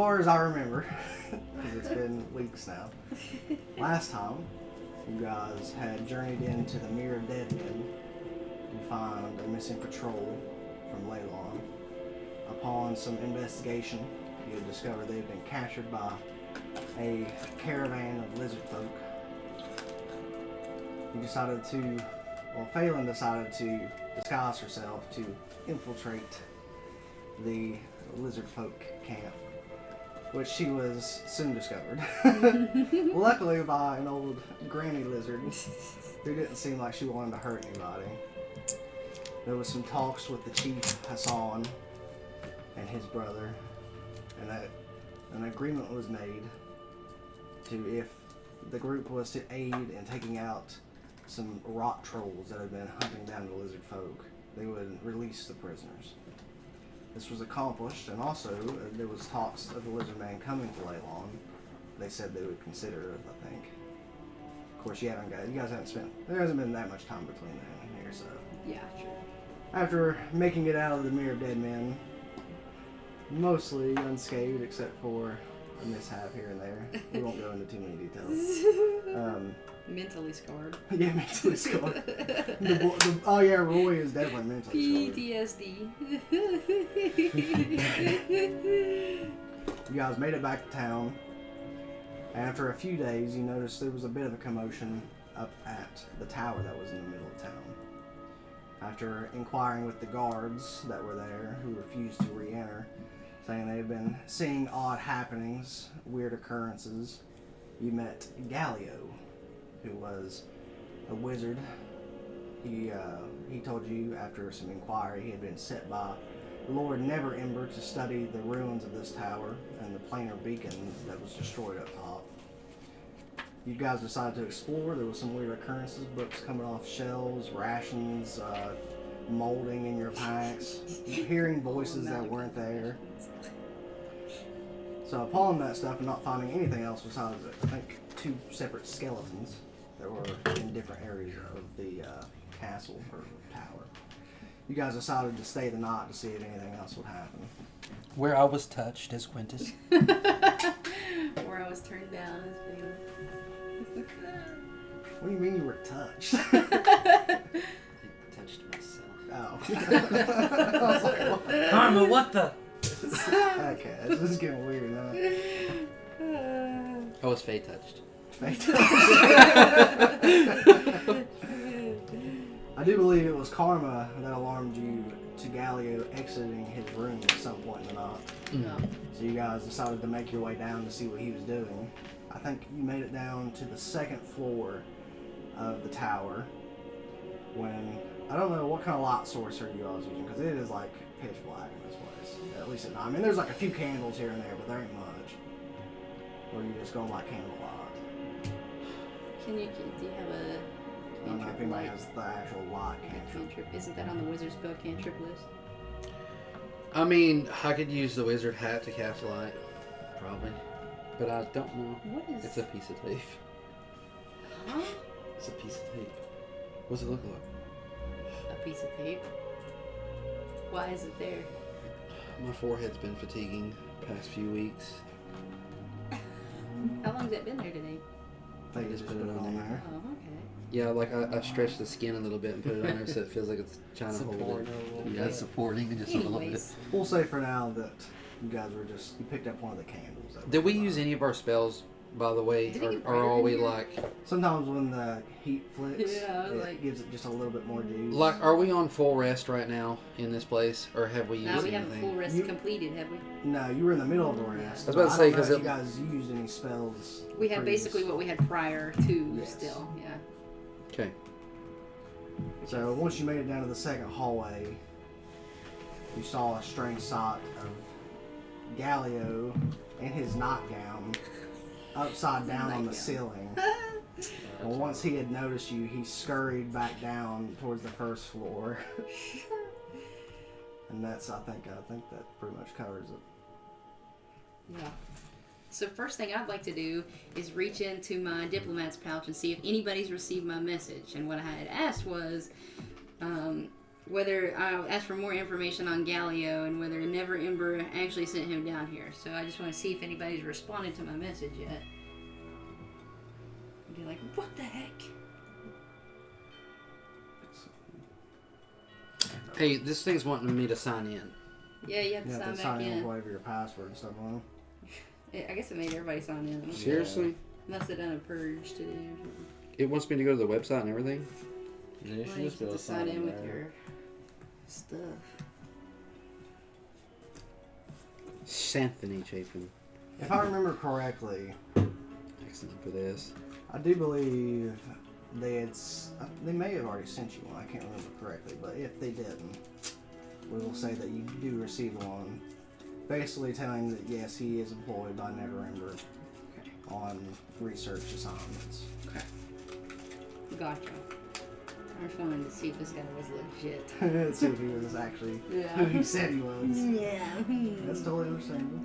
far as I remember, because it's been weeks now, last time you guys had journeyed into the Mirror of Dead Men to find a missing patrol from Leylon. Upon some investigation, you had discovered they had been captured by a caravan of lizard folk. You decided to, Phelan decided to disguise herself to infiltrate the lizard folk camp, which she was soon discovered. Luckily by an old granny lizard who didn't seem like she wanted to hurt anybody. There was some talks with the chief Hassan and his brother, and that an agreement was made to, if the group was to aid in taking out some rock trolls that had been hunting down the lizard folk, they would release the prisoners. This was accomplished, and also there was talks of the lizard man coming to Leylon. They said they would consider it, I think. Of course, you guys haven't spent, there hasn't been that much time between then and here, so. Yeah, true. After making it out of the Mirror of Dead Men, mostly unscathed except for a mishap here and there. We won't go into too many details. Mentally scarred. Yeah, mentally scarred. Oh yeah, Roy is definitely mentally PTSD. You guys made it back to town. After a few days, you noticed there was a bit of a commotion up at the tower that was in the middle of town. After inquiring with the guards that were there, who refused to re-enter, saying they had been seeing odd happenings, weird occurrences, you met Gallio, who was a wizard. He told you, after some inquiry, he had been sent by Lord Neverember to study the ruins of this tower and the planar beacon that was destroyed up top. You guys decided to explore. There was some weird occurrences, books coming off shelves, rations, molding in your packs, hearing voices that weren't there. So upon that stuff and not finding anything else besides, I think, 2 separate skeletons that were in different areas of the castle or tower, you guys decided to stay the night to see if anything else would happen. Where I was touched as Quintus. Where I was turned down as Phelan. What do you mean you were touched? I touched myself. Oh. I was like, what? Karma, what the? Okay, this is getting weird now. I was Faye touched. I do believe it was karma that alarmed you to Gallio exiting his room at some point in the night. No. So you guys decided to make your way down to see what he was doing. I think you made it down to the 2nd floor of the tower when, I don't know what kind of light source are you guys using, because it is like pitch black in this place, at least at night. I mean, there's like a few candles here and there, but there ain't much. Or you just going like candlelight. Do you have a I don't know if cantrip anybody light? has the actual light cantrip. Cantrip. Isn't that on the wizard spell cantrip list? I mean, I could use the wizard hat to cast light, probably. But I don't know. What is... It's a piece of tape. Huh? It's a piece of tape. What's it look like? A piece of tape? Why is it there? My forehead's been fatiguing the past few weeks. How long's that been there today? I think you just put it on there. Oh, okay. Yeah, like I stretched the skin a little bit and put it on there so it feels like it's trying to hold it. Yeah, it's supporting just a little bit. Anyways, We'll say for now that you guys were just, you picked up one of the candles. That Did was we use any of our spells, by the way? Did we get Or are brighter we in here? like... Sometimes when the heat flicks, Yeah, it like- gives it just a little bit more juice. Like, are we on full rest right now in this place? Or have we used now we anything? haven't full rest You- completed, have we? No, you were in the middle of the rest. I was about to but say, I don't know 'cause if it- you guys used any spells. We have previous. basically what we had prior to Yes. still, yeah. Okay. So once you made it down to the 2nd hallway, you saw a strange sight of Gallio in his nightgown upside down on the Nightgown. ceiling. And once he had noticed you, he scurried back down towards the 1st floor. And I think that pretty much covers it. Yeah. So first thing I'd like to do is reach into my diplomat's pouch and see if anybody's received my message. And what I had asked was, whether I asked for more information on Gallio and whether Never Ember actually sent him down here. So I just want to see if anybody's responded to my message yet. I'd be like, what the heck? Hey, this thing's wanting me to sign in. Yeah, you have to You have sign to back sign in in. with whatever your password and stuff on. I guess it made everybody sign in. Seriously? Must have done a purge today or something. It wants me to go to the website and everything? Yeah, you Well, should you just be have able to to sign in with there. your stuff. Anthony Chafin. If I remember correctly, Excellent for this. I do believe they may have already sent you one. I can't remember correctly, but if they didn't, we will say that you do receive one, basically telling that yes, he is employed by Never Ember on research assignments. Okay. Gotcha. I just wanted to see if this guy was legit. See if he was actually Yeah. who he said he was. Yeah. That's totally understandable.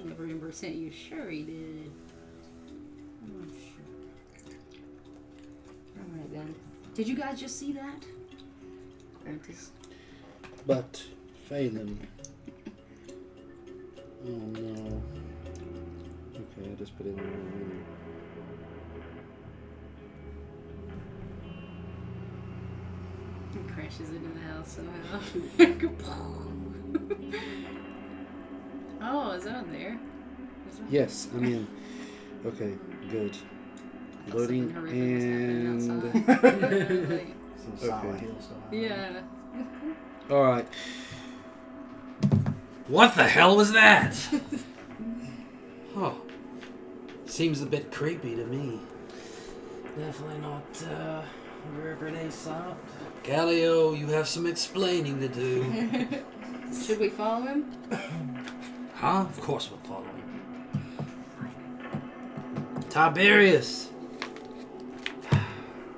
Never Ember sent you. Sure he did. Oh, sure. Alright then. Did you guys just see that? Quintus. But, Phelan. Oh no. Okay, I just put it in the wrong room. He crashes into the house somehow. Oh, is that on there? Is that- Yes, I'm in. Okay, good. I thought Loading something horrific was and... happening outside. Some Silent Okay. Hill stuff. Yeah. Alright. What the hell was that? Oh. Seems a bit creepy to me. Definitely not your everyday sight. Gallio, you have some explaining to do. Should we follow him? Huh? Of course we'll follow him. Tiberius!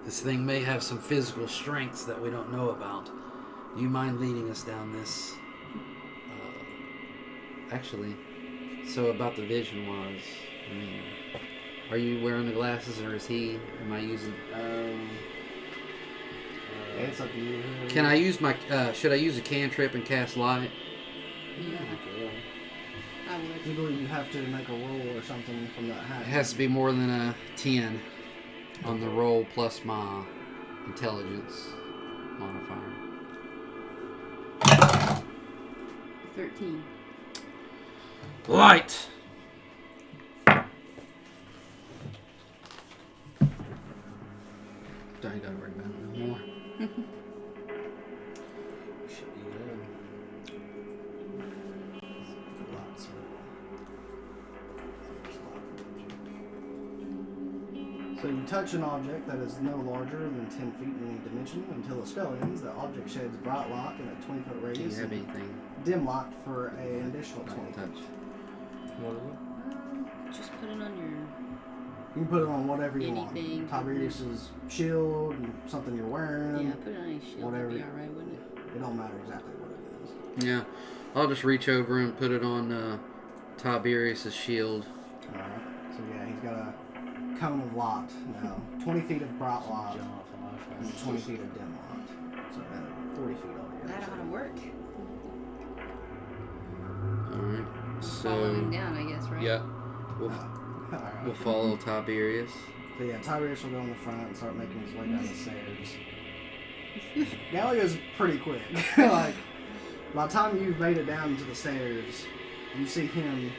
This thing may have some physical strengths that we don't know about. Do you mind leading us down this? Actually, so about the vision was, I mean, are you wearing the glasses or is he? Am I using? Yeah, it's up to you. Can I use my? Should I use a cantrip and cast light? Yeah. I would. You believe you have to make a roll or something from that hat? It has to be more than a 10 on the roll plus my intelligence modifier. 13. Light! Don't gotta worry about it no more. Should be good. Lots of- So you touch an object that is no larger than 10 feet in any dimension. Until the spell ends, the object sheds bright light in a 20-foot Do you radius have and anything dim light for an additional I 20 can feet. touch? What is it? Just put it on your. You can put it on whatever you Anything. want. Tiberius's shield, something you're wearing. Yeah, put it on your shield. whatever. That'd be alright, wouldn't it? It don't matter exactly what it is. Yeah, I'll just reach over and put it on Tiberius's shield. Alright. So yeah, he's got a cone of light now. 20 feet of bright light Jump off the light. and 20 feet of dim light. So 40 feet altogether. That ought to work. Alright, Follow him so down, I guess, right? yeah, we'll Alright. follow Tiberius. So yeah, Tiberius will go in the front and start making his way down the stairs. Gallio's pretty quick. Like, by the time you've made it down to the stairs, you see him,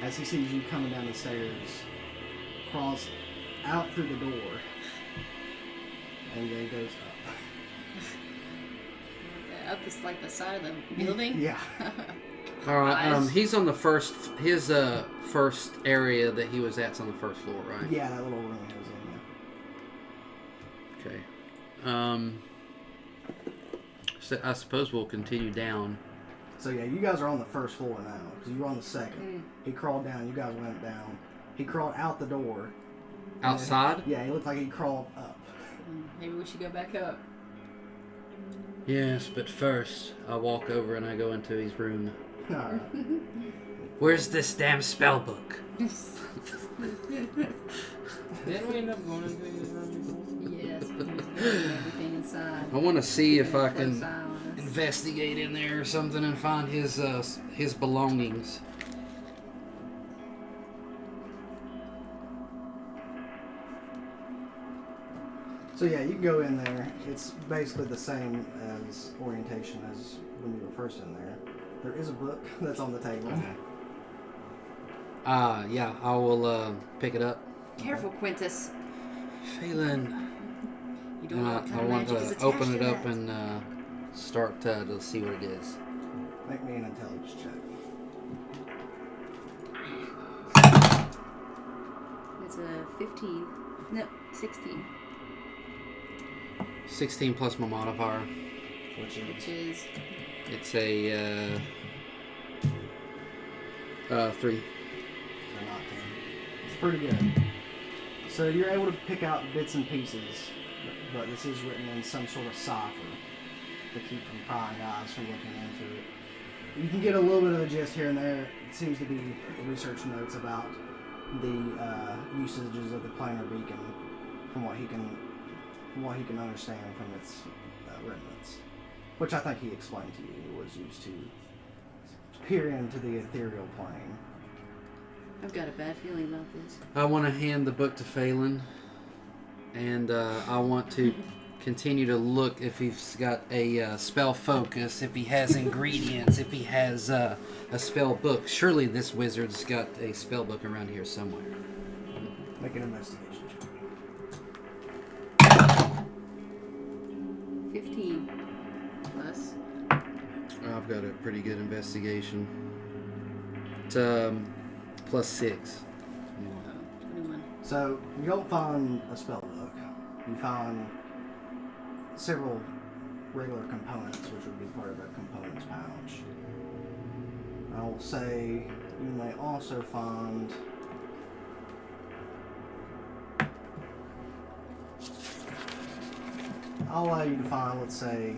as he sees you coming down the stairs, crawls out through the door, and then goes up. Up this, like the side of the building? Yeah. Alright, Guys. he's on the first, his first area that he was at's on the first floor, right? Yeah, that little room he was in, Okay. So I suppose we'll continue down. So yeah, you guys are on the first floor now, because you were on the second. Mm. He crawled down, you guys went down. He crawled out the door. Outside? Yeah, he looked like he crawled up. Maybe we should go back up. Yes, but first I walk over and I go into his room. Alright. Where's this damn spell book? Didn't we end up going into his room before? Yes, he was building everything inside. I want to see if I Close can eye on us. investigate in there or something and find his belongings. So yeah, you can go in there. It's basically the same as orientation as when you were first in there. There is a book that's on the table. Yeah, I will pick it up. Careful, Quintus. Phelan, You don't and know what kind I of want magic is to attached open to it up that. and start to see what it is. Make me an intelligence check. It's a 15. No, 16. 16 plus my modifier. Which Which is is It's a 3. so not 10. It's pretty good. So you're able to pick out bits and pieces, but this is written in some sort of cipher to keep from prying eyes from looking into it. You can get a little bit of a gist here and there. It seems to be research notes about the usages of the planar beacon from what he can understand from its remnants, which I think he explained to you. It was used to peer into the ethereal plane. I've got a bad feeling about this. I want to hand the book to Phelan, and I want to continue to look if he's got a spell focus, if he has ingredients, if he has a spell book. Surely this wizard's got a spell book around here somewhere. Make an investigation check. 15 plus. I've got a pretty good investigation. It's plus 6. 21. So you don't find a spell book. You find several regular components, which would be part of a components pouch. I will say you may also find I'll allow you to find, let's say,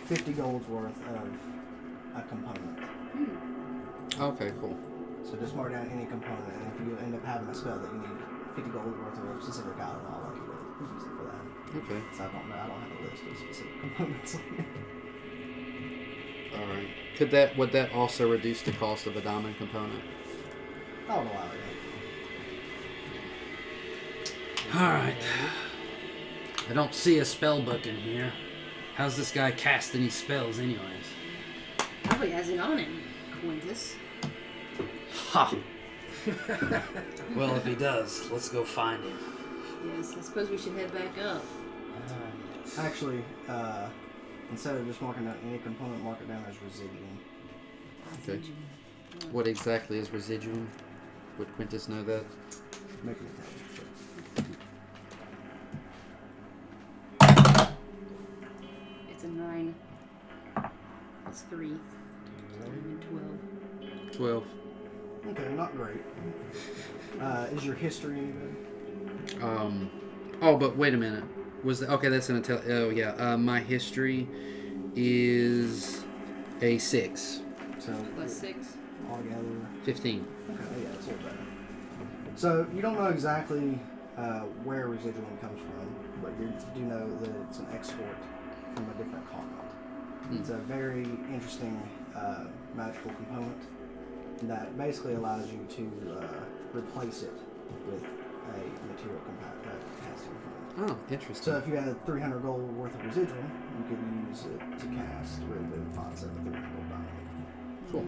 50 gold's worth of a component. Okay, cool. So just mark down any component, and if you end up having a spell that you need 50 gold worth of a specific item, I'll let you use it for that. Okay. So I don't know, I don't have a list of specific components on here. All right. Would that also reduce the cost of a diamond component? I would allow it. All right. I don't see a spell book in here. How's this guy cast any spells, anyways? Probably has it on him, Quintus. Ha! Well, if he does, let's go find him. Yes, I suppose we should head back up. Actually, instead of just marking down any component, mark it down as residuum. Okay. What exactly is residuum? Would Quintus know that? Make it a It's a 9. That's 3. 12. 12. Okay, not great. Is your history any good? Oh, but wait a minute. Okay, that's gonna tell. Oh, yeah. My history is a 6. So Plus 6. altogether. 15. Okay, yeah, it's a little better. So you don't know exactly where residuum comes from, but you do know that it's an export from a different continent. It's a very interesting magical component that basically allows you to replace it with a material casting component. Oh, interesting. So if you had 300 gold worth of residuum, you could use it to cast really good fonts of a 300 gold diamond. Cool.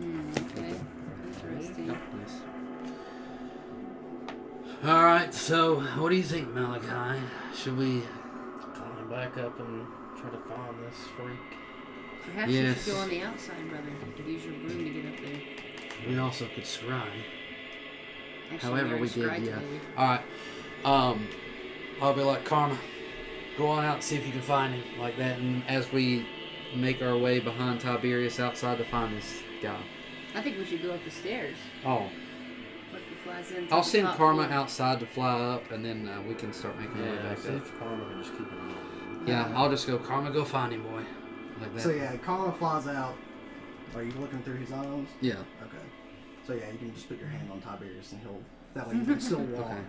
Okay. Interesting. Yep, nice. All right, so what do you think, Malachi? Should we? Climb back up and try to find this freak. Perhaps Yes. you should go on the outside, brother. You could use your broom to get up there. We also could scry. Actually, However, already we did, scried yeah. today. All right. I'll be like, Karma, go on out and see if you can find him, like that. And as we make our way behind Tiberius outside to find this guy. I think we should go up the stairs. Oh. What if he flies in? I'll send Karma outside to fly up, and then we can start making our way Yeah, back see up. if Karma can just keep an eye on him. Yeah, I'll just go, Karma, go find him, boy. Like that. So yeah, Karma flies out. Are you looking through his eyes? Yeah. Okay. So yeah, you can just put your hand on Tiberius and that way you can still walk. Okay.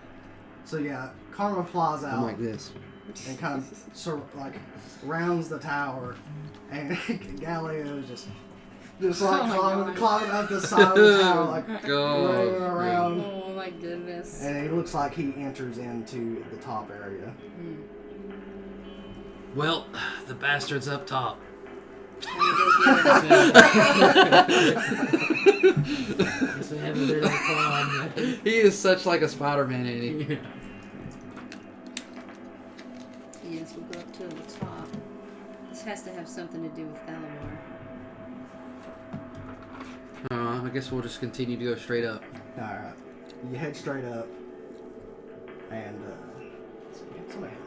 So yeah, Karma flies I'm out like this. and kind of rounds the tower, and Gallio's just like Oh my climbing up the side of the tower, like God. running around. Oh my goodness. And he looks like he enters into the top area. Well, the bastard's up top. Let me go get him. Guess I haven't been on the climb yet. He is such like a Spider-Man, ain't he? Yes, we'll go up to the top. This has to have something to do with Thalamar. I guess we'll just continue to go straight up. Alright. You head straight up, and somebody hand me a napkin.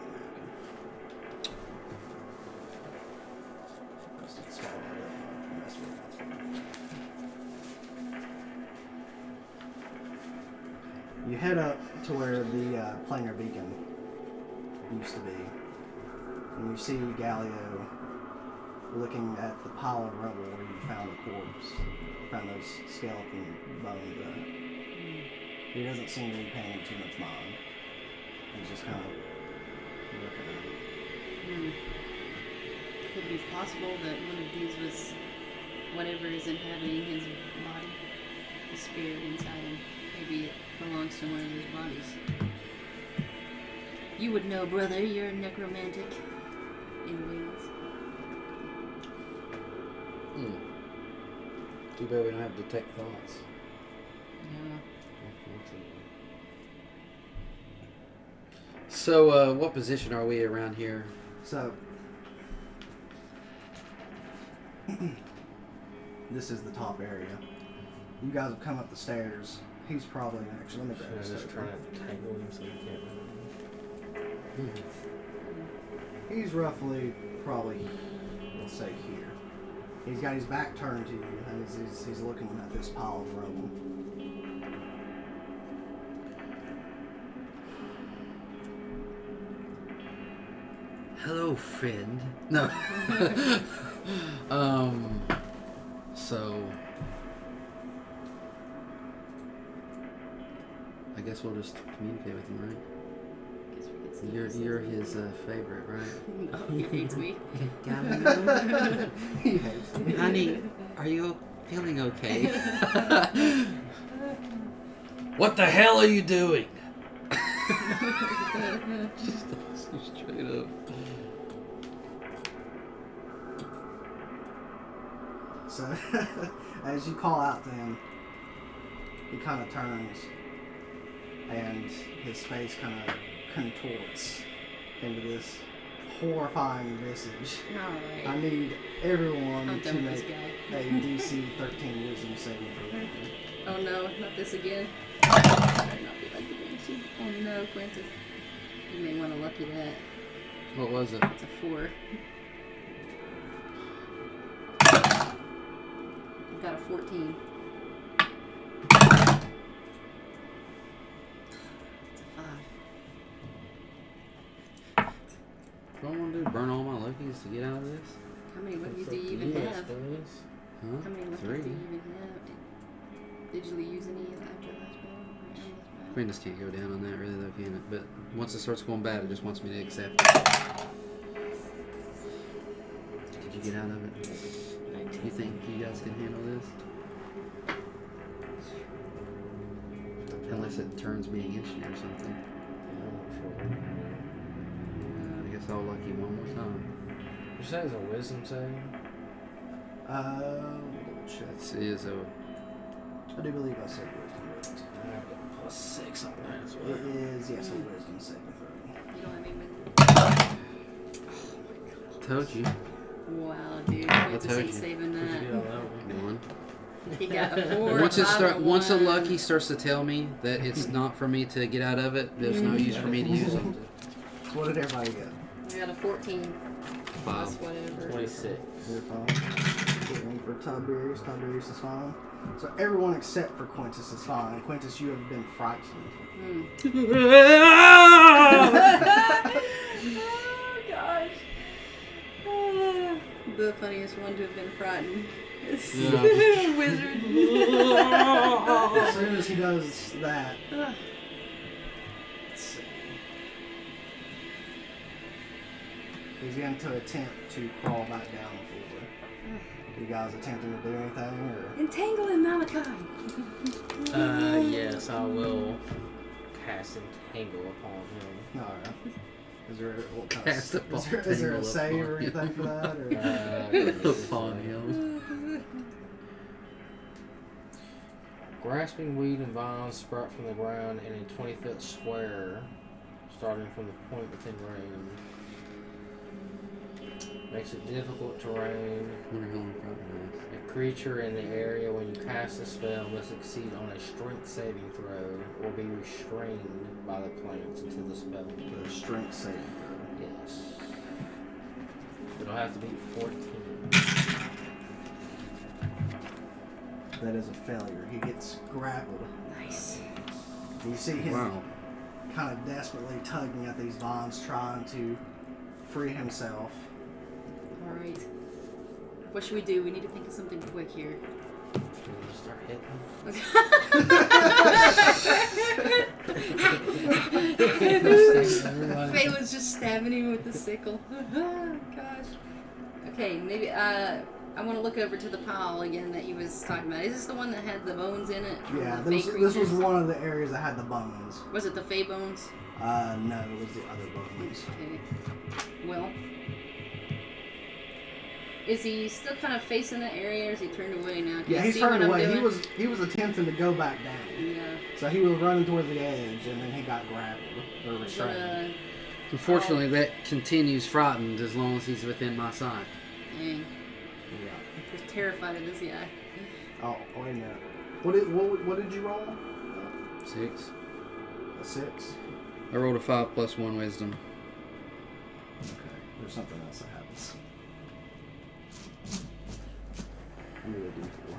Must have swallowed it. Messed with it. You head up to where the planar beacon used to be, and you see Gallio looking at the pile of rubble where you found the corpse, found those skeleton bones. He doesn't seem to be paying too much mind. He's just kind of looking at it. Could it be possible that one of these was whatever is inhabiting his body? The spirit inside him. Maybe it belongs to one of those bodies. You would know, brother. You're a necromantic. Anyways. Too bad we don't have detect thoughts. Yeah. So, what position are we around here? So, this is the top area. You guys have come up the stairs. He's probably actually. Let me grab Should I this. just try to tangle him so he can't move? He's roughly, probably, let's say here. He's got his back turned to you, and he's looking at this pile of rubble. Hello, friend. No. So I guess we'll just communicate with him, right? Guess we could see You're his favorite, right? No, he hates me. He hates me. Honey, are you feeling okay? What the hell are you doing? Just straight up. So, as you call out to him, he kind of turns, and his face kind of contorts into this horrifying visage. I Alright. need everyone I'm to done with this make guy. a DC 13 wisdom saving throw. Oh no, not this again. Better not be like the banshee. Oh no, Quintus. You may want to lucky that. What was it? It's a 4. I've got a 14. It's a 5. What do I want to do? Burn all my luckies to get out of this? How many luckies It's do you up to even I have? suppose. Huh? How many luckies 3. do you even have? Did you use any after last battle? Queen just can't go down on that really though, can it? But once it starts going bad, it just wants me to accept it. Did you get out of it? You think you guys can handle this? Unless it turns me against you or something. I'm not sure. I guess I'll lucky one more time. You say it's a wisdom save? Let me double check. Let's see, so I do believe I said wisdom. I have a +6 on that as It well. is, yes, a wisdom saving throw. You don't have any wisdom? told you. Wow, dude. I Quintus told ain't you. saving What'd you that. get on that one? One. He got a 4. Once a one. lucky starts to tell me that it's not for me to get out of it, there's no use for me to use them. So what did everybody get? I got a 14 plus 5. whatever. 26. You're fine. Getting for Tiberius. Tiberius is fine. So everyone except for Quintus is fine. Quintus, you have been frightened. Oh gosh. The funniest one to have been frightened. Yeah. Wizard. As soon as he does that, let's see. begin to attempt to crawl back down the floor. You guys attempting to do anything, or? Entangle him, Malachi. Yes, I will cast Entangle upon him. No. Is there what kind Cast of, upon is there a tangle save upon or anything for that? Or? Upon him. Grasping weed and vines sprout from the ground in a 20-foot square, starting from the point within range. Makes it difficult terrain. A creature in the area when you cast a spell must succeed on a strength saving throw or be restrained by the plants until the spell The ends. strength saving throw. Yes. It'll have to be 14. That is a failure. He gets grappled. Nice. You see him Wow. kind of desperately tugging at these vines, trying to free himself. All right. What should we do? We need to think of something quick here. Start hitting. Phelan's just stabbing him with the sickle. Gosh. Okay, maybe I want to look over to the pile again that he was talking about. Is this the one that had the bones in it? Yeah, The this fey was creatures? one of the areas that had the bones. Was it the fey bones? No, it was the other bones. Okay. Well, is he still kind of facing that area, or is he turned away now? Can Yeah, you he's see turned what I'm away. doing? He was attempting to go back down. Yeah. So he was running toward the edge, and then he got grappled or I'm restrained. gonna- Unfortunately, that continues frightened as long as he's within my sight. Dang. Yeah. I'm terrified of this guy. Oh, wait a minute. What did you roll? 6. A 6. I rolled a 5 plus 1 wisdom. Okay. There's something else that happens. I'm gonna do a D4.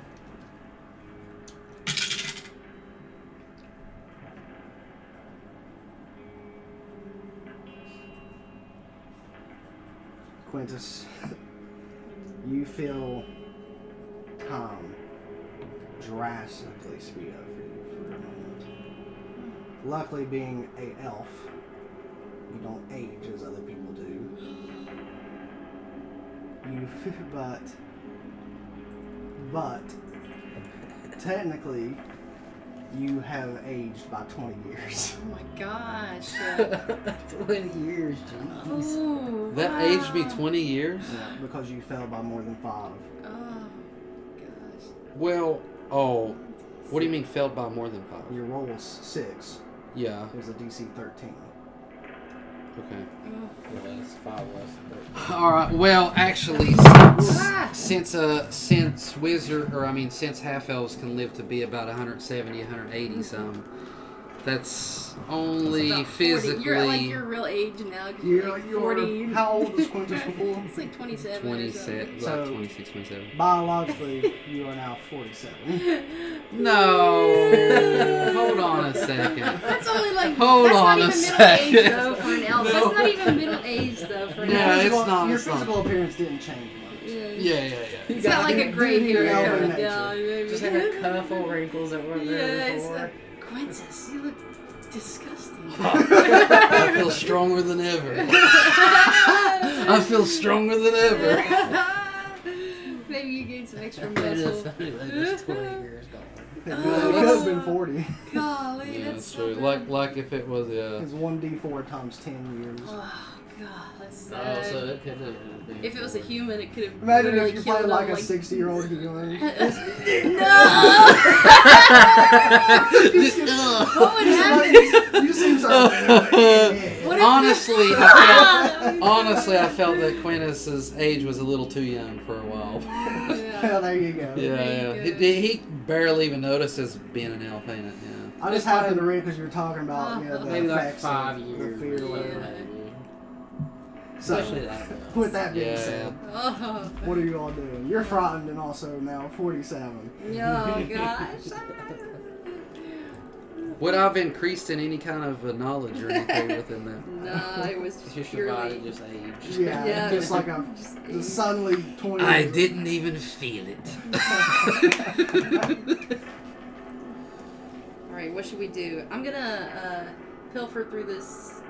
Quintus, you feel time drastically speed up for you for a moment. Luckily, being an elf, you don't age as other people do. But technically, you have aged by 20 years. Oh my gosh. 20 years, jeez. Oh, That wow. aged me 20 years? Yeah, because you fell by more than 5. Oh gosh. Well, what do you mean failed by more than 5? Your roll was 6. Yeah, It was a DC 13. okay. Oh. Yeah, it's 5 less than 13. Alright, well, actually, Ah. since half elves can live to be about 170, 180 some, that's only About 40. physically You're like your real age now. 'Cause you're like 40. How old was Quintus before? It's like 27. or 27, something. So- about 26, 27. Biologically, you are now 47. No! Hold on a second. That's only like. Hold that's on not a even second. middle age though for an elf. That's not even middle age though for an No, elf. it's Physical- not, Your it's not. physical appearance didn't change much. Yeah. He's got like a gray hair Elven coming nature. down. Maybe. Just had a couple wrinkles that weren't there Yes. before. Quintus, you look disgusting. I feel stronger than ever. I feel stronger than ever. Maybe you gained some extra It is muscle. funny, like, there's 20 years gone. It could have been 40. Golly, Yeah, that's that's so true. bad. Like if it was It's 1d4 times 10 years. Oh god, that's Oh, sad. so it could have been. If it was a human, it could have Imagine really if you killed played him. like a 60-year-old human. No! What would happen? You seem so. What if honestly, I felt that Quintus's age was a little too young for a while. Yeah. Well, there you go. Yeah. you go. He barely even notices being an elf, ain't it? Yeah. I just happened to read because you were talking about the Maybe like effects 5 of years. the fear or whatever. Yeah. Especially So, that. with that being Yeah, said, Oh, what are you all doing? You're frightened and also now 47. oh gosh. Would I've increased in any kind of knowledge or anything within that? No, it was It's just your body purely. just aged. Yeah, Yeah. just like the suddenly 20. I didn't even feel it. Alright, what should we do? I'm gonna pilfer through this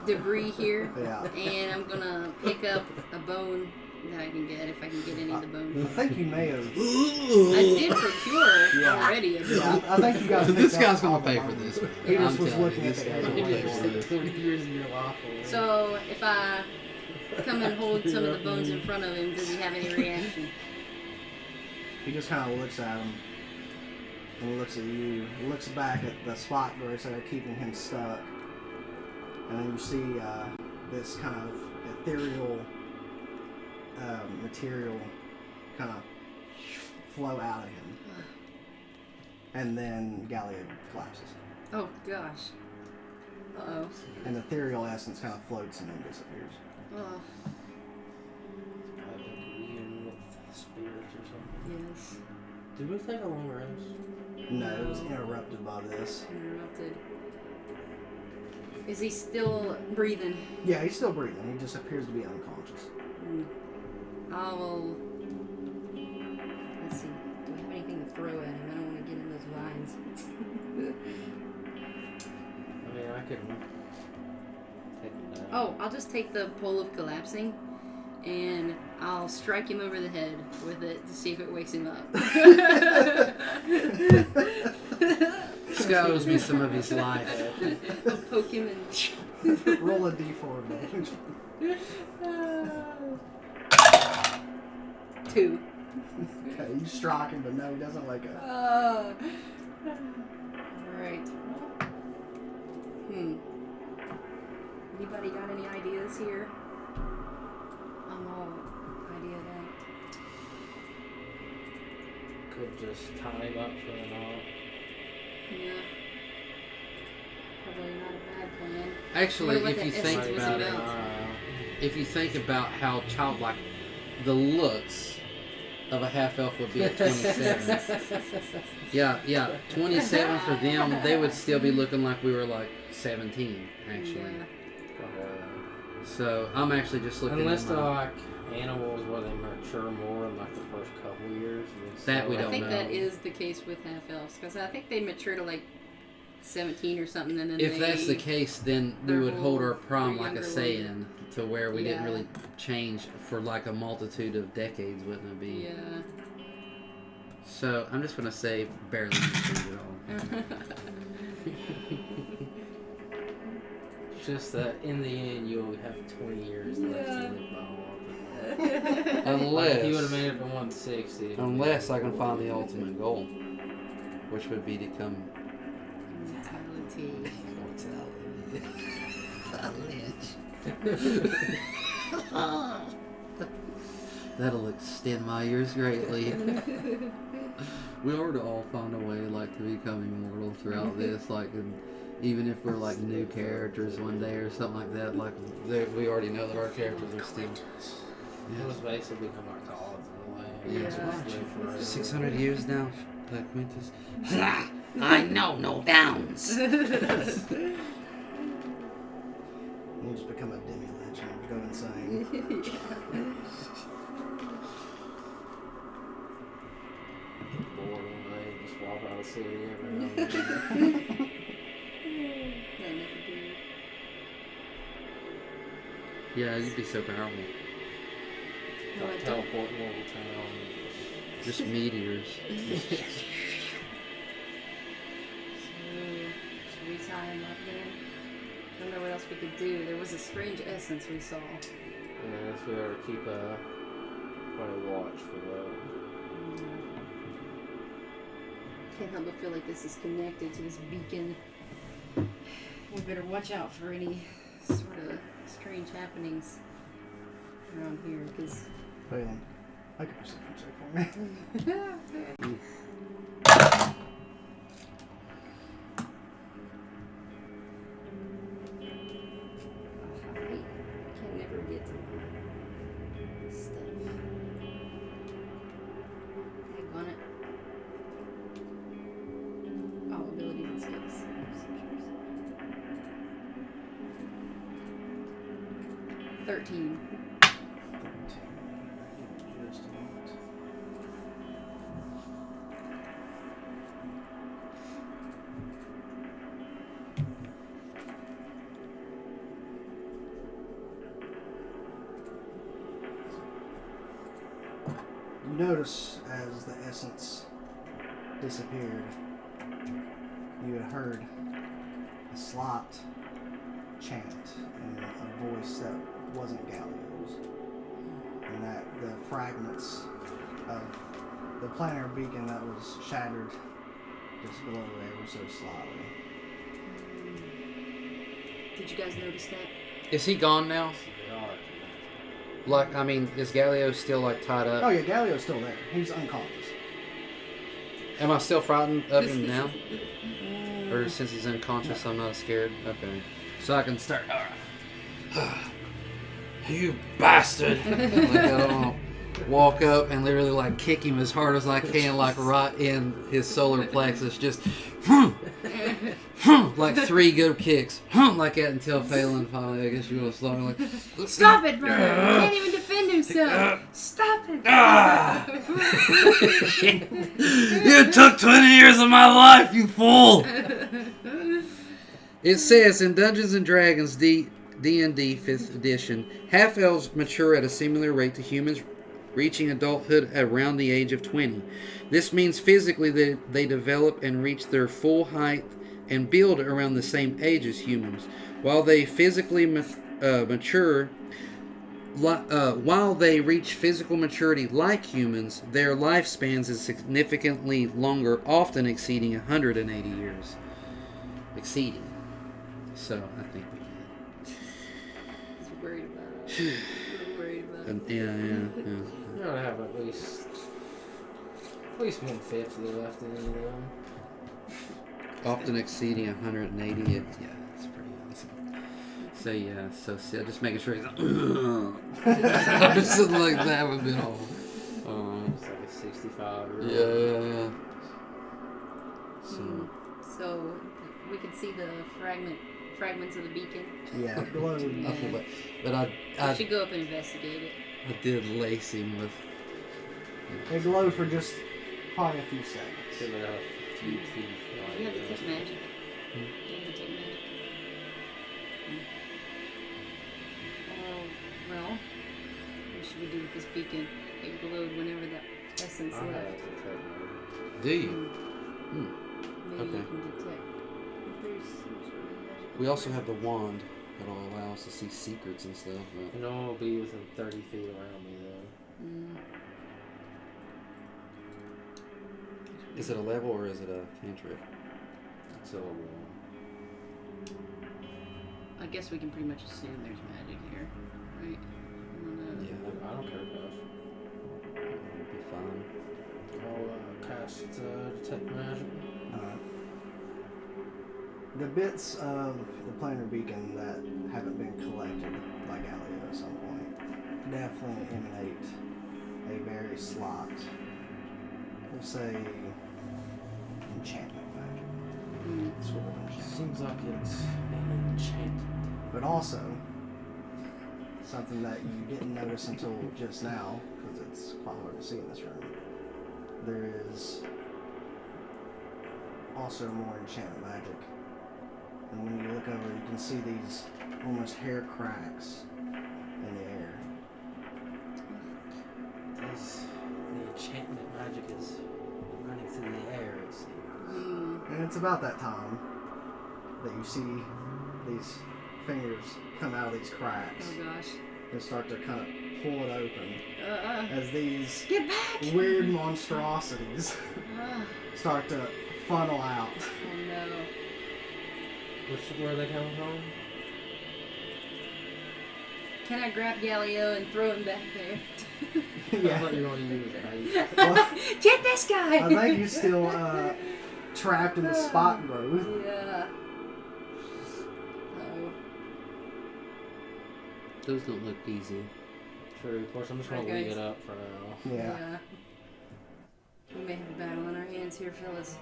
debris here, Yeah. and I'm gonna pick up a bone that I can get if I can get any of the I bones. think you may have. I did procure Yeah. already. A Yeah, bone. I think you guys. This picked up guy's gonna all the pay for bones. this. He I'm just was telling looking you, at this the guy's area. gonna You pay just for take this. 20 years of your life away. So if I come and hold some of the bones in front of him, does he have any reaction? He just kind of looks at him. And he looks at you. He looks back at the spot where it's keeping him stuck. And then you see this kind of ethereal material kind of flow out of him. And then Gallio collapses. Oh gosh. Uh-oh. And the ethereal essence kind of floats and then disappears. Oh, Probably communion with spirits or something. yes. Did we take a long rest? No, it was interrupted by this. Interrupted. Is he still breathing? Yeah, he's still breathing. He just appears to be unconscious. I will. Let's see. Do I have anything to throw at him? I don't want to get in those vines. I mean, I could take him down. Oh, I'll just take the pole of collapsing and I'll strike him over the head with it to see if it wakes him up. This guy owes me some of his life. I'll poke him and. Roll a d4 damage. 2. Okay, you strike him, but no, he doesn't wake up. Alright. Anybody got any ideas here? I'm all idea that. Could just tie him up for the night. Yeah. Probably not a bad plan. Actually, What if you the think essence was about it, about? if you think about how childlike the looks of a half elf would be at 27. yeah, 27 for them, they would still be looking like we were like 17, actually. Yeah. So I'm actually just looking Unless at they're my, like animals where they mature more in like the first couple years. And That we I don't think know. that is the case with half elves because I think they mature to like 17 or something, and then if that's the case, then we their would hold our whole- prom their like a younger Saiyan to where we didn't Yeah. really change for like a multitude of decades, wouldn't it be? Yeah. So I'm just gonna say barely change at all. Just that in the end, you'll have 20 years left to live by Like, Unless if you would have made it to 160. Unless I can find the ultimate goal, which would be to come. Mentality. That'll extend my years greatly. We are to all find a way, like, to become immortal throughout this, like, and even if we're like new characters one day or something like that, like we already know that our characters are still. It was basically become like the odds of the land. Yeah. Just live forever. 600 years now, like Quintus. I know no downs. You just become a demi-legend and go insane. Bored one day, just walk out of the city every now and then. That never do. Yeah, you'd be so powerful. No, I Like don't. teleport in over town. Just meteors. So, should we tie him up then? I don't know what else we could do. There was a strange essence we saw. Yeah, so we ought to keep a watch for that. Can't help but feel like this is connected to this beacon. We better watch out for any sort of strange happenings around here, because Phelan, make a perception check for me. I can never get stuff. Tag on it. Oh, abilities and skills. 13. Just a moment. You notice as the essence disappeared, you had heard a slight chant in a voice that wasn't Gallio's, and that the fragments of the planar beacon that was shattered just glow ever so slightly. Did you guys notice that? Is he gone now? They are. Like, I mean, is Gallio still like tied up? Oh yeah, Gallio's still there. He's unconscious. Am I still frightened of him now? Or since he's unconscious, I'm not scared? Okay. So I can start. You bastard! Like, I don't walk up and literally like kick him as hard as I can, like right in his solar plexus. Just like 3 good kicks, like that until Phelan finally, I guess you will slow like. Stop it, brother! He can't even defend himself. Stop it! You took 20 years of my life, you fool! It says in Dungeons and Dragons D&D 5th edition, half-elves mature at a similar rate to humans, reaching adulthood around the age of 20. This means physically they develop and reach their full height and build around the same age as humans. While they physically mature, while they reach physical maturity like humans, their lifespans is significantly longer, often exceeding 180 years. Exceeding. So, I think we did. He's worried about it. We're worried about it. Yeah. You gotta have at least 150 left in you know. Often exceeding 180. Yeah, it's pretty awesome. So yeah, just making sure he's something like that would be all. It's like a 65 or Yeah. So we can see the fragments of the beacon. Yeah, glowed. Yeah. But We I should go up and investigate it. did lace him with. It glowed for just probably a few seconds. Give it a few teeth. You have the tech magic. You have the tech magic. Well, what should we do with this beacon? It glowed whenever that essence I have left. to take Do you? Maybe Okay. you can detect if there's some sort of magic. We also have the wand that'll allow us to see secrets and stuff. But No one will be within 30 feet around me though. is it a level or is it a cantrip? So I guess we can pretty much assume there's magic here, right? I don't know. Yeah, I don't care about it'll be fine. I'll cast detect magic. The bits of the planar beacon that haven't been collected by Gallio at some point definitely emanate a very slight, we'll say, enchantment magic. Sort of enchantment. Seems like it's an enchantment. But also, something that you didn't notice until just now, because it's quite hard to see in this room, there is also more enchantment magic. And when you look over, you can see these almost hair cracks in the air. The enchantment magic is running through the air, it seems. And it's about that time that you see these fingers come out of these cracks Oh gosh. and start to kind of pull it open as these Get back! weird monstrosities Ah, start to funnel out. oh no. Where are they coming from? Can I grab Gallio and throw him back there? I thought you were going to use it. Well, Get this guy! I think he's still trapped in the spot growth. Yeah. Oh. Those don't look easy. True, of course, I'm just going to Alright, leave guys. it up for now. Yeah. We may have a battle on our hands here, fellas.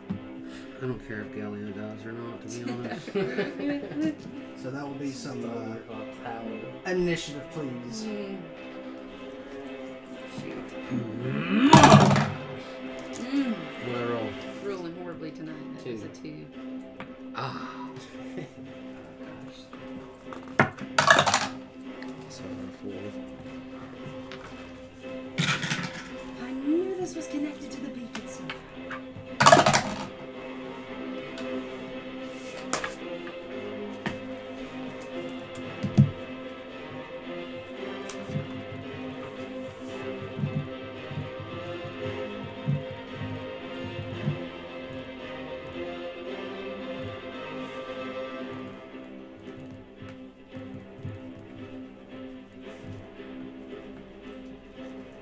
I don't care if Gallio dies or not, to be honest. So that will be some Tower. initiative, please. What I roll? Rolling horribly tonight. That is a 2. Ah. So 4. connected to the beacon somehow.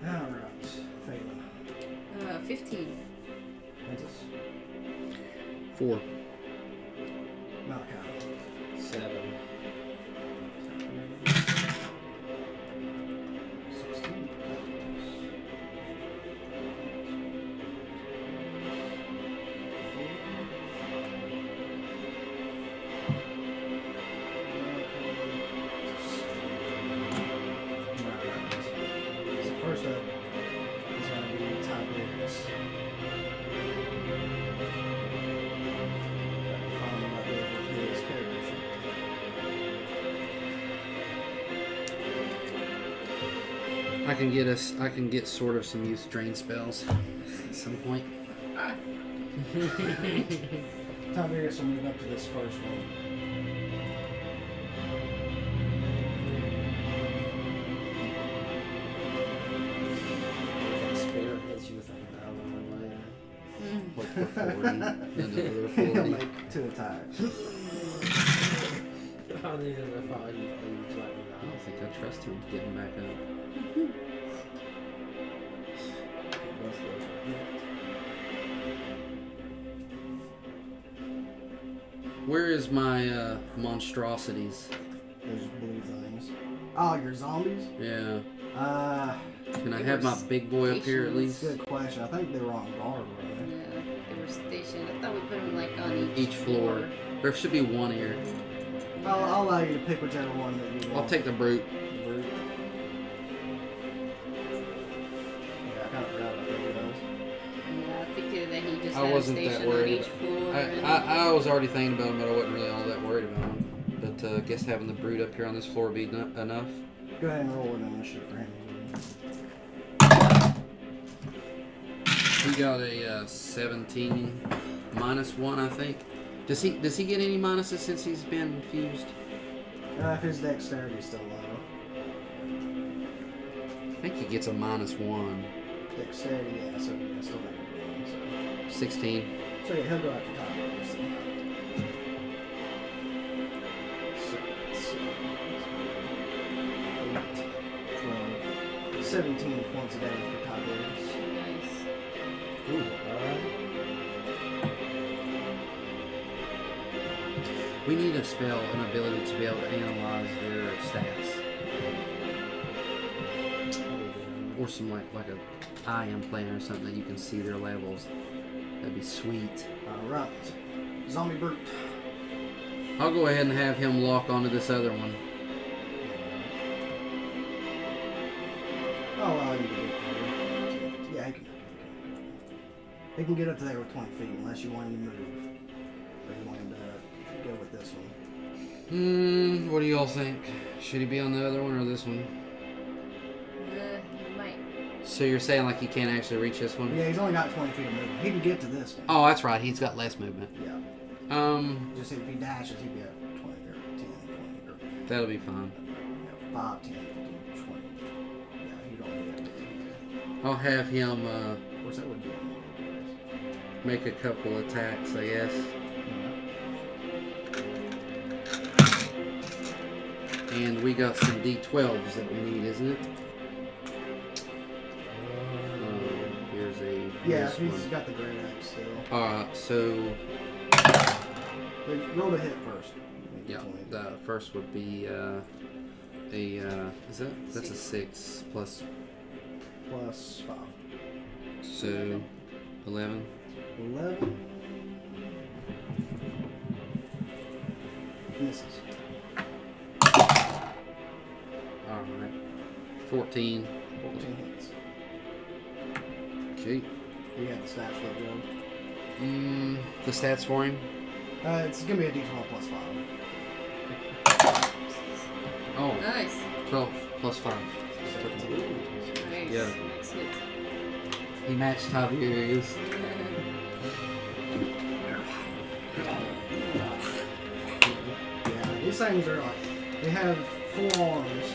Alright. Phelan. 15. Princess. 4. Malachi. 7. 16. So first up is going to be Tiberius. Find what his character sheet. I can get sort of some youth drain spells at some point. Tiberius will move up to this first one. That spear hits you with a later. Like for 40. Another He'll 40. make 2 attacks. Oh, these are the fun. I don't think I trust him getting back up. Where is my monstrosities? Those blue things. Oh, your zombies? Yeah. Can I They have were my big boy up here at least? Good question. I think they were on guard, right? Yeah, they were stationed. I thought we put them like on Each floor. There should be one here. I'll allow you to pick whichever one that you want. I'll take the brute. The brute. Yeah, I kind of forgot about those. Yeah, I think that he just I had a wasn't that station on worried. each floor. and I was already thinking about him, but I wasn't really all that worried about him. But I guess having the brute up here on this floor would be enough. Go ahead and roll an initiative for him. He got a 17 -1, I think. Does he get any minuses since he's been fused? If his dexterity's still low. I think he gets a -1. Dexterity, yeah, so yeah, still make it. 16. So yeah, he'll go after Tiberius then. So, let's see. 8, 12, 17 points of damage for Tiberius. Nice. Ooh, alright. We need a spell, an ability to be able to analyze their stats, or some like a eye implant or something that you can see their levels. That'd be sweet. Alright. Zombie brute. I'll go ahead and have him lock onto this other one. I'll allow you to get there. Yeah, he can get up to there with 20 feet unless you want him to move. Or you want him to go with this one. What do you all think? Should he be on the other one or this one? He might. So you're saying like he can't actually reach this one? Yeah, he's only got 20 feet of movement. He can get to this one. Oh, that's right. He's got less movement. Yeah. Just if he dashes, he'd be at 20 or 10, 20 or That'll be fine. 5, 10, 15, 20. Yeah, you don't need that. I'll have him Of course, that would be. make a couple attacks, I guess. And we got some D12s that we need, isn't it? Here's a. Yeah, this he's one. got the great axe still. Alright, so But roll the hit first. Maybe yeah, 20. the first would be that's a 6 plus, Plus 5. so 11. 11. Misses. Alright. 14. 14 hits. Okay. You got the stats for the rogue. The stats for him? It's gonna be a d12 plus 5. Oh, Nice. 12 plus 5. Nice. Yeah. Nice hit. He matched Tiberius. Yeah, these things are like, they have 4 arms.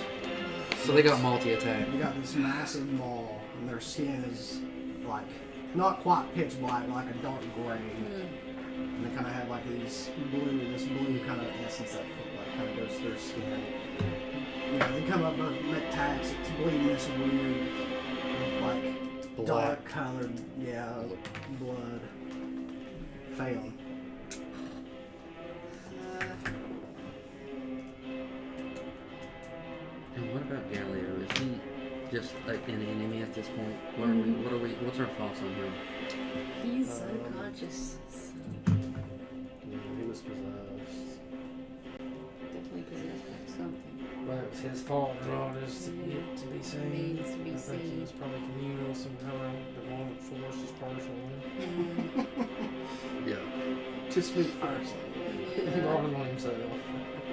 So they got multi-attack. They got this massive maw, and their skin is like not quite pitch black, like a dark gray. And they kind of have like this blue kind of essence that like kind of goes through their skin. Yeah, they come up and make attacks. It's bleeding this weird, like dark colored, blood. Phelan. And what about Gallio? Is he just like an enemy at this point? What's our thoughts on him? He's unconscious. Yeah, he was possessed. Definitely possessed by something. But it was his fault and all this to be seen. Needs to be I think he seen. was probably communal somehow. The one that forced his personally. Yeah. To speak first. He brought it on himself.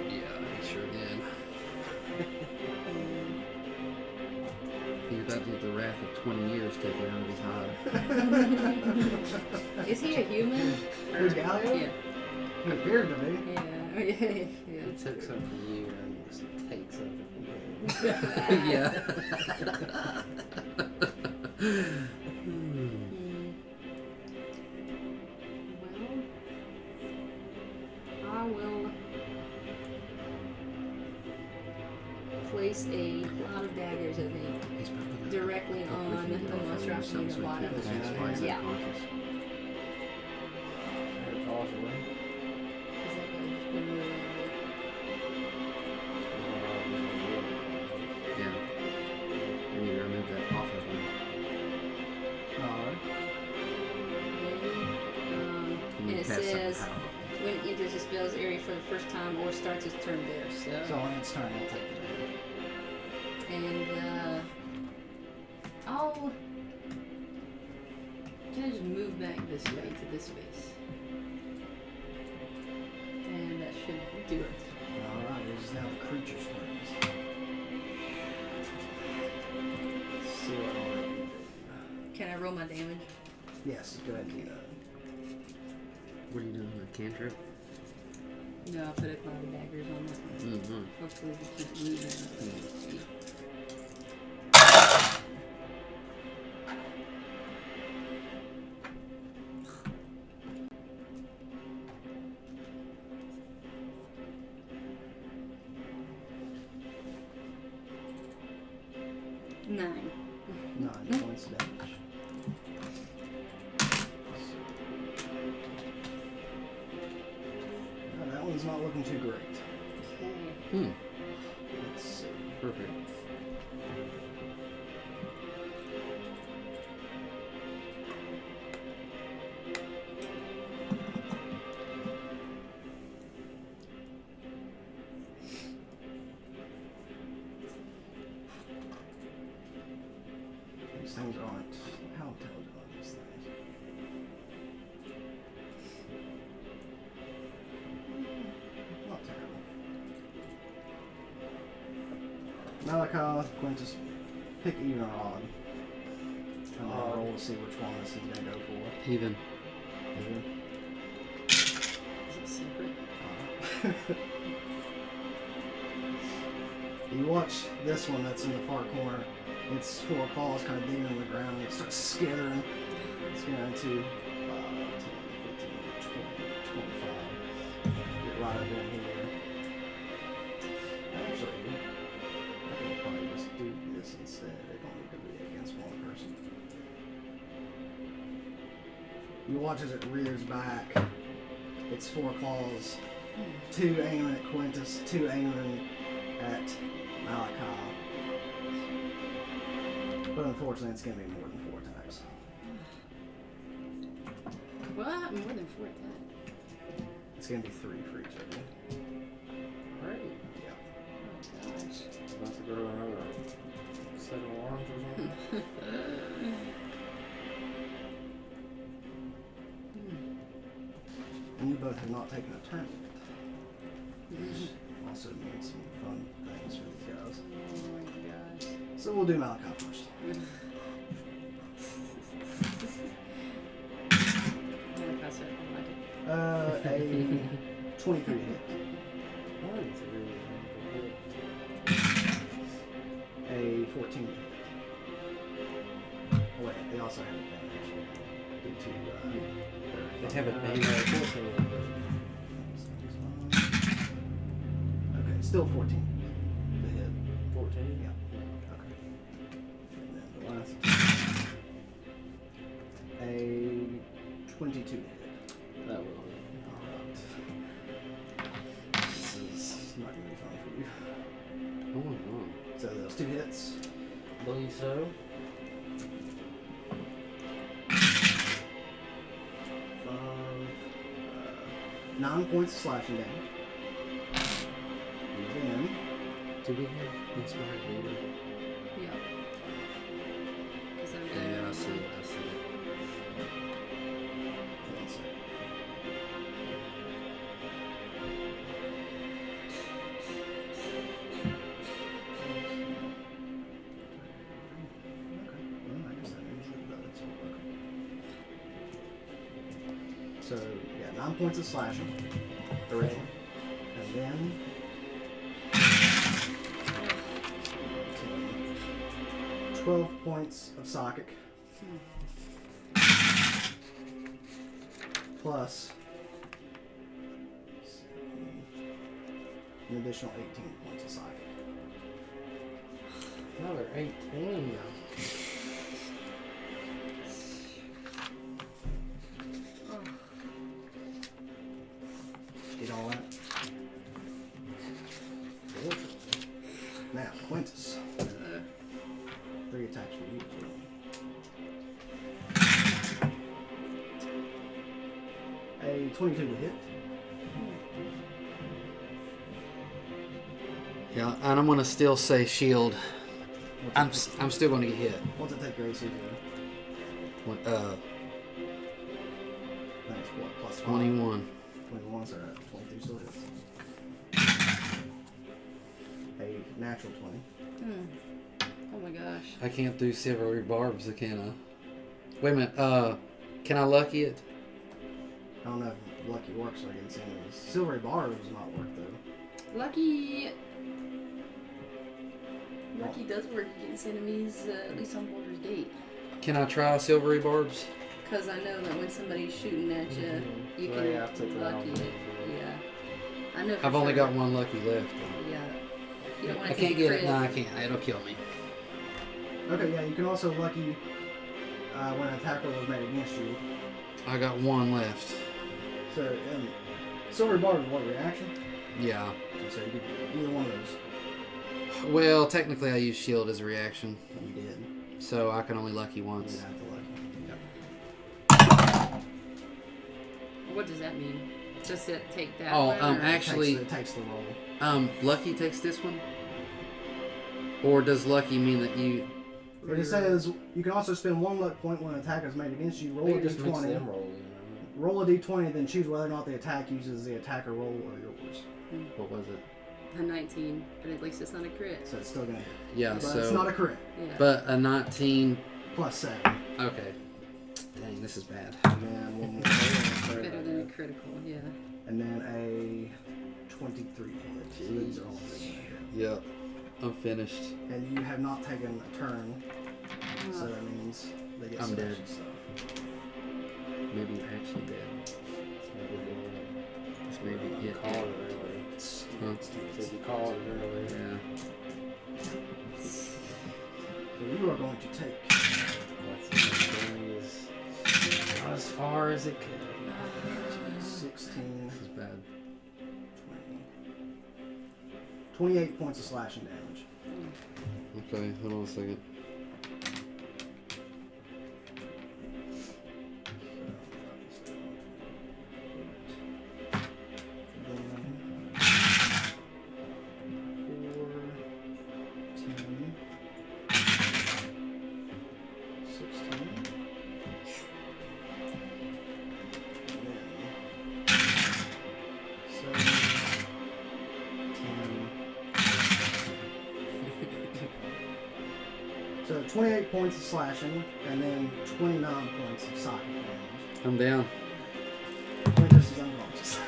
Yeah, he sure did. He's about to get the wrath of 20 years taken out of his hide. Is he a human? Who's Gallio? Yeah. He appeared to be. Yeah. He took something from you and just takes something from him. Yeah. Well, I will place a lot of daggers, I think, He's probably directly on the monstrosity in the bottom. Yeah. Very possibly. Is that good? Just one more around Yeah. We need to remove that off of him. Alright. And it Pass something says powerful. when it enters the spell's area for the first time or starts its turn there. So on its turn, I'll take the And can I just move back this way to this space? And that should do it. Alright, it is now the creature's turns. Let's see what I want to do. Can I roll my damage? Yes, go ahead and do that. What are you doing? A cantrip? No, I'll put a cloud of daggers on that one. Mm-hmm. Hopefully we keep moving. Nine. 9 points of damage. That one's not looking too great. Okay. Let's see. Perfect. These things aren't. How intelligent are these things? Not terrible. Malachi, Quintus, pick even or odd. And I'll roll to see which one this is going to go for. Even. Even. Is it separate? You watch this one that's in the far corner. Its 4 claws kind of digging in the ground. And it starts skittering. It's going to 5, 10, 15, 20, 25. Get right up in here. Actually, I can probably just do this instead. It don't need to be against one person. You watch as it rears back. Its 4 claws. 2 aiming at Quintus, 2 aiming at Malachi. But unfortunately, it's going to be more than 4 attacks. What? More than 4 attacks. It's going to be 3 for each of you. Great. Yeah. Oh gosh. About to grow another set of arms or something. And you both have not taken a turn yet. Which also means some fun things for these guys. Oh my gosh. So we'll do Malachi first. A 23 hit. A 14 hit. Oh, wait, they also have advantage. Due to, They have advantage. 14. okay, still 14 to hit. 14? Yeah. Okay. And then the last a 22 to hit. That will. Alright. This is not gonna be fun for you. Oh no. So those 2 hits. I believe so. 9 points of slashing damage. And then Do we have inspired leader? Yeah. Because I'm Yeah, I see it. I see it. let's see. Okay. Well, I guess that means that's all. Okay. So yeah, 9 points of slashing originally, and then 12 points of psychic, plus an additional 18 points of psychic. Another 18. Get all that? Now, Quintus. 3 attacks for you. A 22 to hit. Yeah, and I'm gonna still say shield. I'm still gonna get hit. What's it take your AC to? What, That's what, plus 5? 21. 21, so 22 still hits. A natural 20. Oh my gosh. I can't do silvery barbs, can I? Wait a minute. Can I lucky it? I don't know if lucky works against enemies. Silvery barbs does not work though. Lucky does work against enemies, at least on Baldur's Gate. Can I try silvery barbs? Because I know that when somebody's shooting at you, you So can you have to lucky throw it. Yeah. I know for I've only sure. got one lucky left. Yeah. You don't want I to can't take a get it. crit. No, I can't. It'll kill me. Okay, yeah, you can also lucky when an attacker was made against you. I got one left. So, silvery barb is what, reaction? Yeah. So you did either one of those. Well, technically I used shield as a reaction, You did. so I can only lucky You once. didn't have to lucky. What does that mean? Just to take that Oh, one? or- actually, It takes the roll. lucky takes this one? Or does lucky mean that you... But it says you can also spend 1 luck point when an attack is made against you. Roll You a just mix d20. them roll, Roll a d20, then choose whether or not the attack uses the attacker roll or yours. What was it? A 19, but at least it's not a crit. So it's still gonna hit. Yeah, But so... it's not a crit. Yeah. But a 19... Plus 7. Okay. Dang, this is bad. And then one more roll. Better than a critical, yeah. And then a 23 hit. So these are all good. Yep. I'm finished. And you have not taken a turn, so that means they get I'm some dead. extra stuff. Maybe you're actually dead. This may be it. Call it early. Huh? Said you called it early. Yeah. So you are going to take What's the thing is not as far as it could. 16, This is bad. 20, 28 points of slashing damage. Okay, hold on a second. So 28 points of slashing, and then 29 points of psychic damage. I'm down. Quintus is unconscious.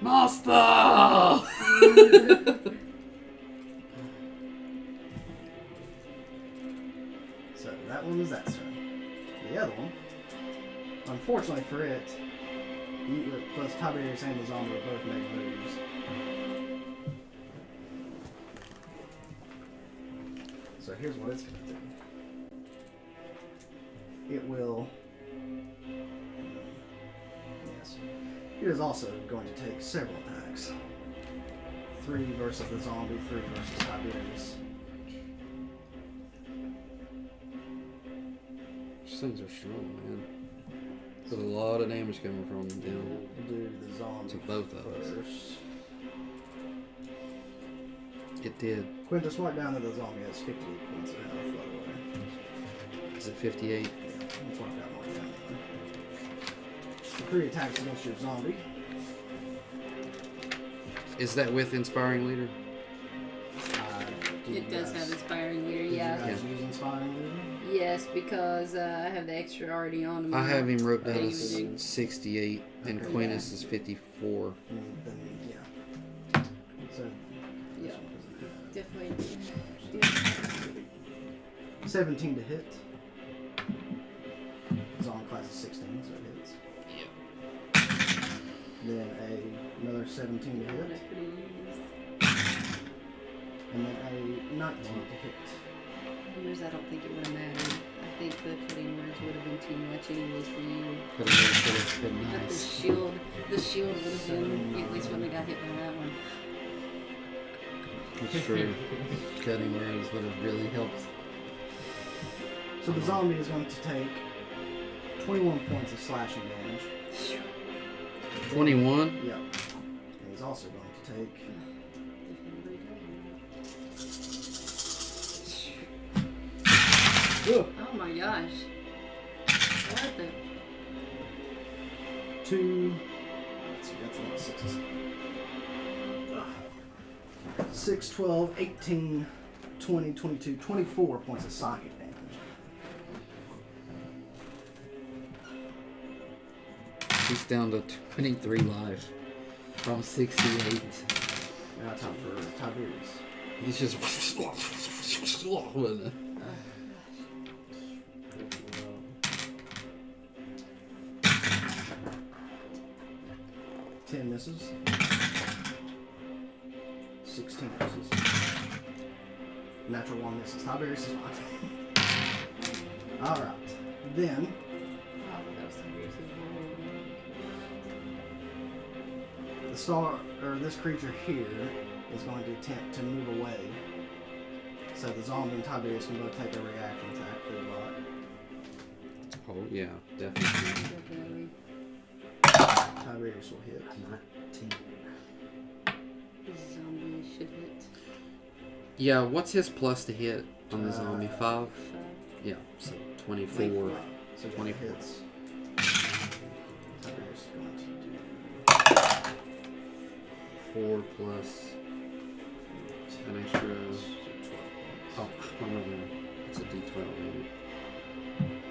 Master! So that one was that turn. The other one, unfortunately for it, plus Tiberius and the zombie both made moves. So here's what it's going to do. It will. Yes. It is also going to take several attacks. 3 versus the zombie, 3 versus Tiberius. These things are strong, man. There's a lot of damage coming from them. We'll do the zombie To both of us. first. It did. Quintus, mark down that the zombie has 58 points of health, by the way. Is it 58? Yeah, let's mark that mark down. So 3 attacks against your zombie. Is that with Inspiring Leader? It does have inspiring leader, Did yeah. you guys use inspiring leader? Yes, because I have the extra already on me. I have him wrote down What do as you do? 68, and Okay. Quintus is 54. Then, yeah. So, Yeah. this one doesn't Definitely. have 17 to hit. Zombie class is 16, so it hits. Then another 17 to hit. And then a 19 to hit. Numbers, I don't think it would have mattered. I think the cutting words would have been too much anyways for you. But it would have been But nice. the shield would have been, you at least wouldn't have got hit by that one. It's true. Cutting words would have really helped. So the zombie is going to take 21 points of slashing damage. 21? Yep. And he's also going to take Oh my gosh. What the? 2. Let's see, that's a lot of 6s. 6, 12, 18, 20, 22, 24 points of psychic damage. He's down to 23 life from 68. Now time for Tiberius. He's just. 10 misses. 16 misses. Natural 1 misses. Tiberius is fine. Alright. Then, the star, or this creature here, is going to attempt to move away. So the zombie and Tiberius can both take a reaction attack for the bot. Oh, yeah, definitely. Definitely. Tiberius will hit. 19. Zombie should hit. Yeah, what's his plus to hit on the zombie? 5? 5. Yeah, so 24. So 24. hits. Tiberius is going to do 4 plus an extra. 12 points. Oh, no. It's a d12, right?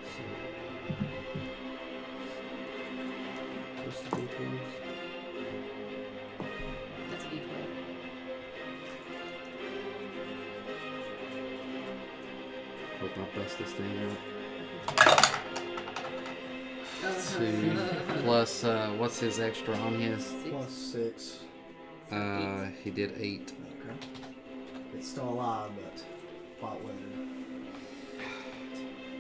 So. What's the d12s? That's a D12. Hope I bust this thing out. Uh-huh. 2 plus, what's his extra on his? 6. Plus 6. He did 8. Okay. It's still alive, but quite wounded.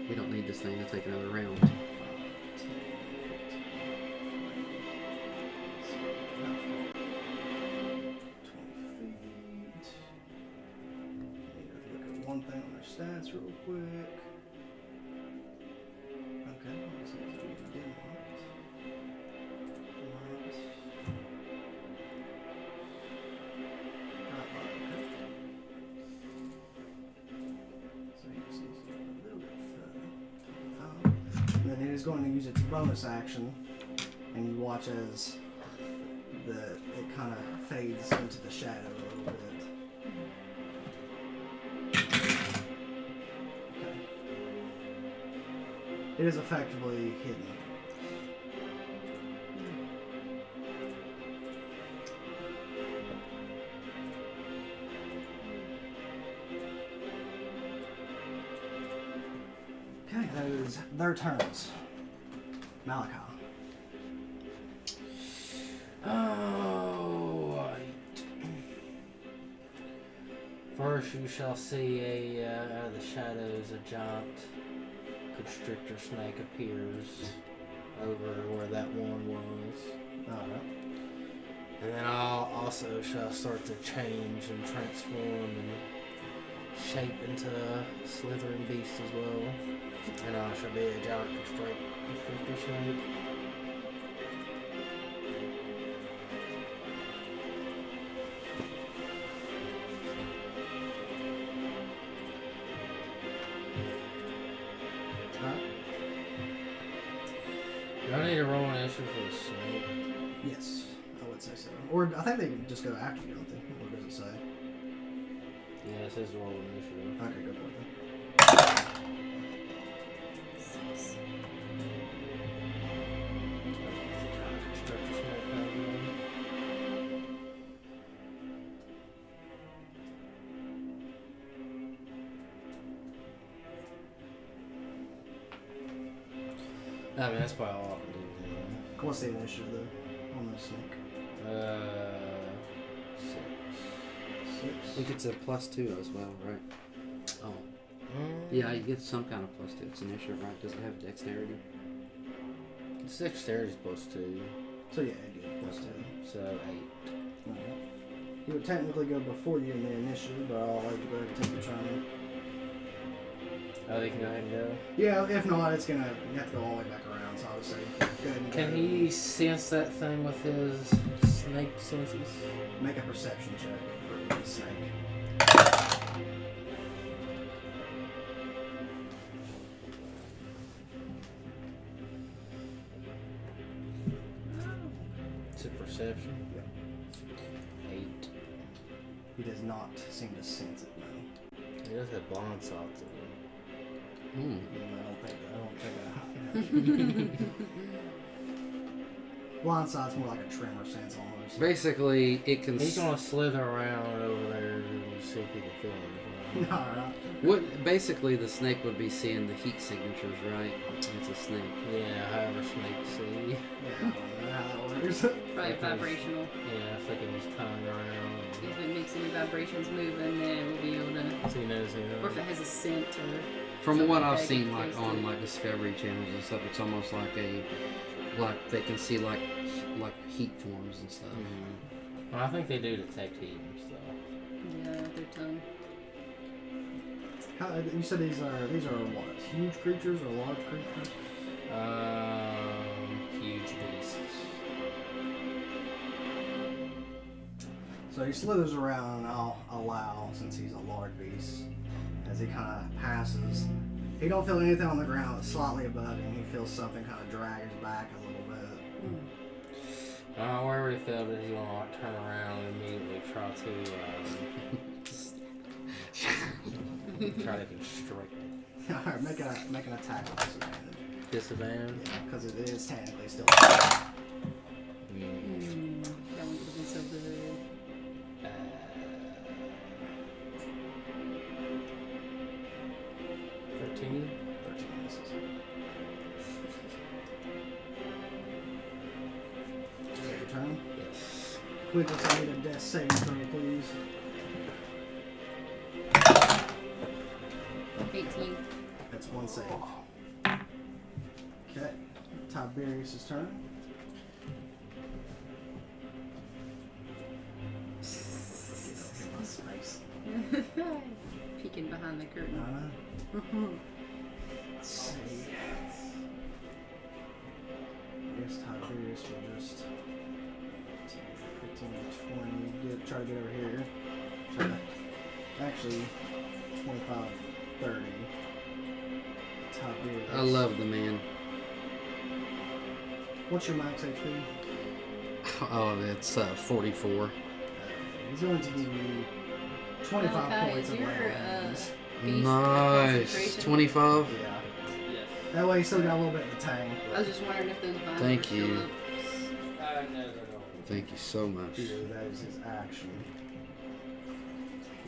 We don't need this thing to take another round. 5, 10, 20 feet. Need to look at one thing on their stats real quick. Okay, this is a dim light. So he just needs to go a little bit further. And then it is going to use its bonus action, and you watch as it kind of fades into the shadow a little bit. Okay. It is effectively hidden. Okay, that is their turns. Malachi. Oh, first you shall see out of the shadows a giant constrictor snake appears over where that one was. Alright. And then I also shall start to change and transform and shape into a slithering beast as well. And I shall be a giant constrictor snake. Do I need to roll an issue for the snake? Yes, I would say so. Or I think they can just go after you, don't they? What does it say? Yeah, it says roll initiative. Okay, go for it then. 6. Constructor snake comes in. I mean, that's probably all I can do. What's the initiative though on the snake? 6. 6. I think it's a +2 as well, right? Oh. Yeah, you get some kind of +2. It's an initiative, right? Does it have dexterity? It's dexterity's +2. So yeah, you get plus 2. So 8. Alright. He would technically go before you in the initiative, but I'll let you go ahead and take your turn. Oh, they can go ahead and go? Yeah, if not, it's gonna you have to go all the way back around, so I would say go ahead and Can go. he sense that thing with his snake senses? Make a perception check for the snake. It's a perception? Yeah. 8. He does not seem to sense it, no. He does have blind spots in him. I don't think that. Blind sight's more like a tremor sense almost. Basically, it can. He's gonna slither around over there and see if he can feel him. Alright. What basically the snake would be seeing the heat signatures, right? It's a snake. Yeah, however snakes see. Yeah, I don't know how that works. Probably vibrational. Yeah, flicking his tongue around. If it makes any vibrations moving, then we'll be able to. So he knows he knows. Or if it has a scent or. From what something I've that seen, it like goes on to. like Discovery channels and stuff, it's almost like they can see like heat forms and stuff. Mhm. Well, I think they do detect heat and stuff. Yeah, their tongue. How, you said these are what? Huge creatures or large creatures? Huge beasts. So he slithers around, and I'll allow, since he's a large beast, as he kind of passes. He don't feel anything on the ground that's slightly above him. He feels something kind of drag his back a little bit. Wherever he felt it, he's gonna like turn around and immediately try to constrict it. Alright, make an attack with disadvantage. Disadvantage. Yeah, because it is technically still. That one could have been so good. 13. 13 misses. Is that your turn? Yes. Quickest, I need a death saving throw, please. 18. That's one save. Okay. Tiberius' turn. Get my space. Peeking behind the curtain. Let's see. I guess Tiberius will just 15 to 20. Try to get over here. Try to, actually, 25, 30. Tiberius. I love the man. What's your max HP? Oh, it's 44. He's going to give you 25 Malachi, points is of your, lay on hands. beast Nice. concentration? 25. Yeah. Yes. That way, you still got a little bit of the tang. I was just wondering if those vines Thank were you. still up. No. Thank you so much. Here, that is his action.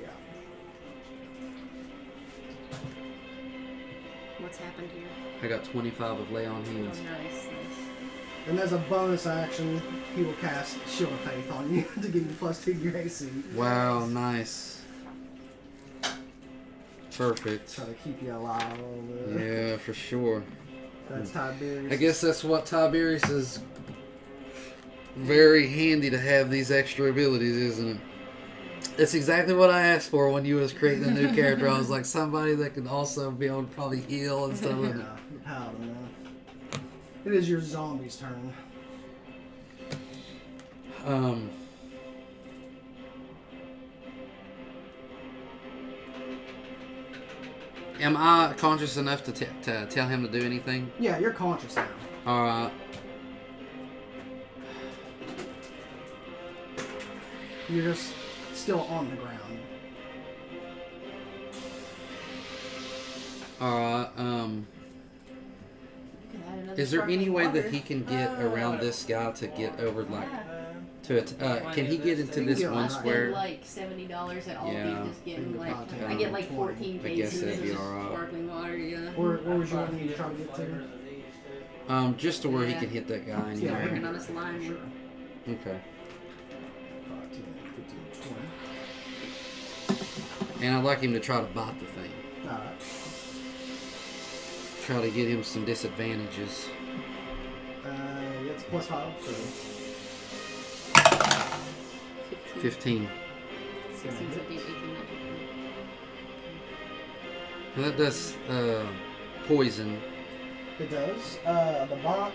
Yeah. What's happened here? I got 25 of lay on Oh, hands. nice. And as a bonus action, he will cast Shield of Faith on you to give you +2 to your AC. Wow, nice. Perfect. Try to keep you alive. Yeah, for sure. That's Tiberius. I guess that's what Tiberius is very handy to have these extra abilities, isn't it? It's exactly what I asked for when you was creating a new character. I was like, somebody that can also be able to probably heal and stuff. Yeah, the paladin. It is your zombie's turn. Am I conscious enough to tell him to do anything? Yeah, you're conscious now. Alright. You're just still on the ground. Alright, You can add another is there any sparkling way water. that he can get around this guy to get over, like, to it? Can he get into this Yeah, one I I square? spend like $70 at Aldi Yeah. just getting like Yeah. I get like 14 I guess cases that'd of be just alright. sparkling water. Yeah. Where was you wanting to try to get to? Just to where he can hit that guy Yeah. anywhere. Working on this line. Sure. Okay. 5, 10, 15, 20. And I'd like him to try to bite the thing. Alright. Try to get him some disadvantages. It's +5, so 15. 16, 17, 18, 19. And that does poison. it does. The bot,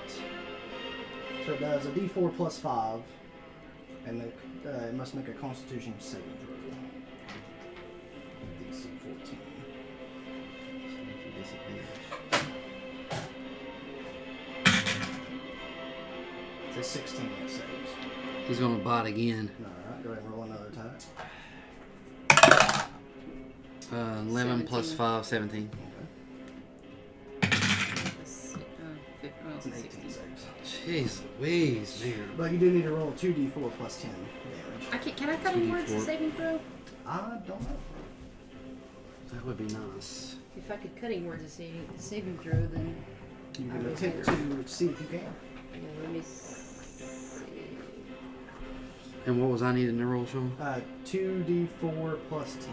so it does a D4 +5, and it must make a Constitution saving throw. DC 14. It's a 16 that saves. He's gonna bite again. Alright, go ahead and roll another attack. 11 plus 17. 5, 17. It's an 18 saves. Jeez Louise, man. But you do need to roll 2d4 plus 10 damage. Can I cut him where it's a 2d4. saving throw? I don't know. That would be nice. If I could cut him where it's a saving throw, then You I can will attempt do. to see if you can. Yeah, let me see. And what was I needing to roll, Sean? 2d4 plus 10.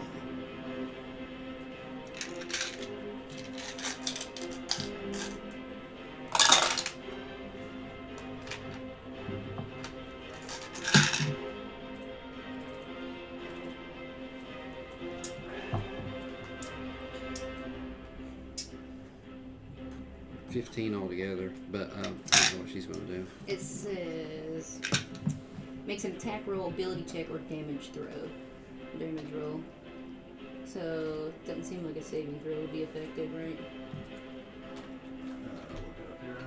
$15 altogether, but I don't know what she's gonna do. It says makes an attack roll, ability check, or damage throw. Damage roll. So it doesn't seem like a saving throw would be affected, right? Look it up here.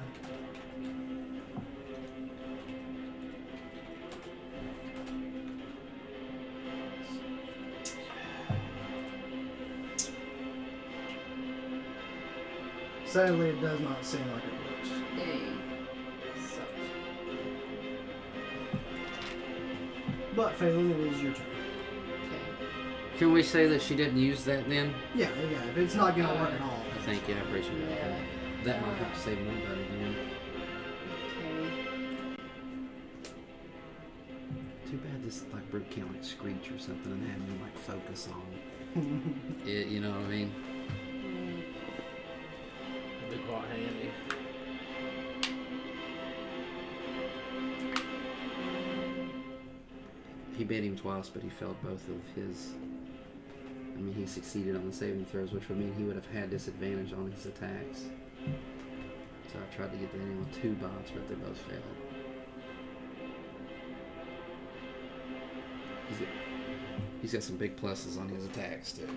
Sadly, it does not seem like it works. Dang. Sucks. But Phelan, it is your turn. Okay. Can we say that she didn't use that then? Yeah, if it's not gonna work at all. Thank you, I appreciate Yeah. that. That might help save my butt again. Okay. Too bad this like brute can't like screech or something and have me like focus on it, you know what I mean? Be quite handy. He bit him twice, but he failed both of his. I mean, he succeeded on the saving throws, which would mean he would have had disadvantage on his attacks. So I tried to get that in with 2 bots, but they both failed. He's got some big pluses on his attacks, too.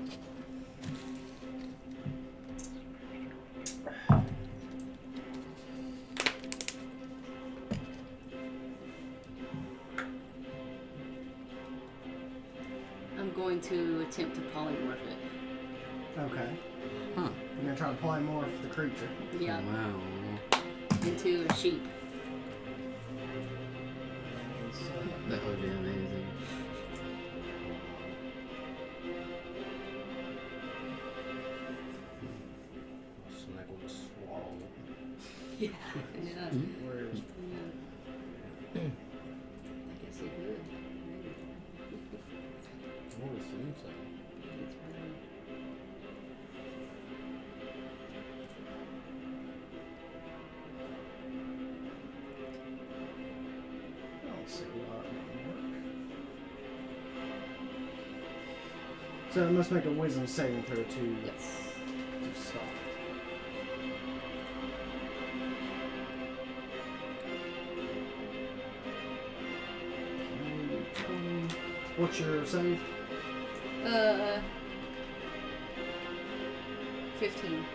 I'm going to attempt to polymorph it. Okay. Huh. You're gonna try to polymorph the creature. Yeah. Wow. Into a sheep. That would be amazing. Snake will just swallow. Yeah. Yeah. Where's I guess it would. Maybe. I would assume so. It's probably. I don't see why it wouldn't work. So it must make a wisdom saving throw to Yes. stop it. What's your save? 15.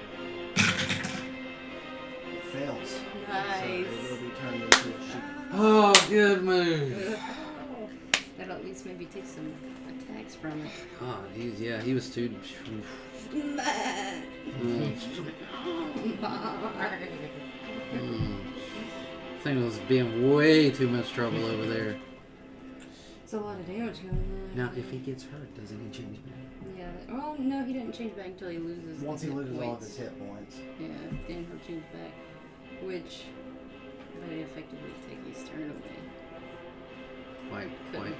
It fails. So Nice. it will be turned into a sheep. Oh, good move. That'll at least maybe take some attacks from it. Oh, he was too. Thing was being way too much trouble over there. It's a lot of damage going on. Now, if he gets hurt, doesn't he change back? Yeah. Well, no, he doesn't change back until he loses. Once he hit loses all of points. his hit points. Yeah, then he'll change back, which would effectively take his turn away. Quite good.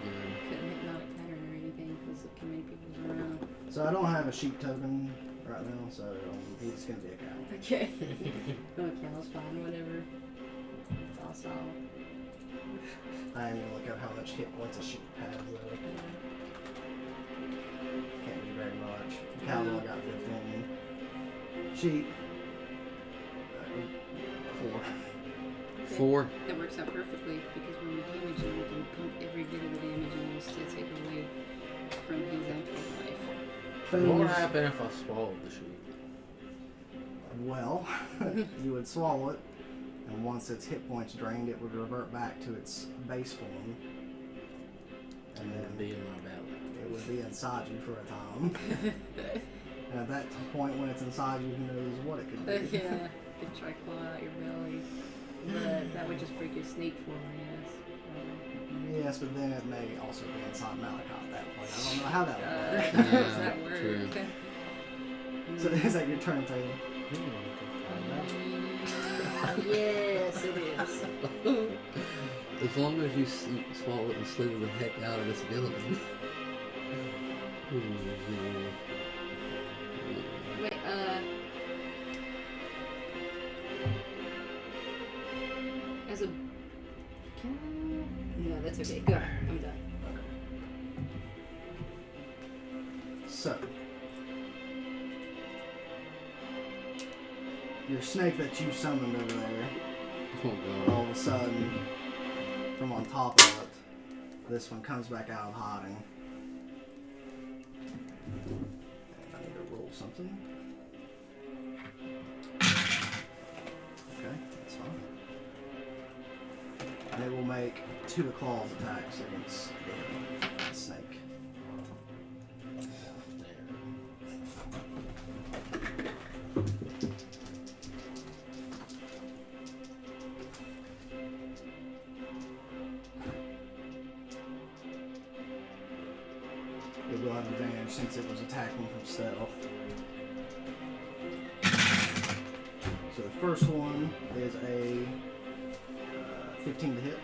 Couldn't hypnotic pattern or anything because of how many people's around. So I don't have a sheep token right now, so he's gonna be a cow. Okay. No, cow's fine, whatever. It's all I am gonna look up how much hit points a sheep has though. Can't do very much. Cow's only got 15. Sheep. 4. Okay. 4. That works out perfectly because when we damage him, we can pump every bit of the damage and we'll still take away from his actual life. What would happen if I swallowed the sheep? Well, you would swallow it, and once its hit points drained, it would revert back to its base form. And It would then be in my belly. it would be inside you for a time. And at that point, when it's inside you, who knows what it could do. Yeah, could try to claw out your belly. But that would just break your snake form, I guess. Yes, but then it may also be inside Malachi at that point. I don't know how that would work. Does Yeah, that work? true. So is that your turn, Taylor? Yes, it is. As long as you swallow it and slither the heck out of this building. Wait, as a... No, that's okay. Go. I'm done. So, your snake that you summoned over there, Oh god. all of a sudden, from on top of it, this one comes back out of hiding. And I need to roll something. Okay, that's fine. And it will make 2 claws attacks against the snake. It will have advantage since it was attacking from stealth. So the first one is a 15 to hit.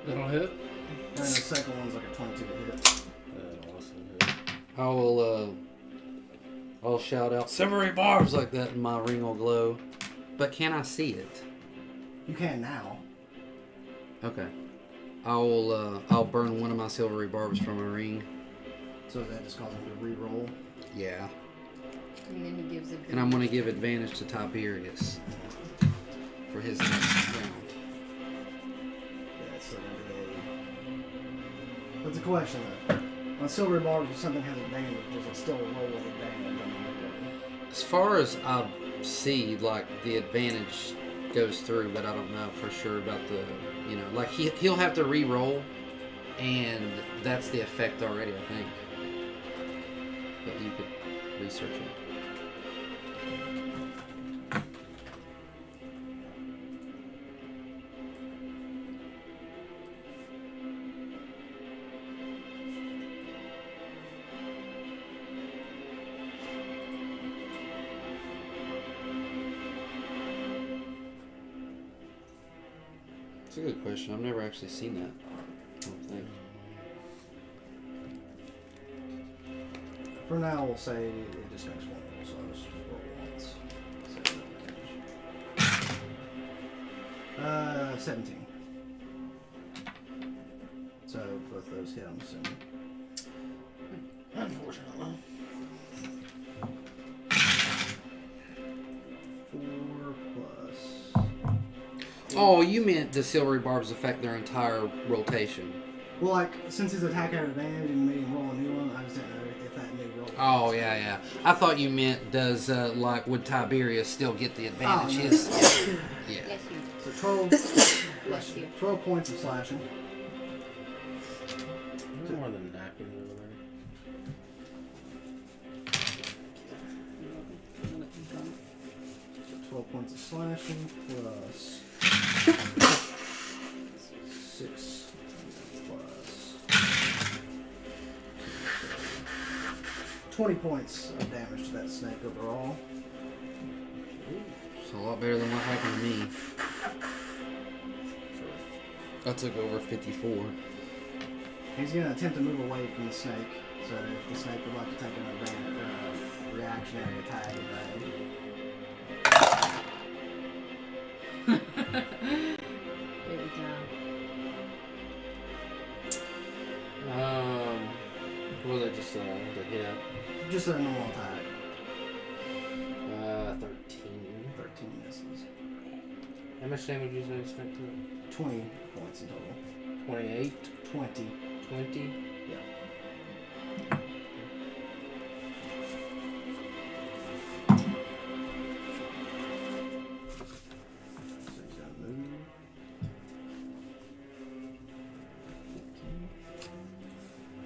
That'll hit. And the second one's like a 22 to hit. That'll also hit. I will, I'll shout out silvery barbs like that and my ring will glow. But can I see it? You can now. Okay. I'll burn one of my silvery barbs from a ring. So that just causes him to re-roll. Yeah. And then he gives it. And I'm going to give advantage to Tiberius for his next round. Yeah, so that's a question though. On silver barbs, if something has advantage, does it still roll with advantage? As far as I see, like, the advantage goes through, but I don't know for sure about the, like, he'll have to re-roll, and that's the effect already, I think. But you could research it. It's a good question. I've never actually seen that. I don't think. For now, we'll say it just makes one roll, so I'll just roll once. 17. So both those hit, I'm assuming. Unfortunately. 4 plus. Oh, you meant the silvery barbs affect their entire rotation. Well, like, since his attack had advantage and made him roll a new one, I just didn't know if that new roll. Oh, yeah. I thought you meant would Tiberius still get the advantage? Oh, no. His, yeah. Bless you. So 12, Bless you. 12 points of slashing. There's more than napkins over there. 12 points of slashing plus 6 plus 20 points of damage to that snake overall. It's a lot better than what happened to me. I took over 54. He's going to attempt to move away from the snake. So if the snake would like to take an advantage, reactionary attack, Every time. Was it just the hit? just a normal attack. 13. 13 misses. How much damage did you say spent to it? 20 points in total. 28? 20. 20? Yeah. So he's gonna move.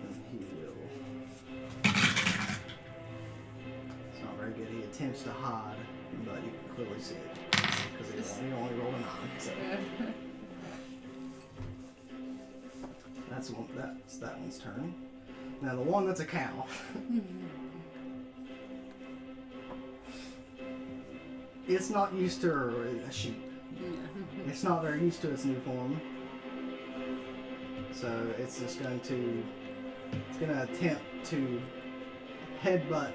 And he will. It's not very good. He attempts to hide, but you can clearly see it because he only rolled a 9. So that's that one's turn. Now the one that's a cow. It's not used to a sheep. It's not very used to its new form. So it's just going to attempt to headbutt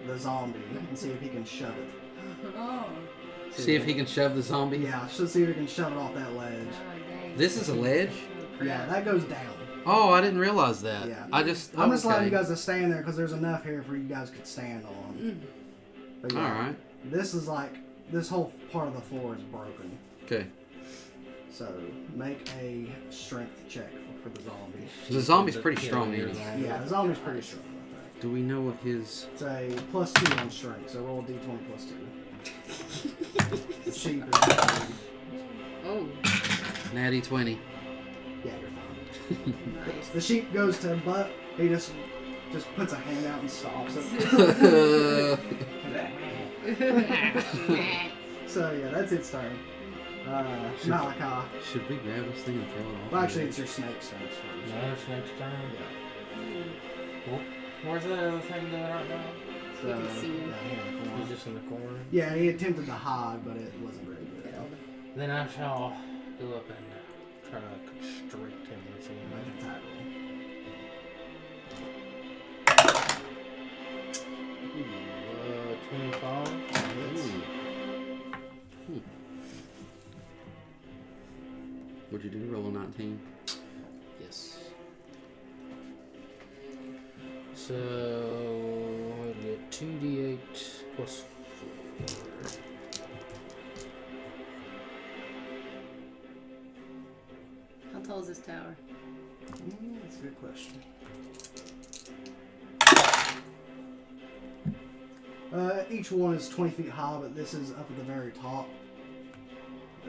the zombie and see if he can shove it. Oh. See if he can shove the zombie? Yeah, should see if he can shove it off that ledge. Dang. This is a ledge? Yeah, that goes down. Oh, I didn't realize that. Yeah. I'm just allowing you guys to stand there because there's enough here for you guys could stand on. But yeah, Alright. this is like, this whole part of the floor is broken. Okay. So make a strength check for the zombie. The zombie's pretty strong, ain't he? Yeah, the zombie's pretty strong, I think. Do we know what his... It's a +2 on strength, so roll a d20 +2. The sheep is Oh. Natty 20. yeah, you're fine. Nice. The sheep goes to butt, he just puts a hand out and stops it. So yeah, that's its turn. Malachi. Should we grab this thing and throw it off? Well, actually, it's your snake's turn first. No, it's next turn. Yeah. Well, where's that other thing doing right now? So, You can see him. yeah, here in the corner. He's just in the corner. Yeah, he attempted to hide, but it wasn't very good. Then I shall go up and try to constrict him with Make him. a attack roll. Ooh, 25. Hits. What'd you do? Roll a 19? Yes. So I get 2d8 plus 4. How tall is this tower? That's a good question. Each one is 20 feet high, but this is up at the very top,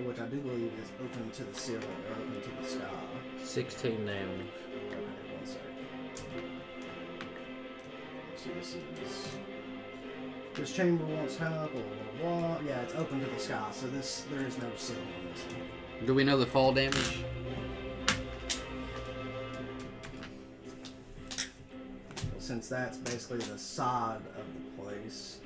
which I do believe is open to the ceiling or open to the sky. 16 damage. see, this chamber won't have, blah, blah, blah. Yeah, it's open to the sky, so there is no ceiling on this one. Do we know the fall damage? Well, since that's basically the side of the place.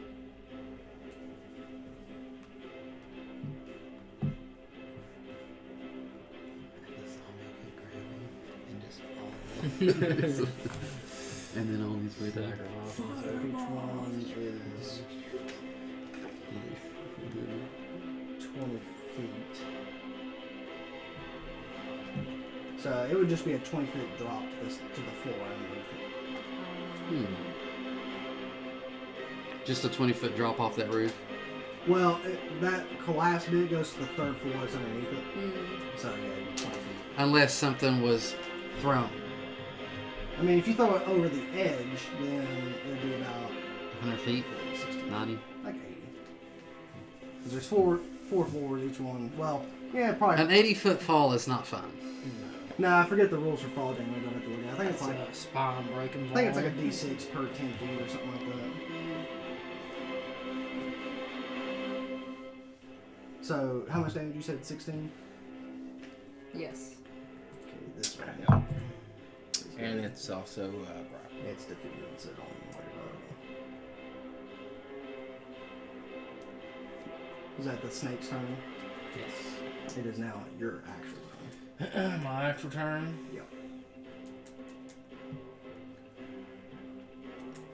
And then all these way down. So each one is 20 feet. So it would just be a 20-foot drop to the floor underneath it. Just a 20-foot drop off that roof. Well, that collapsed bit goes to the third floor that's underneath it. So yeah, it'd be 20 feet. Unless something was thrown. I mean, if you throw it over the edge, then it'd be about 100 feet? 60, 90? like 80. Because there's four floors, each one. Well, yeah, probably. An 80-foot fall is not fun. Nah, I forget the rules for fall damage. I have to look at. I think it's like a spine breaking. I think it's like a D6 per 10 feet or something like that. So, how much damage you said? 16? Yes. Okay, this right here. And it's also It's defeated, so don't worry about it. Is that the snake's turn? yes. It is now your actual turn. My actual turn. Yep.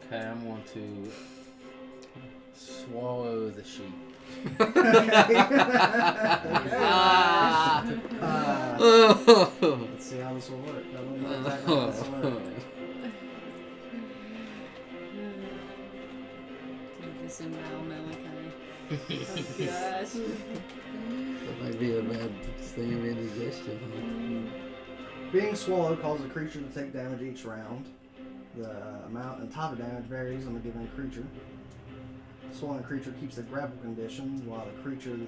Okay, I'm going to swallow the sheep. Let's see how this will work. I don't know exactly how this will work. Take this in Mal Malachi. Oh gosh. That might be a bad thing of indigestion. Being swallowed causes a creature to take damage each round. The amount and type of damage varies on the given creature. The swollen creature keeps the grapple condition, while the creature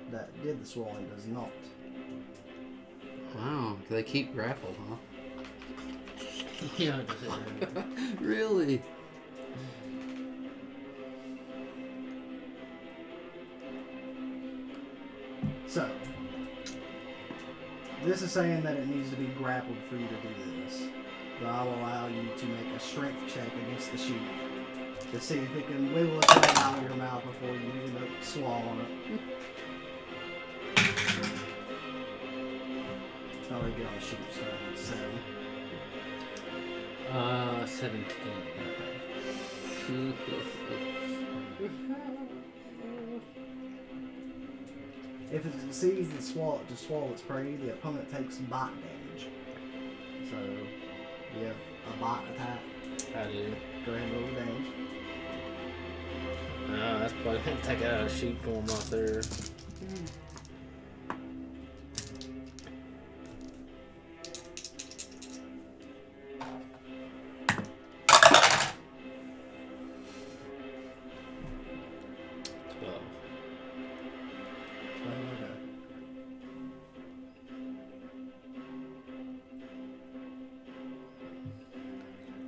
that did the swallowing does not. Wow, they keep grappled, huh? Yeah. Really? So, this is saying that it needs to be grappled for you to do this. But I will allow you to make a strength check against the sheep to see if it can wiggle its way out of your mouth before you end up swallowing it. It's not really good on the sheep, so it's 7. 17. If it succeeds to swallow its prey, the opponent takes bite damage. So, you have a bite attack. I do. Go ahead and roll the damage. That's probably going to take it out of sheep form right there.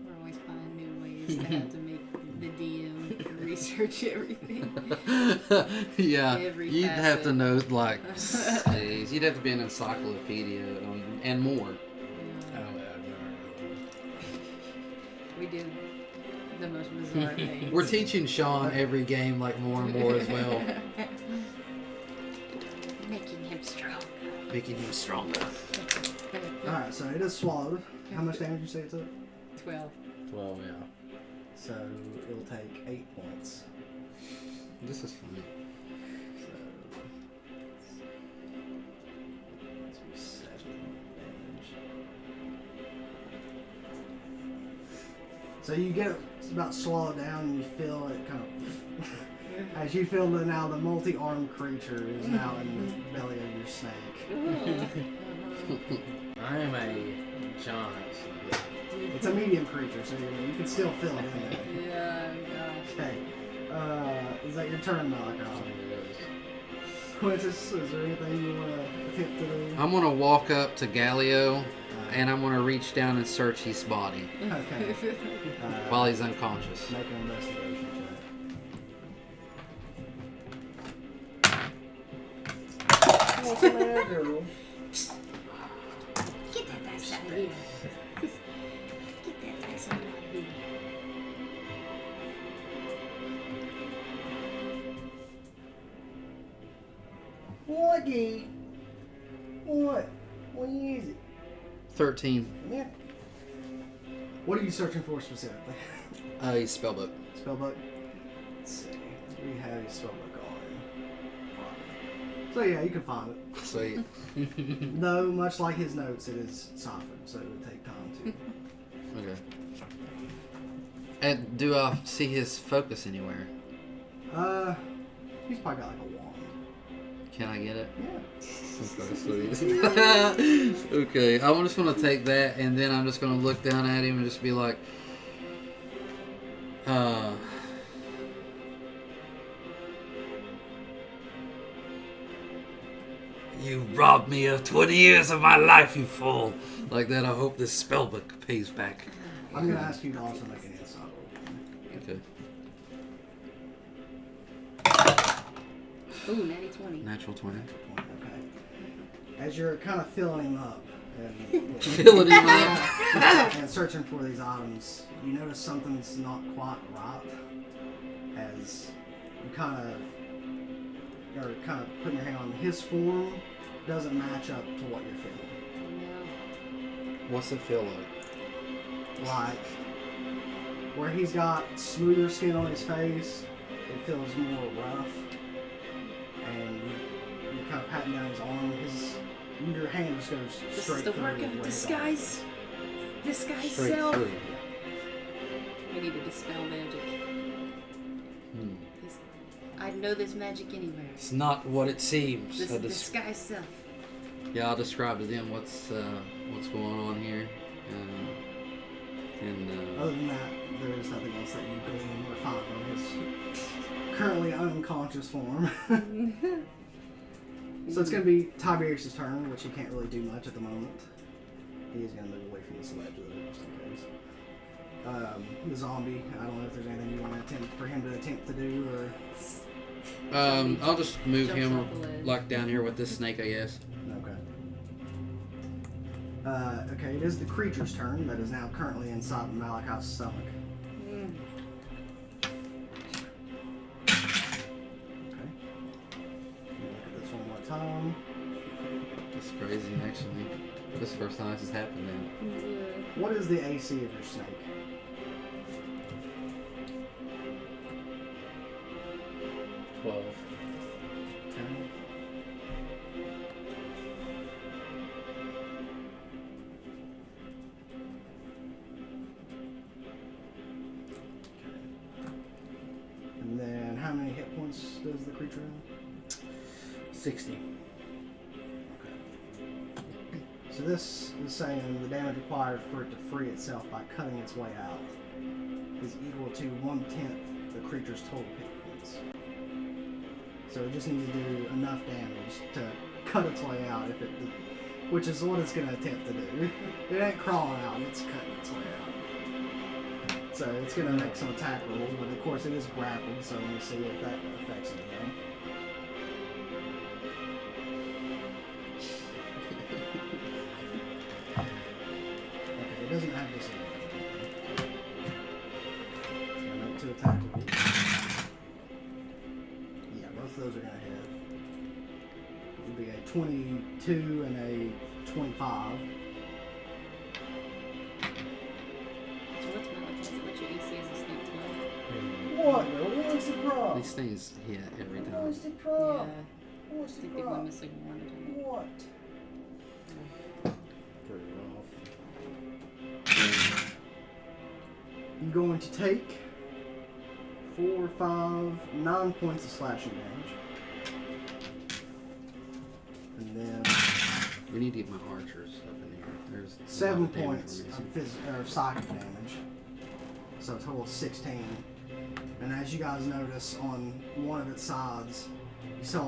We're always finding new ways to have to make the DM research everything. Yeah, Every you'd have to facet. know, like, jeez, you'd have to be an encyclopedia and more. We do the most bizarre things. We're teaching Sean every game, like, more and more as well. Making him strong. Making him stronger. Alright, so it is swallowed. How much damage you say it took? 12. 12, yeah. So it'll take 8 points. This is funny. So let's be 7 damage. So you get it about swallowed down and you feel it kind of as you feel that now the multi-armed creature is now in the belly of your snake. I am a giant snake. It's a medium creature, so you can still feel it in there. Yeah, gosh. Okay. Is that your turn, Malachi? Quintus, is there anything you want to attempt to do? I'm gonna walk up to Gallio, and I'm gonna reach down and search his body Okay. while he's unconscious. Make an investigation check. What's the matter, girl? Get that dice out of here. Get that dice out of here. Lucky. What? What is it? 13. Yeah. What are you searching for specifically? His spellbook. Spellbook? Let's see. We have his spellbook on. So yeah, you can find it. Sweet. Though, much like his notes, it is ciphered, so it would take time to. Okay. And do I see his focus anywhere? He's probably got like a wand. Can I get it? Yeah. Okay, sweet. Okay, I'm just gonna take that, and then I'm just gonna look down at him and just be like, you robbed me of 20 years of my life, you fool. Like that, I hope this spellbook pays back. I'm gonna ask you to also make an insight roll. Okay. Ooh, natty 20. Natural 20. Okay. As you're kind of filling him up and Filling him up. and searching for these items, you notice something's not quite right. As you kind of putting your hand on his form, doesn't match up to what you're feeling. What's it feel like? Like where he's got smoother skin on his face, it feels more rough. And you're kind of patting down his arm. Your hand just goes This is straight the through. work where of he's disguise. Disguise Straight self. through. We need to dispel magic. Hmm. I'd know this magic anywhere. It's not what it seems. This I just- disguise self. Yeah, I'll describe to them what's going on here. Other than that, there is nothing else that you glean or find on his currently unconscious form. So it's going to be Tiberius' turn, which he can't really do much at the moment. He is going to move away from the sledge, though, just in case. The zombie, I don't know if there's anything you want to attempt for him to attempt to do, or... I'll just move Jumps him off the ledge. like down here with this snake, I guess. Okay. Okay, it is the creature's turn that is now currently inside Malachi's stomach. Mm. Okay. Look at this one more time. That's crazy, actually. This is the first time this has happened now. What is the AC of your snake? Well, Okay. And then how many hit points does the creature have? 60. So this is saying the damage required for it to free itself by cutting its way out is equal to 1/10 the creature's total hit points. So it just needs to do enough damage to cut its way out, which is what it's going to attempt to do. It ain't crawling out, it's cutting its way out. So it's going to make some attack rolls, but of course it is grappled, so we'll see if that affects anything. Okay, it doesn't have this in it. It's going to make 2 attack rolls. Yeah, both of those are going to hit. It would be a 22 and a 25. So what's Malachi? What's your AC as a snake 12? What? What's the problem? These things hit every time. What's the Yeah. problem? I What's the think they went problem? missing one or two. What? Pretty rough. You're going to take 4, 5, 9 points of slashing damage. And then We need to get my archers up in here. There's a 7 lot of damage points we're missing. of psychic damage. So a total of 16. And as you guys notice, on one of its sides,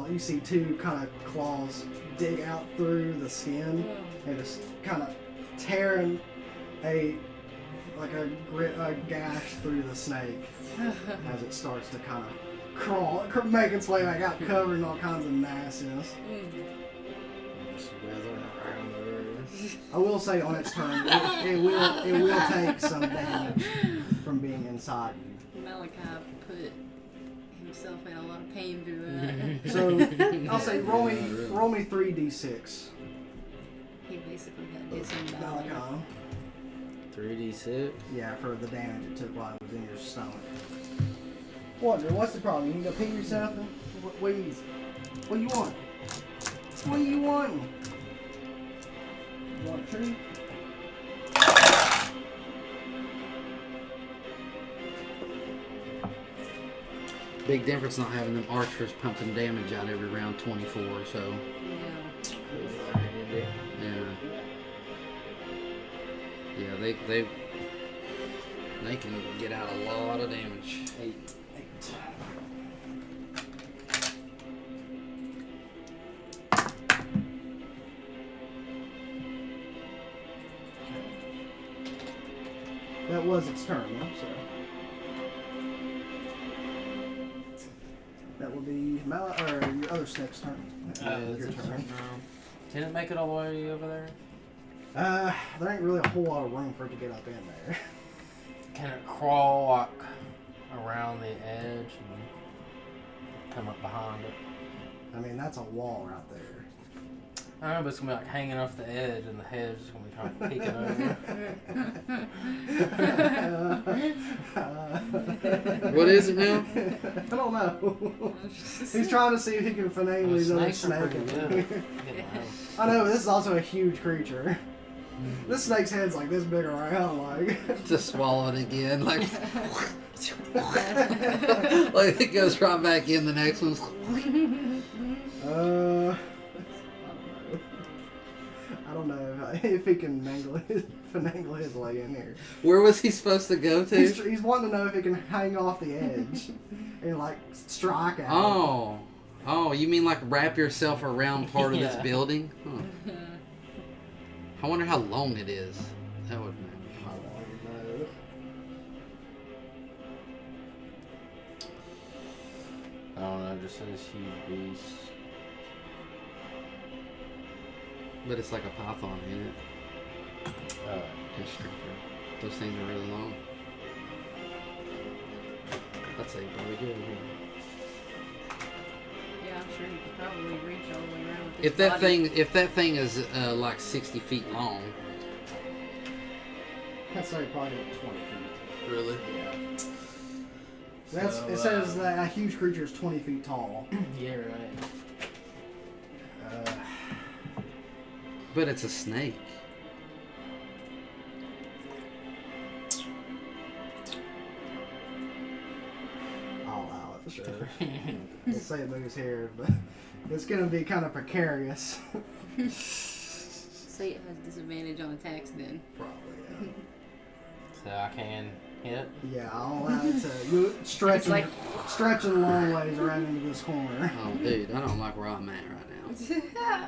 you see two kind of claws dig out through the skin and just kind of tearing a gash through the snake as it starts to kind of crawl, make its way back out, covered in all kinds of nastiness. Just weathering around there. I will say on its turn, it will take some damage from being inside you. Malachi put himself in a lot of pain through that. So I'll say roll me 3d6. He basically had disemboweled. Malachi. 3d6. Yeah, for the damage it took while it was in your stomach. Wonder, what's the problem? You need to pee yourself? What do you want? What do you want? You want a tree? Big difference not having them archers pumping damage out every round 24, so. Yeah. Yeah, they can get out a lot of damage. 8. That was its turn, though, so. That will be your other snake's turn. Your turn. Can it make it all the way over there? There ain't really a whole lot of room for it to get up in there. Can it crawl like around the edge and come up behind it? I mean, that's a wall right there. I know, but it's gonna be like hanging off the edge, and the hedge is gonna be trying to peek it over. What is it now? I don't know. He's trying to see if he can finagle his other snake. I know, but this is also a huge creature. This snake's head's like this big around, like. To swallow it again, like. Like it goes right back in the next one. I don't know if he can finagle his way in here. Where was he supposed to go to? He's wanting to know if he can hang off the edge and like strike at it. Oh, you mean like wrap yourself around part of this building? Huh. I wonder how long it is. That would matter. I don't know. I don't know, it just says huge beast. But it's like a python, ain't it? Constrictor. Those things are really long. I'd say probably good. Yeah, I'm sure he could probably reach all the way around with If his that body. thing is like 60 feet long. I'd say probably 20 feet. Really? Yeah. It says that a huge creature is 20 feet tall. Yeah, right. But it's a snake. I'll allow it, sure. We'll say it moves here, but it's going to be kind of precarious. Say it has disadvantage on attacks then. Probably, So I can hit. yeah. I'll allow it to stretching long ways around into this corner. Oh, dude, I don't like where I'm at right now.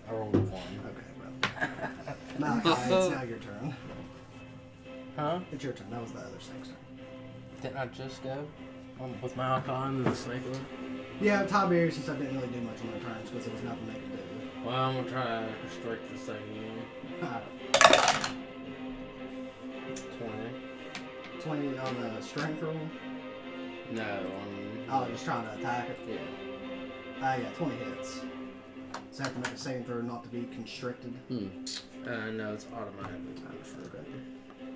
I rolled a 1. Okay, bro. Malachi, it's now your turn. Huh? It's your turn. That was the other snake's turn. Didn't I just go? With my icon and the snake one? Yeah, Tiberius and stuff didn't really do much on their turns because there was nothing they could do. Well, I'm gonna try to constrict this thing again. 20. 20 on the strength roll. No, on. Oh, just trying to attack it. Yeah. Yeah, 20 hits. So I have to make a saving throw not to be constricted. No, it's automatically constricted.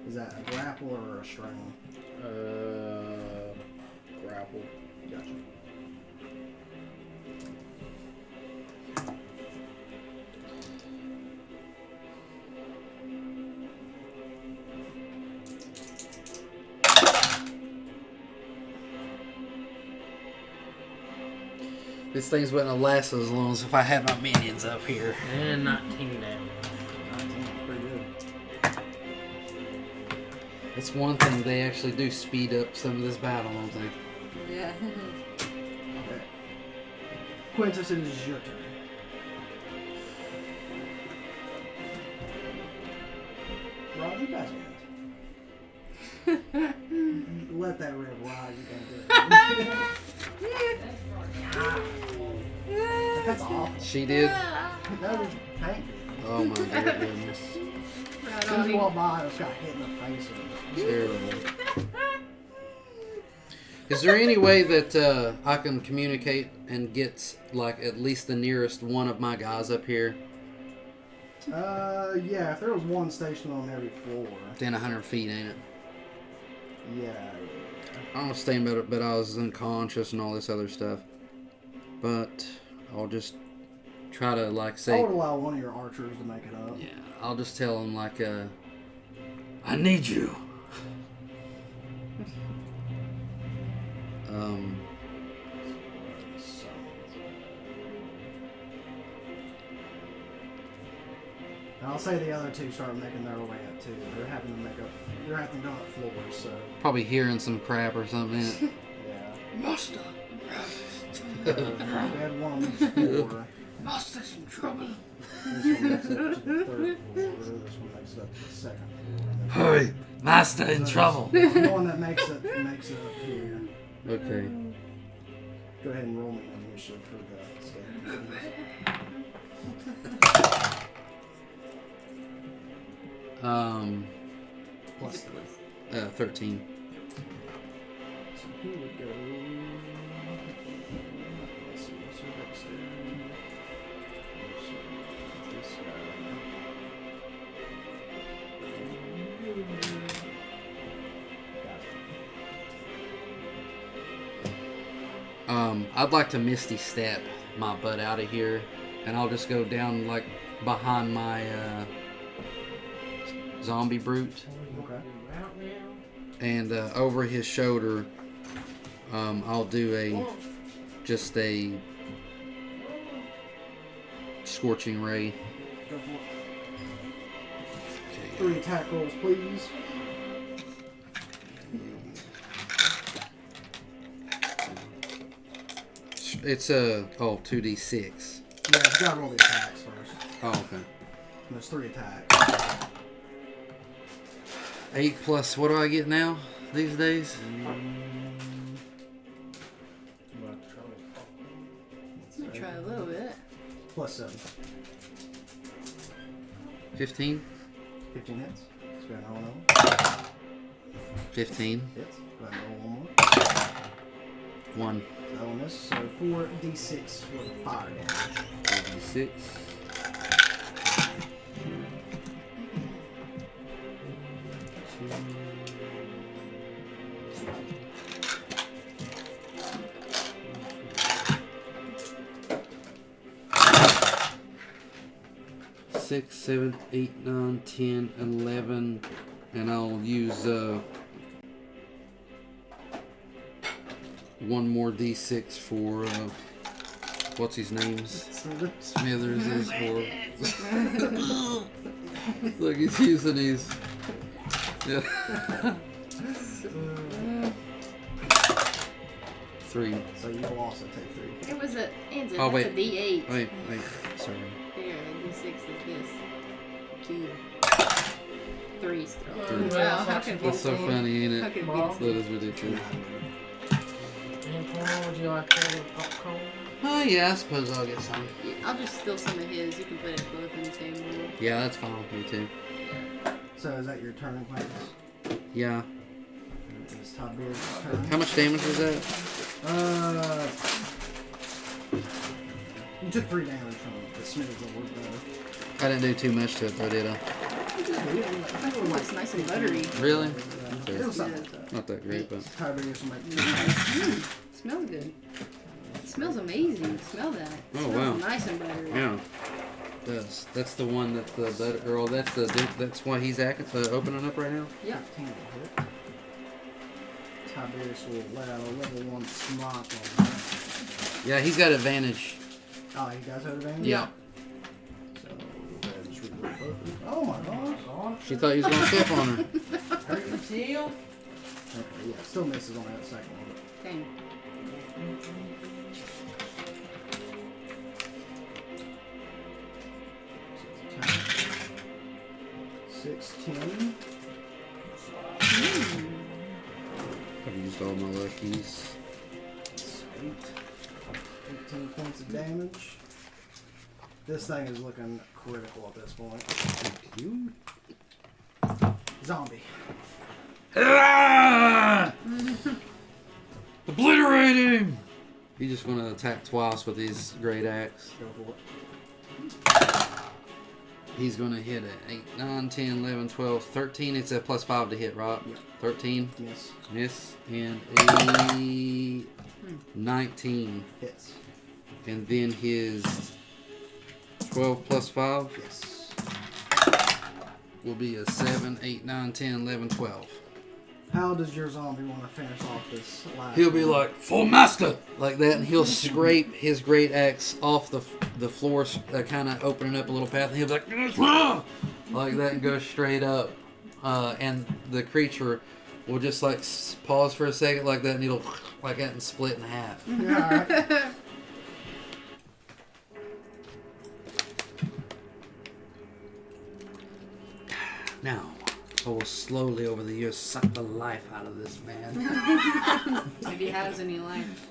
Is that a grapple or a string? Grapple. Gotcha. This thing's wouldn't have lasted as long as if I had my minions up here. And 19 damage. 19, pretty good. That's one thing, they actually do speed up some of this battle, don't they? Yeah. Okay. Quintus, it is your turn. Rob, you guys are let that rip ride. You can't do it. That's awful. She did. That was Hank. Oh my goodness. Right As soon on as you him. walk by, I just got hit in the face. Terrible. Is there any way that I can communicate and get like at least the nearest one of my guys up here? Yeah, if there was one station on every floor. Then 100 feet, ain't it? Yeah. I understand better, but I was unconscious and all this other stuff. But I'll just try to like I say, would allow one of your archers to make it up. yeah, I'll just tell him like, I need you. So, and I'll say the other two start making their way up too. They're having to make up. They're having to go up floors. So Probably hearing some crap or something. yeah. Master. We had one on each floor. Master's in trouble. This one makes it up to the third floor. This one makes it up to the second floor. Hurry, Master in trouble. The one that makes it up here. Okay. Go ahead and roll me an initiative for the state. Plus 13. so he would go. Let's see, what's her dexterity? This guy. I'd like to Misty Step my butt out of here, and I'll just go down like behind my zombie brute, Okay. and over his shoulder, I'll do just a scorching ray. Go for it. Okay. 3 attack rolls, please. It's 2d6. Yeah, you gotta roll the attacks first. Oh, okay. And there's 3 attacks. 8 plus what do I get now these days? I'm gonna try a little bit. Plus 7. 15. 15 hits. Let's go ahead and roll another one. 15. Hits. Go ahead and roll one more. 1. That one is so 4d6 for the fire damage. 6. Six, 7, 8, 9, 10, 11, and I'll use one more d6 for what's his name? Smithers is for. Look, he's using his. Yeah. 3. So you will also take 3. It was a. It's a Oh, that's wait. a D8. Wait, sorry. Here, the D6 is this. 2. 3 still. 3. Wow, how could That's so funny, ain't How it? could That is ridiculous. Antoine, would you like to have popcorn? Oh yeah, I suppose I'll get some. I'll just steal some of his. You can put it both in the table. Yeah, that's fine with me too. So is that your turn, Quintus? Yeah. It's Tiberius' turn. How much damage was that? You took 3 damage from the Smith's Lord, though. I didn't do too much to it though, did I? Oh, it's nice and buttery. Really? It was something like that. Not that great, but. Tiberius will make Smells good. It smells amazing. Smell that. It Oh, smells wow. nice and buttery. Yeah. It does. That's the one that the butter girl. That's why he's opening up right now. Yeah. 15 to hit. Tiberius will let out a level 1 smock on that. Yeah, he's got advantage. Oh, he does have advantage? Yeah. So, we'll just reroll both of them. Oh my gosh. She thought he was gonna step on her. Hurt your heel? Okay, yeah, still misses on that second one. Dang. $16. I've used all my luckies. 18 points of damage. This thing is looking critical at this point. Thank you. Zombie. Ah! Obliterate him! He's just going to attack twice with his great axe. Go for it. He's going to hit it. 8, 9, 10, 11, 12, 13. It's a +5 to hit, right? Yep. 13. Yes. Miss. And a 19. Hits. And then his 12 plus 5 Yes. will be a 7, 8, 9, 10, 11, 12. How does your zombie want to finish off this last He'll be one? like, "Full master!" like that, and he'll scrape his great axe off the floor, kind of opening up a little path, and he'll be like, like that, and go straight up. And the creature will just like pause for a second like that, and it'll like that and split in half. Yeah, alright. Now, I will slowly over the years suck the life out of this man. If he has any life.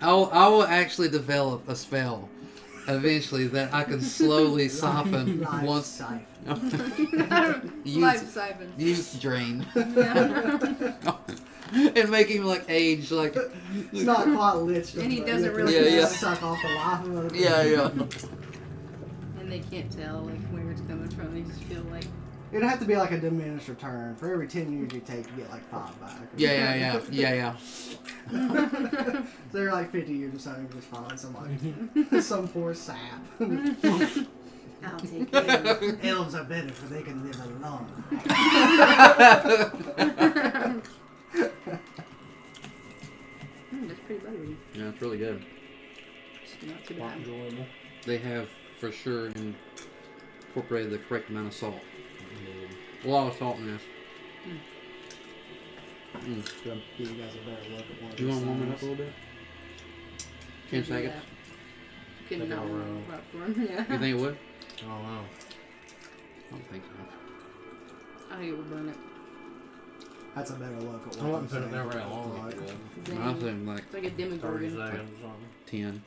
I will actually develop a spell eventually that I can slowly soften Life once. siphon. Life siphon. Use drain. Yeah. And make him like age like. It's not quite lit. And he doesn't really suck off the life of other Yeah, yeah. And they can't tell like where it's coming from. They just feel like It'd have to be like a diminished return. For every 10 years you take, you get like 5 back. Yeah. So they're like 50 years or something, just find somebody. Some poor sap. I'll take it. Elves are better for they can live alone. That's pretty buttery. Yeah, it's really good. It's not too Quite bad. enjoyable. They have for sure incorporated the correct amount of salt. A lot of salt in this. Good. Give you guys a better look at one of Do you these want to warm it up a things. little bit? 10 Do seconds? that. Could Like not a roll. warm popcorn. Yeah. You think it would? I don't know. I don't think so. I think it would burn it. That's a better look at I what wouldn't put it there these very things long. look like. Then I think like it's like a 30 demogorgon. seconds or something. 10.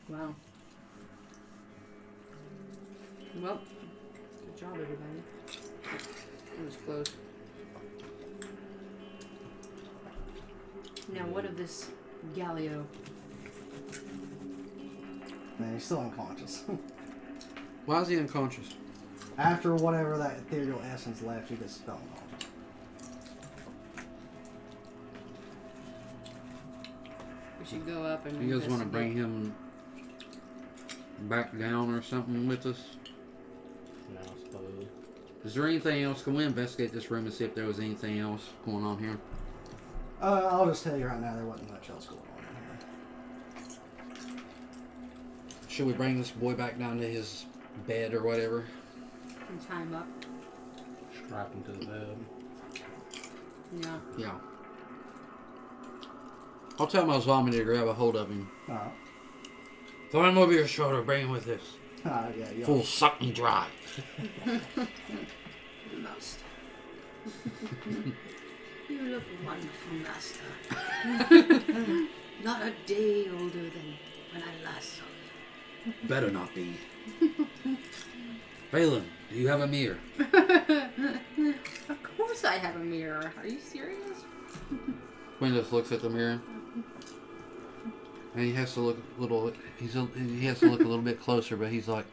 Wow. Well, good job, everybody. It was close. Now, what of this Gallio? Man, he's still unconscious. Why is he unconscious? After whatever that ethereal essence left, he just fell unconscious. We should go up and You guys want to investigate. bring him back down or something with us? No, I suppose. Is there anything else? Can we investigate this room and see if there was anything else going on here? I'll just tell you right now, there wasn't much else going on in here. Should we bring this boy back down to his bed or whatever? And tie him up. Strap him to the bed. Yeah. Yeah. I'll tell my zombie to grab a hold of him. Alright. Throw him over your shoulder, bring him with us. Yeah, you Fool, suck me dry. Master. You look wonderful, Master. Not a day older than when I last saw you. Better not be. Phelan, do you have a mirror? Of course I have a mirror. Are you serious? Quinn just looks at the mirror. And he has to look a little. He has to look a little bit closer, but he's like,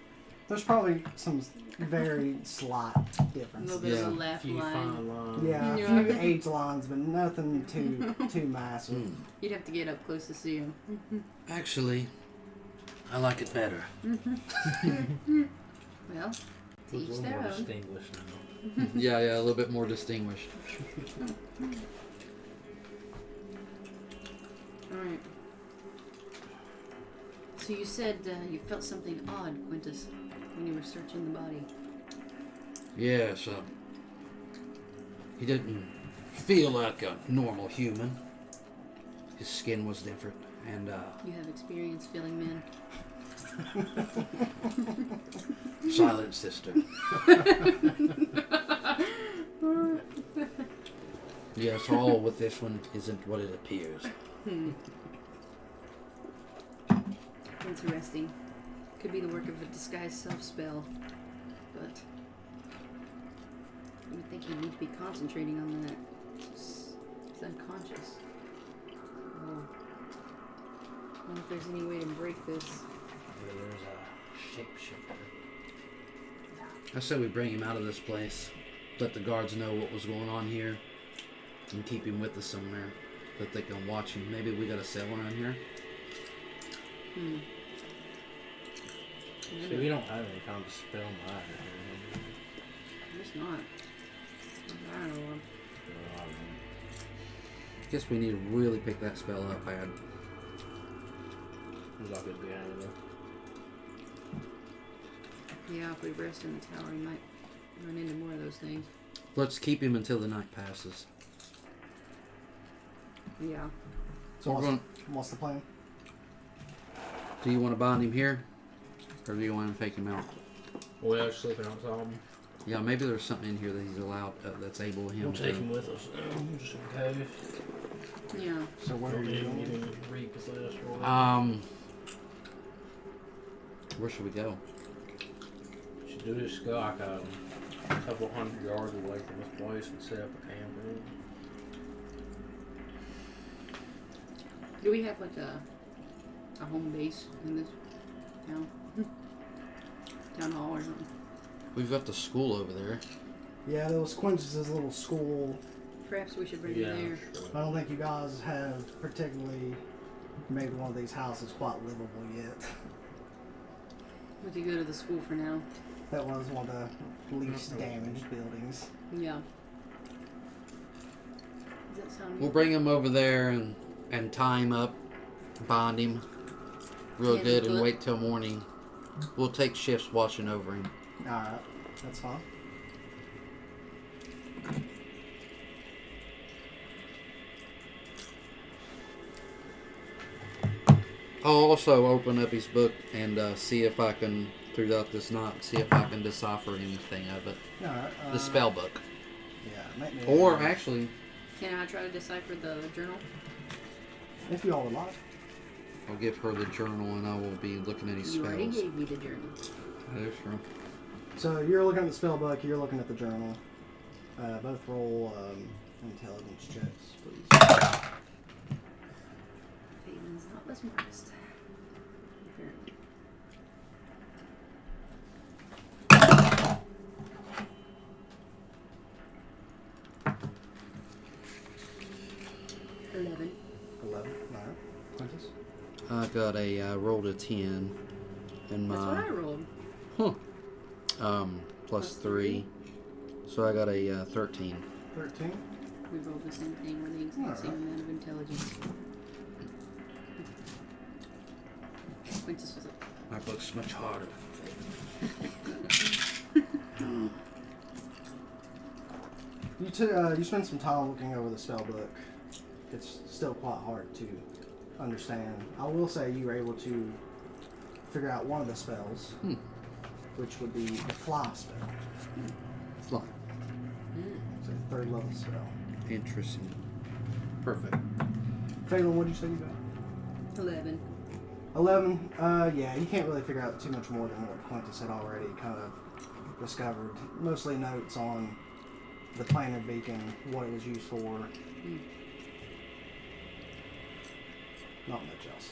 There's probably some very slight A little differences. bit of Yeah. a left Few line. fine lines. Yeah, a Yeah. few age lines, but nothing too massive. You'd have to get up close to see him. actually, I like it better. Well, to It's a each little their more own. distinguished now. Yeah, a little bit more distinguished. Alright. So you said you felt something odd, Quintus, when you were searching the body. Yes, he didn't feel like a normal human. His skin was different, and You have experience filling men. silent sister. Yes, all with this one isn't what it appears. Interesting. Could be the work of a disguised self-spell, but I would think he'd need to be concentrating on that. He's unconscious. Oh. I wonder if there's any way to break this. There's a shapeshifter. I said we bring him out of this place. Let the guards know what was going on here. And keep him with us somewhere. That they can watch him. Maybe we got a cell around here. See, we don't have any kind of spell either. I guess not. I don't know. Guess we need to really pick that spell up bad. It's not good behind it. Yeah, if we rest in the tower, we might run into more of those things. Let's keep him until the night passes. Yeah. So We're going- what's the plan? Do you want to bind him here? Or do you want to take him out? We're sleeping outside. Yeah, maybe there's something in here that he's allowed, that's able him We'll to... take him with us, just in case. Yeah. So where are you Don't need going? him repossessed or whatever. Where should we go? Should do this go like a couple hundred yards away from this place and set up a camp in. Do we have like a home base in this town? Town hall or something? We've got the school over there. Yeah, there was Quintus's little school. Perhaps we should bring it there. Sure. I don't think you guys have particularly made one of these houses quite livable yet. We could go to the school for now. That was one of the least damaged buildings. Yeah. Does that sound We'll bring him over there and tie him up, bind him real Hand good, and and foot? wait till morning. We'll take shifts watching over him. Alright, that's fine. I'll also open up his book and see if I can, throughout this night, see if I can decipher anything of it. Alright. The spell book. Yeah, make me Or actually, Can I try to decipher the journal? if you all would like. I'll give her the journal and I will be looking at his You already spells. gave me the journal. That is true. So you're looking at the spell book, you're looking at the journal. Both roll intelligence checks, please. Peyton's not the smartest. Apparently. $11. 11. Alright. Quintus? I got a rolled a 10 and That's what I my rolled. plus 3. So I got a 13. 13. We rolled the same thing. We're the exact same amount of intelligence. Quintus was up. My book's much harder. You spend some time looking over the spell book. It's still quite hard to understand. I will say you were able to figure out one of the spells, which would be the fly spell. Fly. It's a 3rd level spell. Interesting. Perfect. Phelan, what did you say you got? 11. 11. Yeah, you can't really figure out too much more than what Quintus had already kind of discovered. Mostly notes on the planar beacon, what it was used for. Not much else.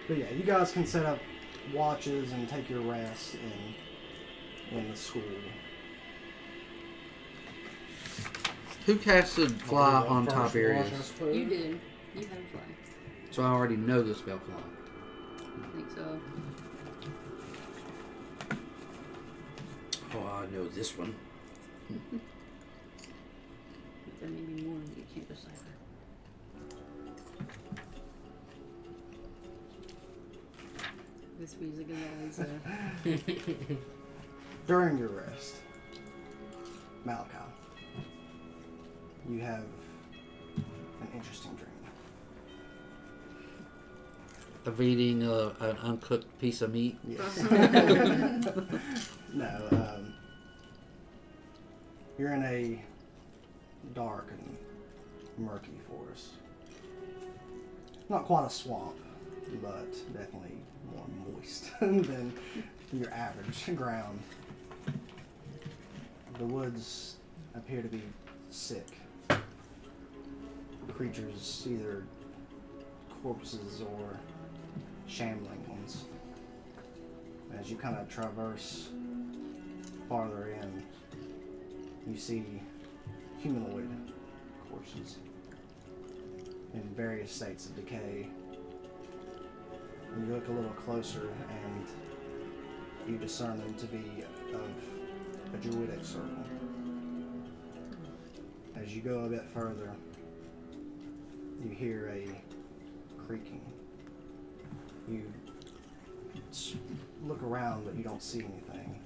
But yeah, you guys can set up watches and take your rest in the school. Who casted fly on top areas? You did. You had a fly. So I already know the spell fly. I think so. Oh, I know this one. But there may be more that you can't decipher. This music is always During your rest, Malachi, you have an interesting dream. Of eating an uncooked piece of meat. Yes. No, you're in a dark and murky forest. Not quite a swamp, but definitely more moist than your average ground. The woods appear to be sick. Creatures, either corpses or shambling ones. As you kind of traverse farther in, you see humanoid corpses in various states of decay. And you look a little closer and you discern them to be of a druidic circle. As you go a bit further, you hear a creaking. You look around, but you don't see anything.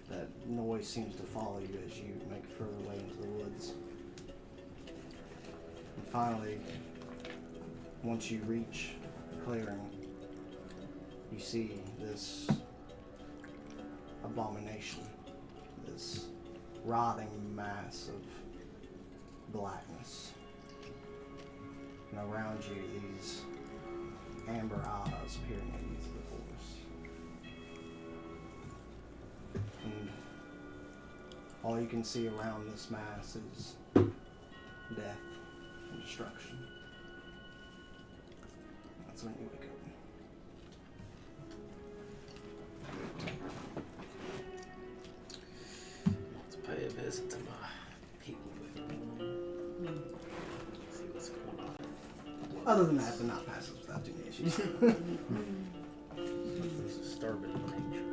That noise seems to follow you as you make further way into the woods. And finally, once you reach the clearing, you see this abomination, this rotting mass of blackness. And around you, these amber eyes peering at you through the forest. And all you can see around this mass is death and destruction. That's when you wake up. Let's pay a visit to my people with me. See what's going on. Other than that, the night passes without too many issues. It's disturbing nature.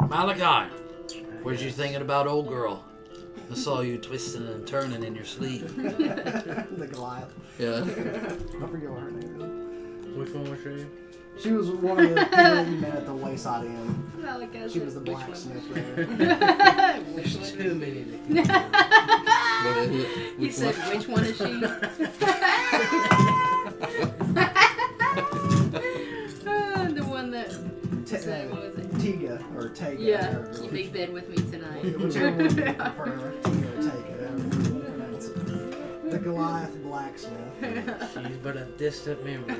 Malachi, where'd you thinking about old girl? I saw you twisting and turning in your sleep. The Gallio. Yeah. I forget what her name is. Which one was she? She was one of the people you met at the Wayside Inn. Malachi She said, was the "Which blacksmith one?" there. Which one? Too many. He said, "Which one is she?" The one that said, what was it? Tiga or Tega. Yeah, or you make bed with me tonight. whichever one you prefer, Tiga or Tega, however you want to pronounce it. The Goliath blacksmith. She's but a distant memory.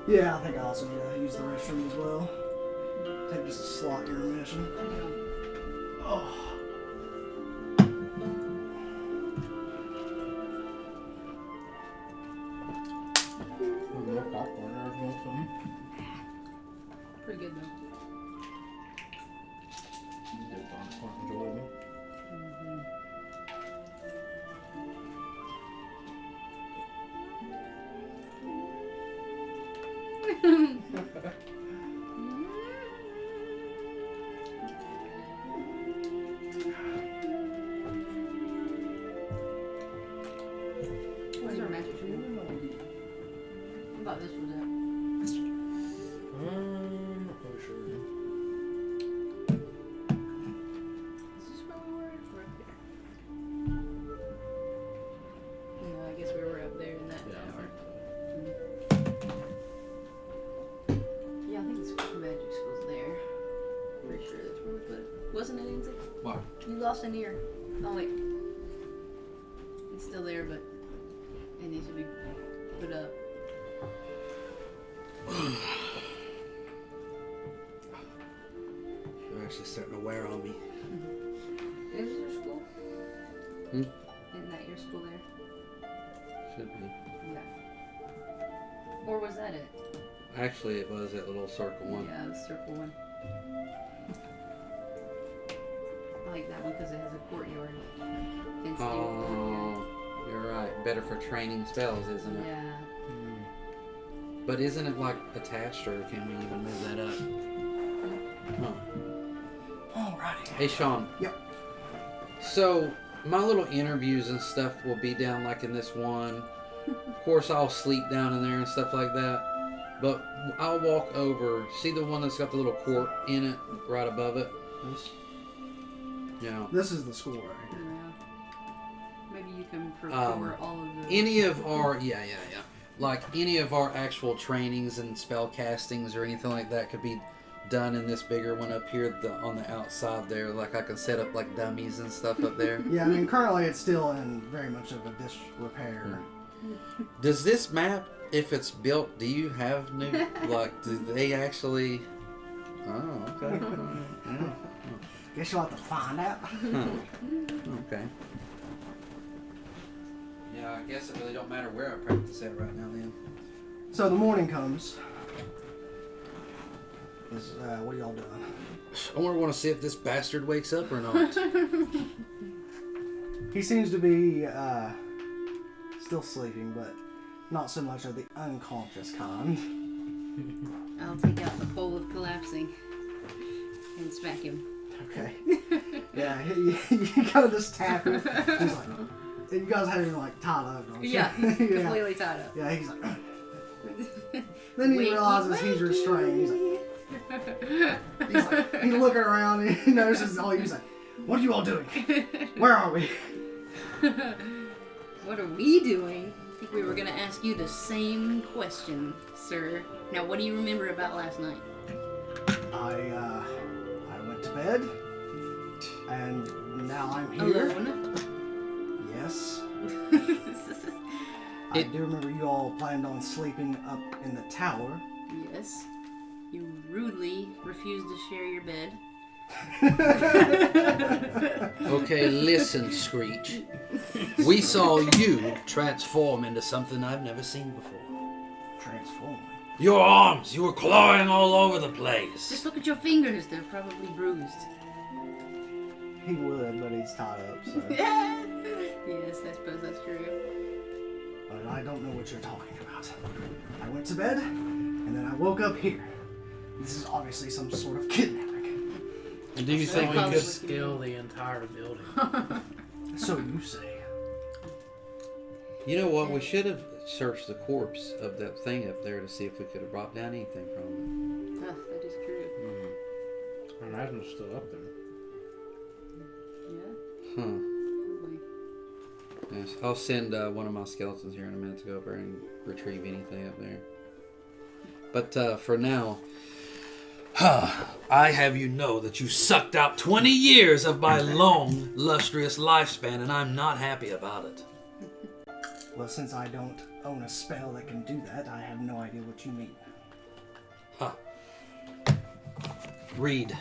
Yeah, I think I also need to use the restroom as well. Take just a slot intermission. Oh. More popcorn there, want some? Pretty good though. Quite enjoyable. Where's our magic tool? I thought this was it. Not so sure. Is this where we were? We're up here. No, I guess we were up there in that tower. Yeah, I think it's magic school's there. Pretty sure that's where we put it. Wasn't it, Ainsley? What? You lost an ear. Oh wait. It's still there, but it needs to be put up. You're actually starting to wear on me. Is your school? Hmm? Isn't that your school there? Should be. Yeah. Or was that it? Actually, it was that little circle one. Yeah, the circle one. I like that one because it has a courtyard. Fenced in courtyard. Oh, you're right. Better for training spells, isn't it? Yeah. But isn't it like attached, or can we even move that up? Huh. Alrighty. Hey, Sean. Yep. So, my little interviews and stuff will be down like in this one. Of course, I'll sleep down in there and stuff like that. But I'll walk over. See the one that's got the little court in it, right above it. Yeah. This is the school right here. Yeah. Maybe you can procure all of the. Any of our like any of our actual trainings and spell castings or anything like that could be done in this bigger one up here on the outside there. Like I can set up like dummies and stuff up there. Yeah, I mean currently it's still in very much of a disrepair. Does this map, if it's built, do you have new like do they actually? Oh, okay. Yeah. Guess you'll have to find out. Huh. Okay. Yeah, I guess it really don't matter where I practice at right now then. So the morning comes. What are y'all doing? I want to see if this bastard wakes up or not. He seems to be still sleeping, but not so much of the unconscious kind. I'll take out the pole of collapsing and smack him. Okay. Yeah, you kind of just tap him. He's like, you guys have him like tied up, don't you? Yeah, he's completely tied up. Yeah, he's like. Then he realizes he's restrained. He's like, he's looking around and he notices all you. He's like, "What are you all doing? Where are we?" What are we doing? I think we were going to ask you the same question, sir. Now, what do you remember about last night? I went to bed, and now I'm here. Alone? Yes. I do remember you all planned on sleeping up in the tower. Yes. You rudely refused to share your bed. Okay, listen, Screech. We saw you transform into something I've never seen before. Transform. Your arms, you were clawing all over the place. Just look at your fingers. They're probably bruised. He would, but he's tied up, so. Yes, I suppose that's true. But I don't know what you're talking about. I went to bed, and then I woke up here. This is obviously some sort of kidnapping. And do you think we we could could scale the entire building? So you say. You know what? We should have searched the corpse of that thing up there to see if we could have brought down anything from it. Ah, that is true. I imagine it's still up there. Yeah, Huh. probably. Yes. I'll send one of my skeletons here in a minute to go over and retrieve anything up there. But for now, I have you know that you sucked out 20 years of my long, lustrous lifespan, and I'm not happy about it. Well, since I don't own a spell that can do that, I have no idea what you mean. Huh. Read.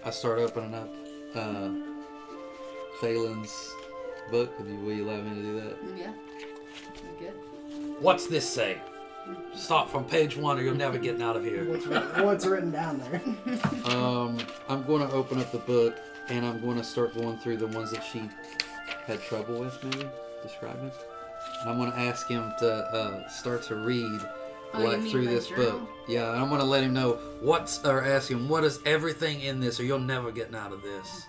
I start opening up Phelan's book. Will you allow me to do that? Yeah. You good? What's this say? Start from page 1 or you're never getting out of here. What's written down there? I'm going to open up the book and I'm going to start going through the ones that she had trouble with, maybe describing. And I'm going to ask him to start to read through this book. Yeah, and I'm going to let him know ask him what is everything in this or you're never getting out of this.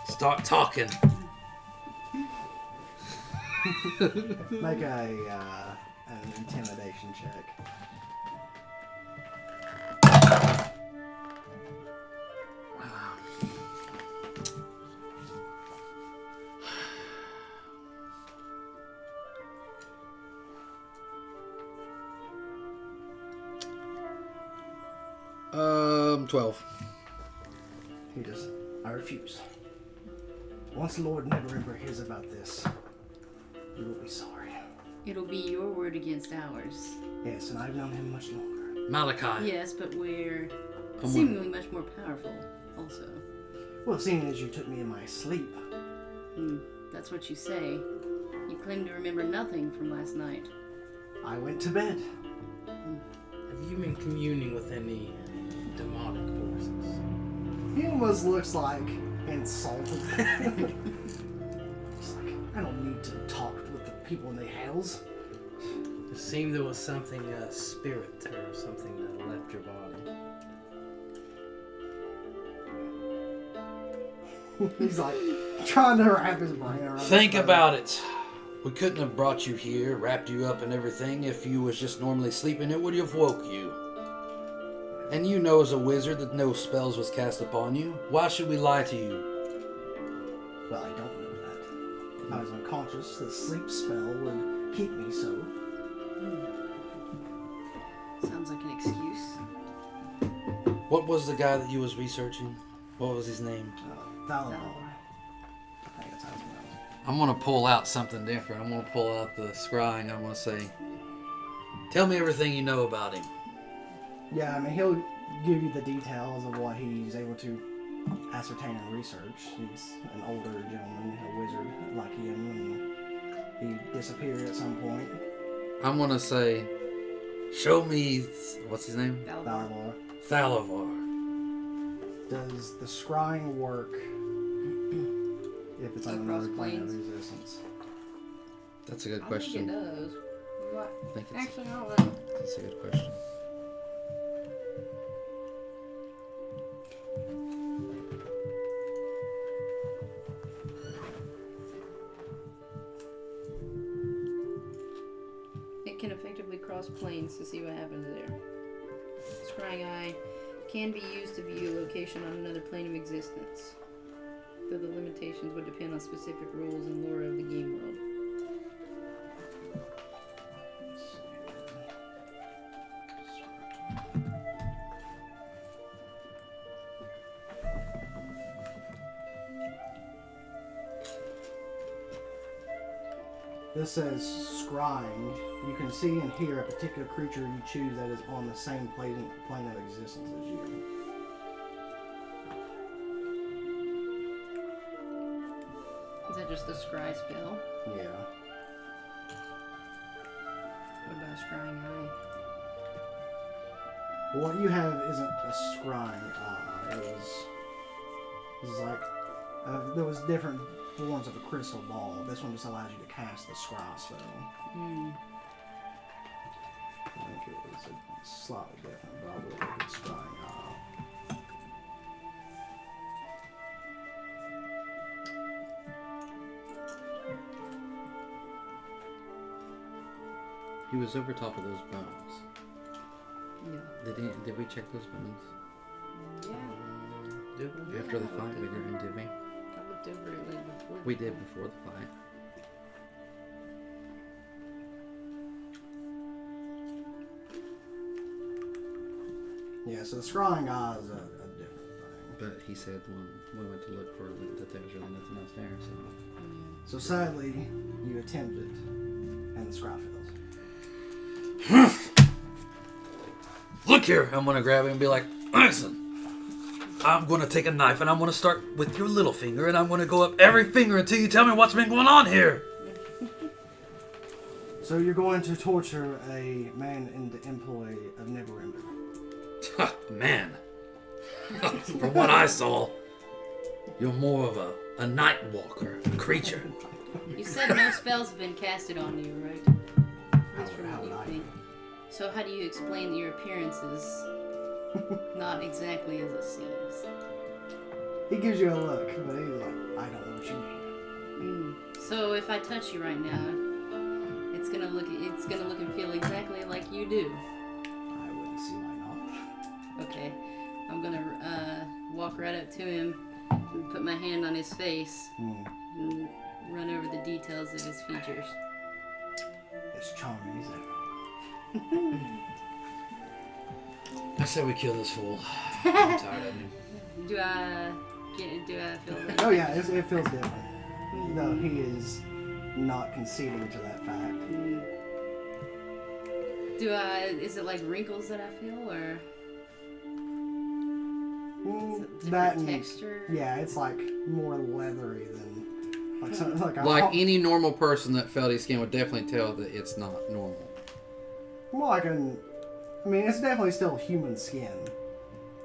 Start talking. Make an intimidation check. Um, 12. I refuse. Once Lord Neverember hears about this, you will be sorry. It'll be your word against ours. Yes, and I've known him much longer. Malachi. Yes, but we're seemingly much more powerful, also. Well, seeing as you took me in my sleep. That's what you say. You claim to remember nothing from last night. I went to bed. Have you been communing with any demonic forces? He almost looks like insulted. He's like, I don't need to talk with the people in the hells. It seemed there was something, spirit or something that left your body. He's like trying to wrap his brain around Think about it. We couldn't have brought you here, wrapped you up and everything if you was just normally sleeping. It would have woke you. And you know as a wizard that no spells was cast upon you. Why should we lie to you? Well, I don't know that. If I was unconscious, the sleep spell would keep me so. Sounds like an excuse. What was the guy that you was researching? What was his name? Valinor. I think that's how it's pronounced. I'm gonna pull out something different. I'm gonna pull out the scrying. I'm gonna say, Tell me everything you know about him. Yeah, I mean, he'll give you the details of what he's able to ascertain and research. He's an older gentleman, a wizard like him, and he disappeared at some point. I'm gonna say, show me, what's his name? Valinor. Thalavar. Does the scrying work if it's on Across another plane of planes? existence? That's a good I question. think it does. What? I think Actually, I don't know. that's a good question. It can effectively cross planes to see what happens there. Scrying eye can be used to view a location on another plane of existence, though the limitations would depend on specific rules and lore of the game world. This says scrying. You can see and hear a particular creature you choose that is on the same plane of existence as you. Is that just the scry spell? Yeah. What about scrying eye? What you have isn't a scrying eye. It was like there was different forms of a crystal ball. This one just allows you to cast the scry spell. I think it was slightly different, but I will look at scrying eye. He was over top of those bones. Yeah. Did we check those bones? Yeah. After the fight, we didn't, did we? I looked over it like before. We did before the fight. Yeah, so the scrying eye is a different thing. But he said when we went to look for it that there was really nothing else there. So So sadly, you attempted, and the scry fails. Look here. I'm going to grab him and be like, listen. I'm going to take a knife and I'm going to start with your little finger and I'm going to go up every finger until you tell me what's been going on here. So you're going to torture a man in the employ of Neverember. Man. From what I saw, you're more of a night walker, a creature. You said no spells have been casted on you, right? That's from How what would you I think. So how do you explain that your appearance is not exactly as it seems? He gives you a look, but he's like, I don't know what you mean. So if I touch you right now, it's gonna look and feel exactly like you do. I wouldn't see why not. Okay, I'm gonna walk right up to him and put my hand on his face and run over the details of his features. It's charming, isn't it? I said we kill this fool. I'm tired of him. Do I feel like Oh yeah, it feels different. No, he is not conceding to that fact. is it like wrinkles that I feel, or is it different That and, texture? yeah, it's like more leathery than like something like a like any normal person that felt his skin would definitely tell that it's not normal. more like an. I mean, it's definitely still human skin.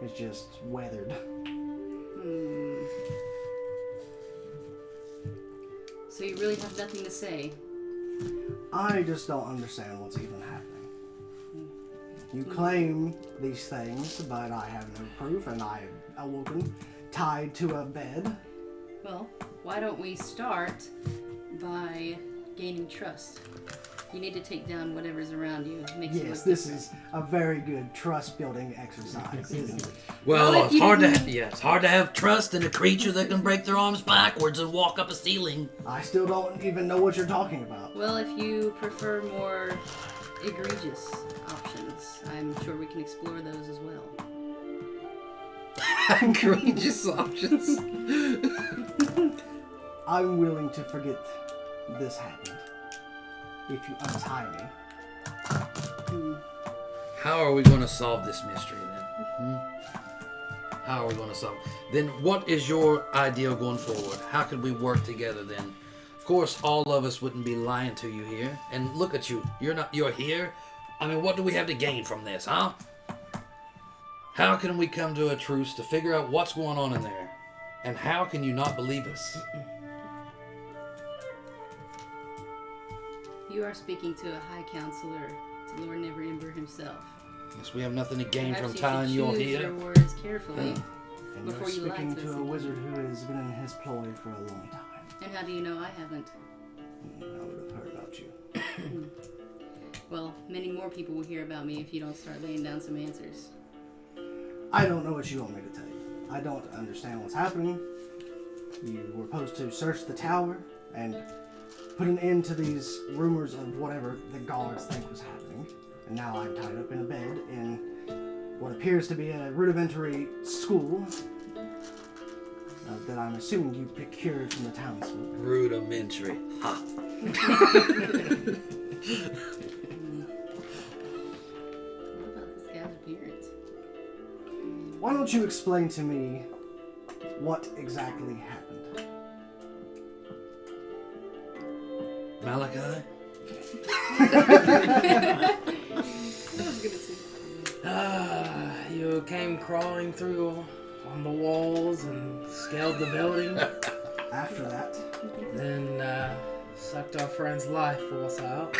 It's just weathered. So you really have nothing to say? I just don't understand what's even happening. You claim these things, but I have no proof, and I have awoken tied to a bed. Well, why don't we start by gaining trust. You need to take down whatever's around you. Makes you Yes, look this different. is a very good trust-building exercise, isn't it? Well, Well, if it's you hard to didn't- it's hard to have trust in a creature that can break their arms backwards and walk up a ceiling. I still don't even know what you're talking about. Well, if you prefer more egregious options, I'm sure we can explore those as well. Egregious options. I'm willing to forget this happened. If you untie me. How are we going to solve this mystery then? How are we going to solve it? Then what is your ideal going forward? How could we work together then? Of course, all of us wouldn't be lying to you here. And look at you. You're here. I mean, what do we have to gain from this, huh? How can we come to a truce to figure out what's going on in there? And how can you not believe us? You are speaking to a high counselor, to Lord Neverember himself. Yes, we have nothing to gain Perhaps from you telling should you're choose here. your words carefully. And Before you're you lie speaking to to us a again. wizard who has been in his ploy for a long time. And how do you know I haven't? I would have heard about you. Well, many more people will hear about me if you don't start laying down some answers. I don't know what you want me to tell you. I don't understand what's happening. You were supposed to search the tower and put an end to these rumors of whatever the guards think was happening. And now I'm tied up in a bed in what appears to be a rudimentary school that I'm assuming you procured from the townsfolk. Rudimentary. Ha. What about this guy's appearance? Why don't you explain to me what exactly happened? Malachi? I was gonna say. You came crawling through on the walls and scaled the building, After that, then sucked our friend's life force out.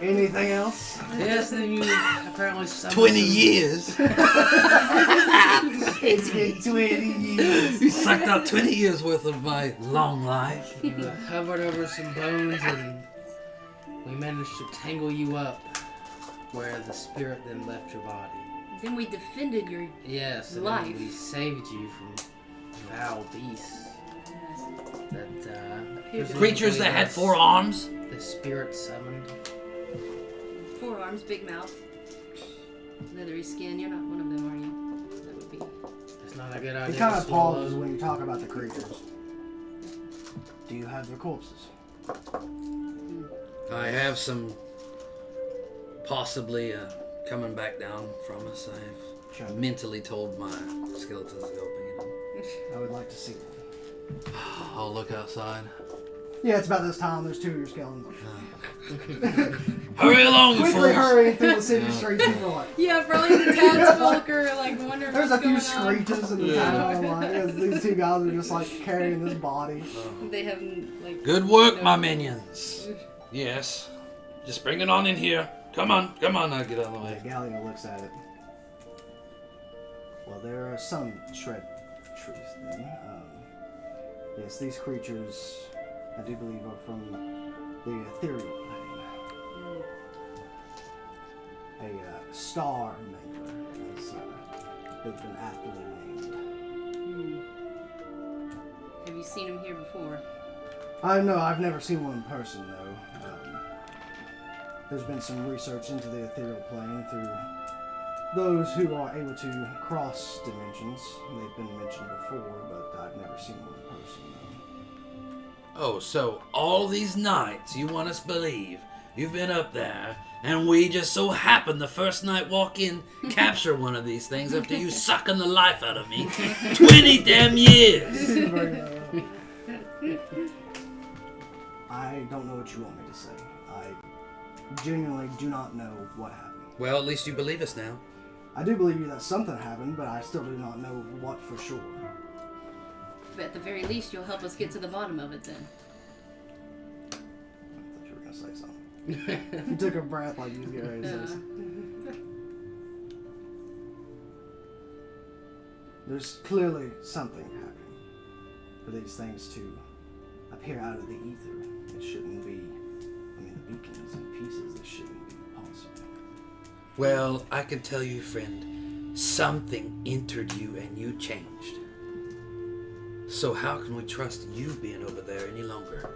anything else? Yes, then you apparently summoned 20 some- years. It's been 20 years. You sucked out 20 years worth of my long life. You hovered over some bones and we managed to tangle you up where the spirit then left your body. Then we defended your Yes, and Life. then we saved you from foul beasts that Creatures that had 4 arms. the spirit summoned. forearms, big mouth, leathery skin. You're not one of them, are you? That would be. It's not a good It idea. kind to of swallow. pauses when you talk about the creatures. Do you have their corpses? I have some possibly coming back down from us. Sure. I've mentally told my skeletons to go pick it up. I would like to see them. I'll look outside. Yeah, it's about this time. There's 2 of your skeletons. Hurry along, you Quickly fools! hurrying through the city streets. People are like, Yeah, probably the townsfolk are like wondering there's what's a few going on. screeches in the town. Like, these 2 guys are just like carrying this body. They haven't like. Good work, my minions. Yes. Just bring it on in here. Come on, now get out of the way. Gallio looks at it. Well, there are some shred of truth then. Yes, these creatures, I do believe, are from the ethereal plane. A star maker, as they've been aptly named. Have you seen him here before? No, I've never seen one in person, though. There's been some research into the ethereal plane through those who are able to cross dimensions. They've been mentioned before, but I've never seen one in person, though. Oh, so all these nights you want us to believe you've been up there, and we just so happen the first night walk in, capture one of these things after you sucking the life out of me 20 damn years! I don't know what you want me to say. I genuinely do not know what happened. Well, at least you believe us now. I do believe you that something happened, but I still do not know what for sure. But at the very least, you'll help us get to the bottom of it then. I thought you were going to say something. You took a breath like you was getting ready to say something. There's clearly something happening. For these things to appear out of the ether, it shouldn't be. I mean, the beacons and pieces, it shouldn't be possible. Well, I can tell you, friend, something entered you and you changed. So how can we trust you being over there any longer?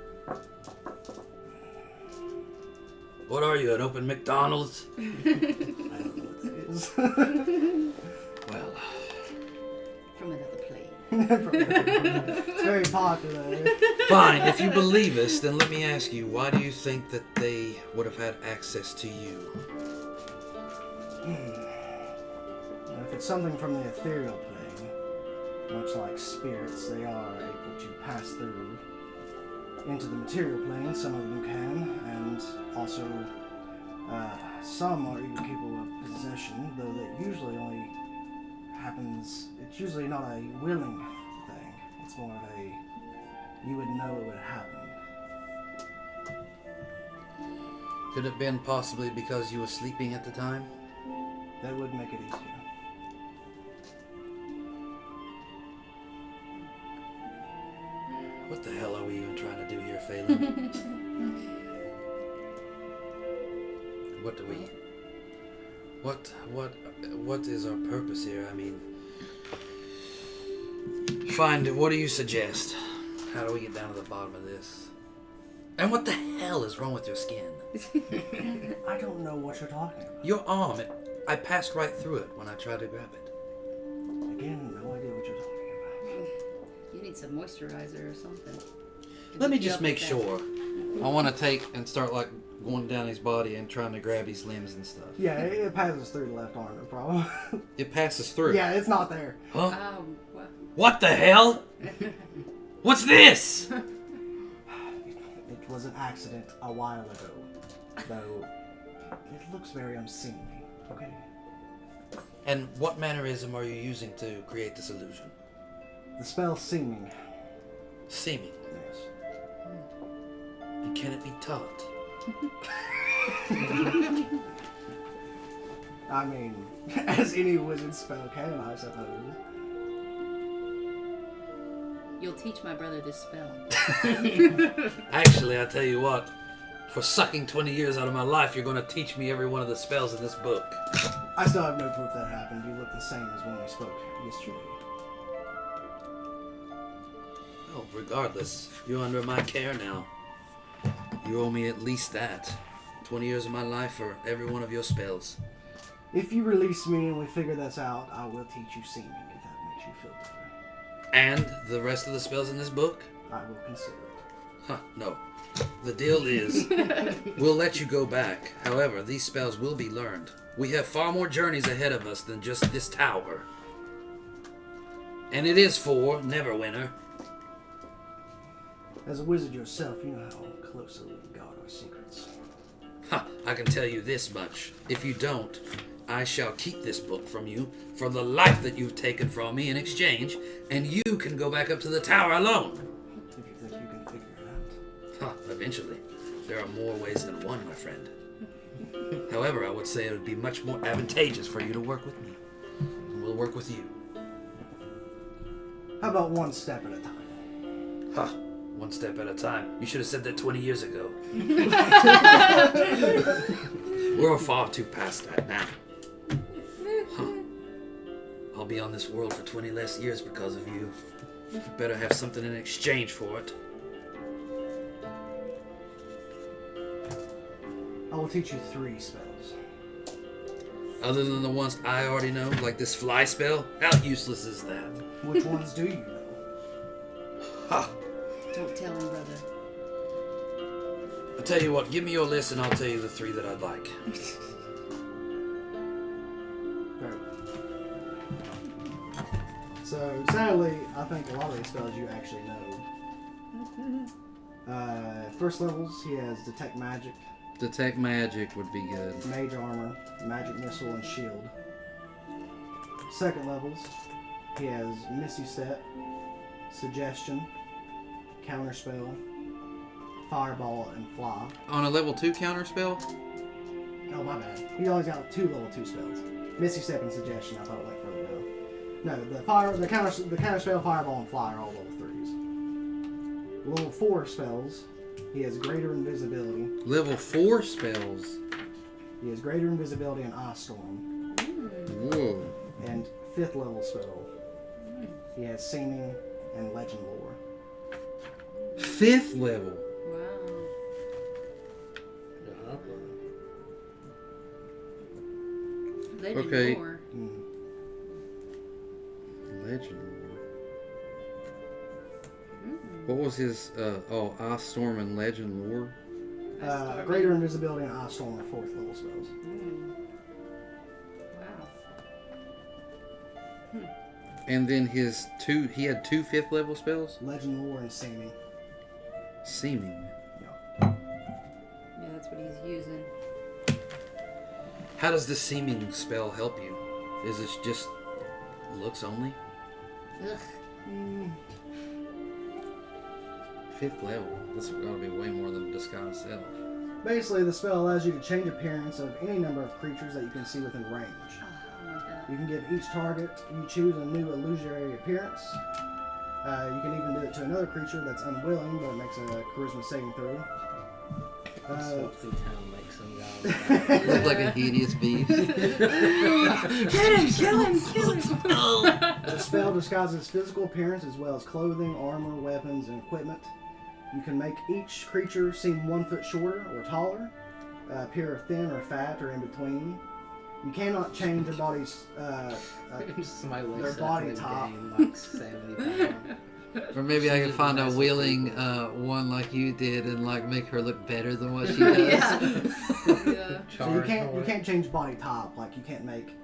What are you, an open McDonald's? I don't know what that is. Well, From another plane. It's very popular. fine. If you believe us, then let me ask you, why do you think that they would have had access to you? If it's something from the ethereal plane, much like spirits, they are able to pass through into the material plane. Some of them can, and also some are even capable of possession, though that usually only happens. It's usually not a willing thing. It's more of a you would know it would happen. Could it have been possibly because you were sleeping at the time? That would make it easier. What the hell are we even trying to do here, Phelan? What do we... What is our purpose here? I mean... Fine, what do you suggest? How do we get down to the bottom of this? And what the hell is wrong with your skin? I don't know what you're talking about. Your arm, I passed right through it when I tried to grab it. Again, no idea what you're talking about. You need some moisturizer or something. Let me just make sure. I want to take and start like going down his body and trying to grab his limbs and stuff. Yeah, it passes through the left arm, no problem. It passes through. Yeah, it's not there. Huh? Well, What the hell? What's this? It was an accident a while ago, though it looks very unseemly. Okay. And what mannerism are you using to create this illusion? The spell seeming. Seeming. Yes. And can it be taught? I mean, as any wizard spell can, I suppose. you'll teach my brother this spell. Actually, I tell you what. For sucking 20 years out of my life, you're going to teach me every one of the spells in this book. I still have no proof that happened. You look the same as when we spoke yesterday. Oh, regardless, you're under my care now. You owe me at least that. 20 years of my life for every one of your spells. If you release me and we figure this out, I will teach you seeming, if that makes you feel better. And the rest of the spells in this book? I will consider it. Huh, no. The deal is, we'll let you go back. However, these spells will be learned. We have far more journeys ahead of us than just this tower. And it is for Neverwinter. As a wizard yourself, you know how closely we guard our secrets. Ha! I can tell you this much. If you don't, I shall keep this book from you for the life that you've taken from me in exchange, and you can go back up to the tower alone. If you think you can figure it out. Ha! Eventually. There are more ways than one, my friend. However, I would say it would be much more advantageous for you to work with me. And we'll work with you. How about one step at a time? Ha! One step at a time. You should have said that 20 years ago. We're far too past that now. Huh. I'll be on this world for 20 less years because of you. You better have something in exchange for it. I will teach you 3 spells. Other than the ones I already know, like this fly spell, how useless is that? Which ones do you know? Ha! Don't tell him, brother. I'll tell you what, give me your list and I'll tell you the 3 that I'd like. Very well. So, sadly, I think a lot of these spells you actually know. First levels, he has Detect Magic, Detect Magic would be good. Mage Armor, Magic Missile, and Shield. Second levels, he has Misty Step, Suggestion, Counterspell, Fireball, and Fly. On a level 2 counter spell? Oh, my bad. He only got 2 level 2 spells. Misty Step and Suggestion, I thought it went further No, the counter spell, fireball, and fly are all level 3s. Level 4 spells, he has greater invisibility. Level 4 spells. He has greater invisibility and Ice Storm. Whoa. And 5th level spell, he has Seeming and Legend Lore. 5th level. Wow. Legend Okay. lore. Legend Lore. What was his, Ice Storm and Legend Lore? Greater invisibility and Ice Storm are 4th level spells. Wow. And then he had 2 5th level spells? Legend Lore and Seeming. Seeming. Yeah, that's what he's using. How does the Seeming spell help you? Is this just looks only? Ugh. 5th level. This has got to be way more than disguise self. Basically, the spell allows you to change appearance of any number of creatures that you can see within range. I want that. You can give each target you choose a new illusionary appearance. You can even do it to another creature that's unwilling, but it makes a charisma saving throw. Swap through town, make some guy. Look like a hideous beast. Get him! Kill him! Kill him! The spell disguises physical appearance as well as clothing, armor, weapons, and equipment. You can make each creature seem 1 foot shorter or taller, appear thin or fat or in between. You cannot change their body's Somebody their wakes up body in the top. game like 70 pounds. Or maybe I can find a Nice willing one like you did and like make her look better than what she does. Yeah. So you can't change body type. Like you can't make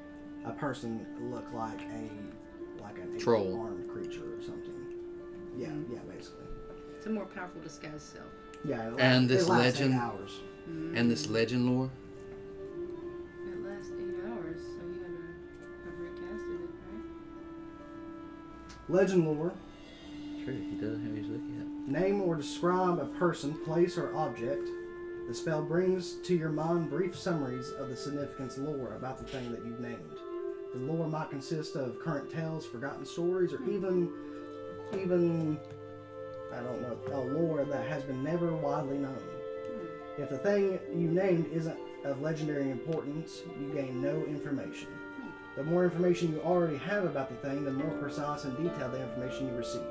a person look like an Troll. armed creature or something. Yeah, basically. It's a more powerful disguise self. Yeah. And this it lasts 8 legend- hours. And this legend lore. It lasts 8 hours, so you had to have recasted it, right? Legend lore. True, he does have his look at. Name or describe a person, place, or object. The spell brings to your mind brief summaries of the significance lore about the thing that you've named. The lore might consist of current tales, forgotten stories, or even I don't know, a lore that has been never widely known. If the thing you named isn't of legendary importance, you gain no information. The more information you already have about the thing, the more precise and detailed the information you receive.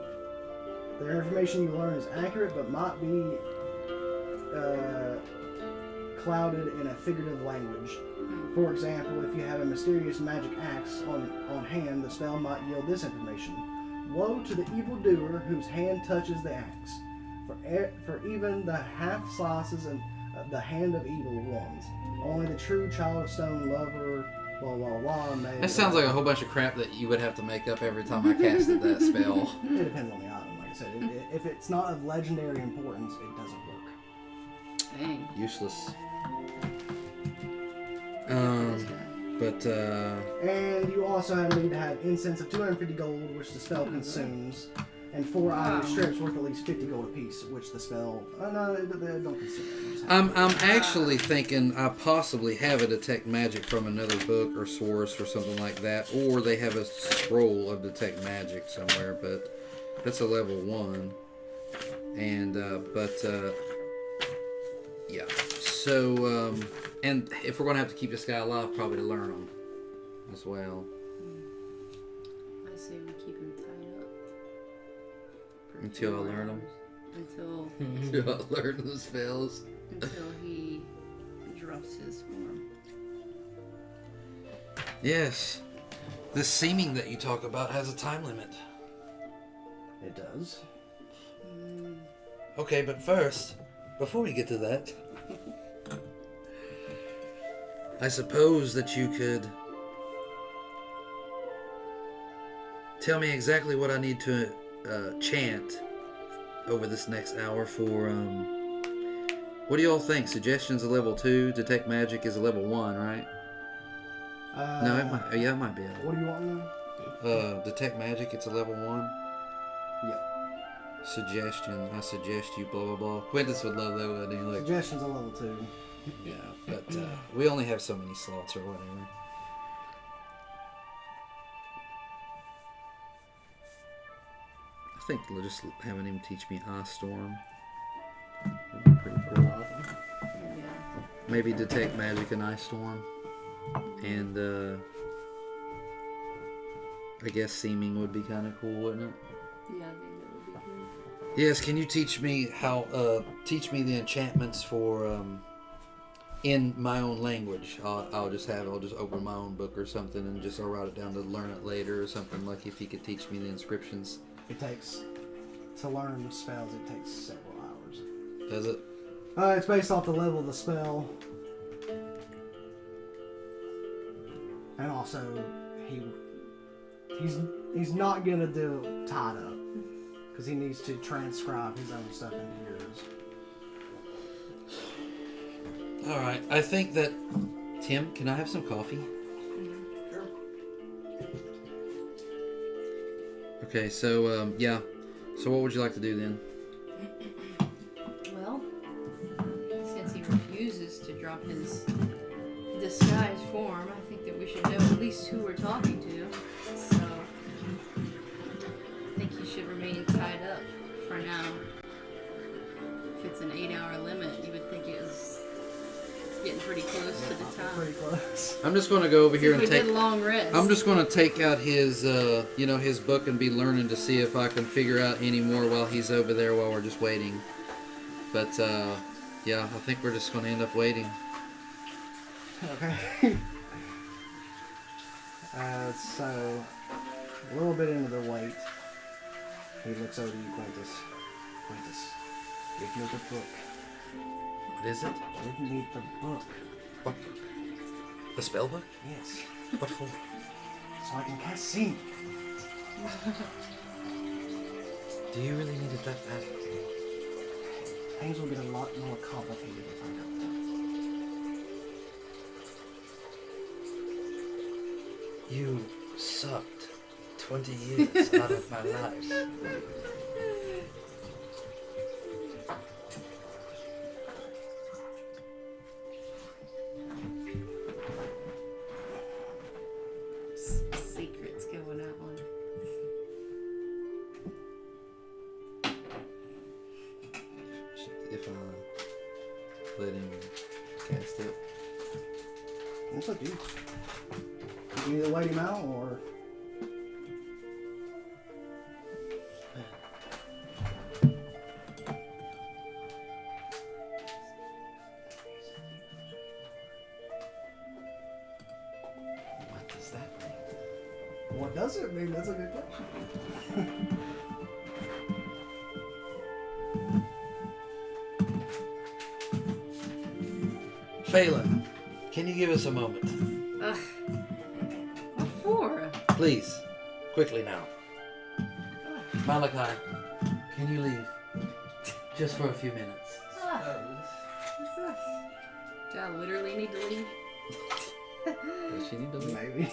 The information you learn is accurate, but might be clouded in a figurative language. For example, if you have a mysterious magic axe on hand, the spell might yield this information. Woe to the evildoer whose hand touches the axe, for even the half slices of the hand of evil ones. Only the true child of stone lover, blah blah blah. May That sounds like a whole bunch of crap that you would have to make up every time I casted that spell. It depends on the item, like I said. If it's not of legendary importance, it doesn't work. Dang. Useless. This guy. But And you also need to have incense of 250 gold, which the spell consumes, and 4 iron strips worth at least 50 gold apiece, which the spell. No, they don't consume. I'm actually thinking I possibly have a detect magic from another book or source or something like that, or they have a scroll of detect magic somewhere. But that's a level 1, and yeah. So and if we're gonna have to keep this guy alive, probably to learn him as well. I say we keep him tied up. For a Until few I more learn 'em? hours. To learn the spells. Until he drops his form. Yes. The seeming that you talk about has a time limit. It does. Okay, but first, before we get to that, I suppose that you could tell me exactly what I need to chant over this next hour for, what do y'all think? Suggestions a level 2, detect magic is a level 1, right? No, it might be a... What do you want now? Detect magic, it's a level 1. Yep. Suggestion, I suggest you blah blah blah. Quintus would love that, wouldn't he? Like, Suggestions a level 2. yeah, but we only have so many slots or whatever. think just having him teach me Ice Storm would be pretty cool. Yeah. Maybe detect magic in Ice Storm, and I guess seeming would be kind of cool, wouldn't it? Yeah, I think that would be good. Yes. Can you teach me teach me the enchantments for in my own language? I'll just open my own book or something and I'll write it down to learn it later or something. Like if you could teach me the inscriptions. It takes, to learn spells, it takes several hours. Does it? It's based off the level of the spell. And also, he's not gonna do it tied up. Because he needs to transcribe his own stuff into yours. Alright, I think that... Tim, can I have some coffee? Sure. Okay, so, yeah. So what would you like to do then? Well, since he refuses to drop his disguised form, I think that we should know at least who we're talking to. So, I think he should remain tied up for now. If it's an 8-hour limit, you would think it was getting pretty close to the time. Pretty close. I'm just going to go over here and We take... did a long rest. I'm just going to take out his, his book and be learning to see if I can figure out any more while he's over there while we're just waiting. But, yeah, I think we're just going to end up waiting. Okay. So, a little bit into the wait, he looks over to you, Quintus. Quintus, give me the book. What is it? Give me the book. What? The spell book? Yes. What for? So I can cast Sing. Do you really need it that bad? Things will get a lot more complicated if I don't. You sucked 20 years out of my life. Secrets going out on. If I let him cast it. It's up to you. You can either wait him out or... What does that mean? What does it mean? That's a good question. Phelan, can you give us a moment? What for? Please, quickly now. Malachi, can you leave? Just for a few minutes. Do I literally need to leave? Does she need to leave? Maybe.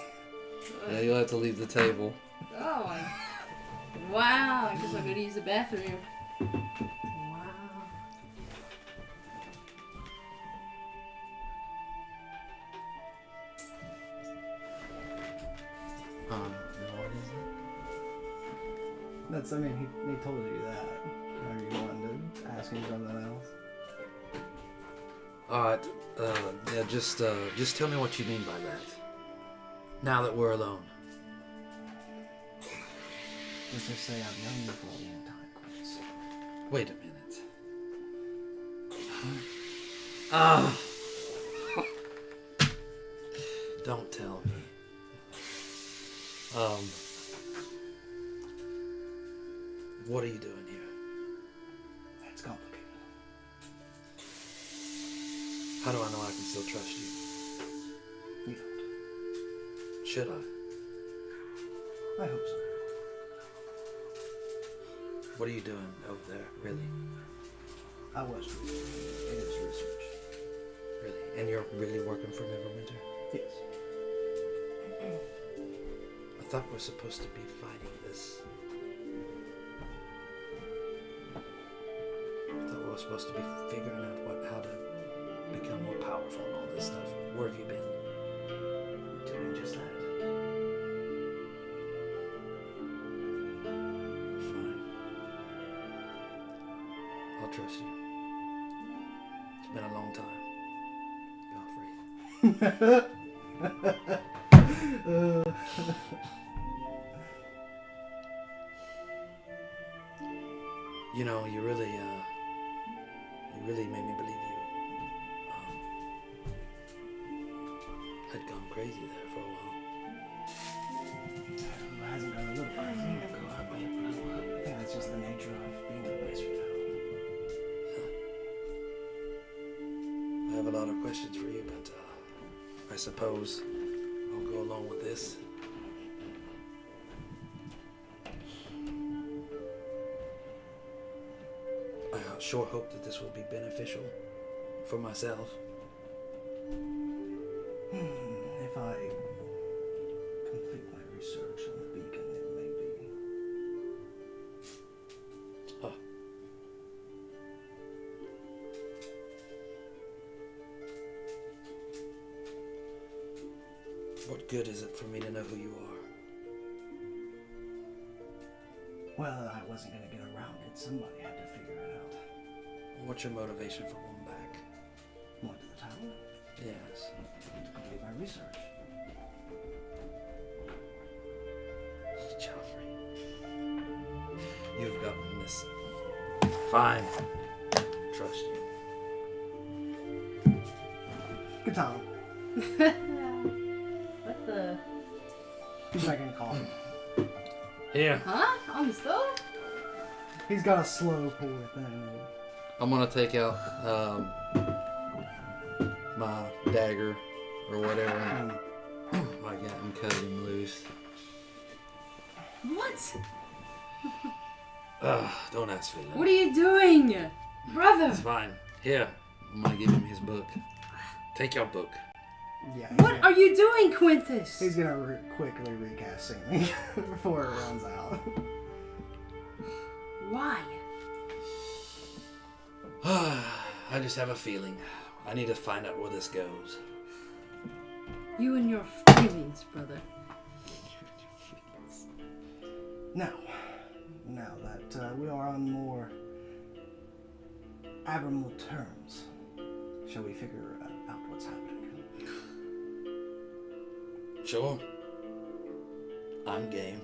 Yeah, you'll have to leave the table. Oh, wow. I guess I'll go to use the bathroom. Wow. What is it? That's, I mean, he told you that. Are you wanting to ask him something else? Alright, yeah, just tell me what you mean by that. Now that we're alone. Let's just say I've known you for a long time, Chris. Wait a minute. Ah! Don't tell me. What are you doing here? It's complicated. How do I know I can still trust you? You don't. Should I? I hope so. What are you doing over there, really? I was reading. It is research. Really? And you're really working for Neverwinter? Yes. I thought we're supposed to be fighting this. I thought we were supposed to be figuring out how to become more powerful and all this stuff. Where have you been? Doing just that. Fine. trust you. It's been a long time. You know, you really made me believe you had gone crazy there for a while. It hasn't gone a little crazy. I think that's just the nature of being a master now. I have a lot of questions for you, but I suppose I'll go along with this. I sure hope that this will be beneficial for myself. If I complete my research on the beacon, it may be. Oh. What good is it for me to know who you are? Well, I wasn't going to get around it. Somebody had to figure it out. What's your motivation for going back? Went to the tower Yes. to complete my research. Joffrey. You've gotten this. Fine. Trust you. Good time. What the? He's making coffee. Here. Huh? On the stove? He's got a slow pour thing. I'm gonna take out my dagger or whatever. My God, I'm cutting him loose. What? Don't ask Phelan. What are you doing? Brother! It's fine. Here. I'm gonna give him his book. Take your book. Yeah. What are you doing, Quintus? He's gonna quickly recast me before it runs out. Why? I just have a feeling. I need to find out where this goes. You and your feelings, brother. Now that we are on more admirable terms, shall we figure out what's happening? Sure. I'm game.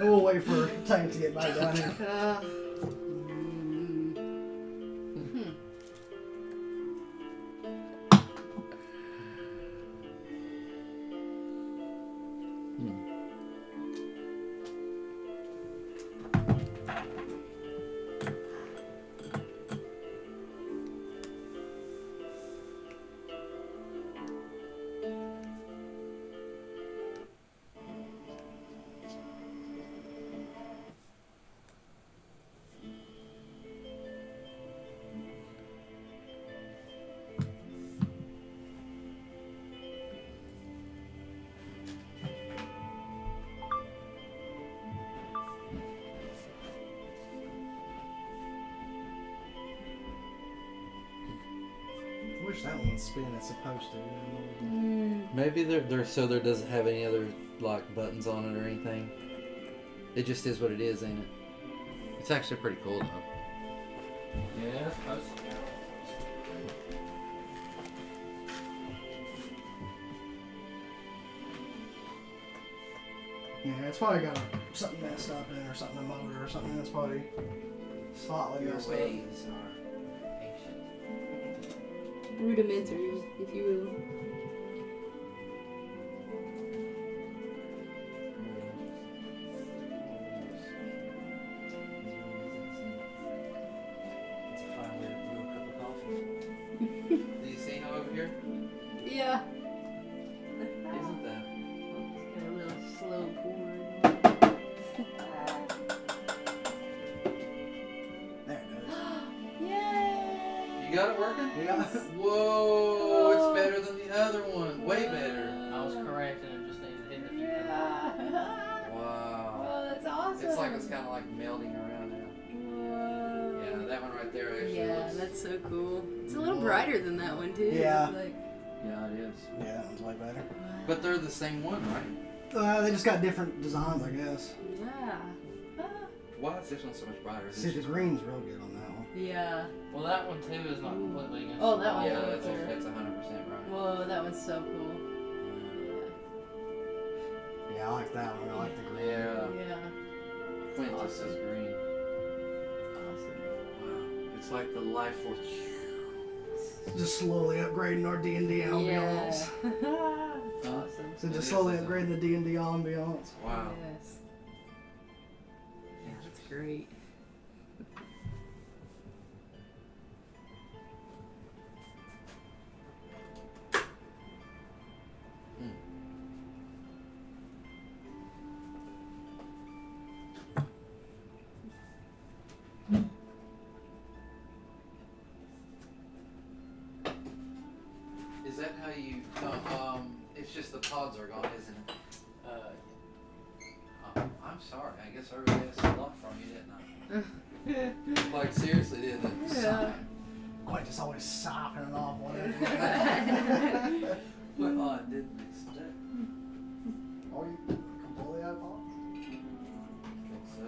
We'll wait for Tank to get back down here. I wish that one's spinning as supposed to. Maybe there so there doesn't have any other like buttons on it or anything. It just is what it is, ain't it? It's actually pretty cool though. Yeah, it's supposed to. Yeah, it's probably got something messed up in it or something, a motor or something. That's probably slightly Your messed up. ways are ancient. Rudimentary, if you will. It's a fine way to brew a cup of coffee. Do you see how over here? Yeah. Isn't that? It's got a little slow pour. There it is. Yay! You got it working? Yeah. Whoa! It's better than the other one. Way better. I was correct and it just needed hitting a few times. Yeah. Wow. Oh, that's awesome. It's like it's kind of like melting around now. Whoa. Yeah, that one right there actually Yeah, looks. that's so cool. It's a little brighter than that one too. Yeah. It's like, Yeah, it is. Yeah, that one's way better. But they're the same one, right? They just got different designs, I guess. yeah. Ah. Why is this one so much brighter? See, the green's real good on that one. Yeah. Well, that one too is not completely against. Oh, that the one's Yeah, really that's clear. that's 100% right. Whoa, that one's so cool. Yeah, I like that one. I like the green. Yeah. Yeah. Quintus Awesome. is green. Awesome. Wow. It's like the life force. Just slowly upgrading our D&D ambiance. Yeah. That's awesome. So It just is, slowly isn't it? upgrade the D&D ambiance. Wow. Yes. Yeah, that's great. Is that how you? It's just the pods are gone, isn't it? I'm sorry. I guess I really asked a lot from you, didn't I? Like seriously, didn't it? Yeah. Quite just always sopping it off whatever. Well, I didn't expect. Oh, you completely out of box? I think so.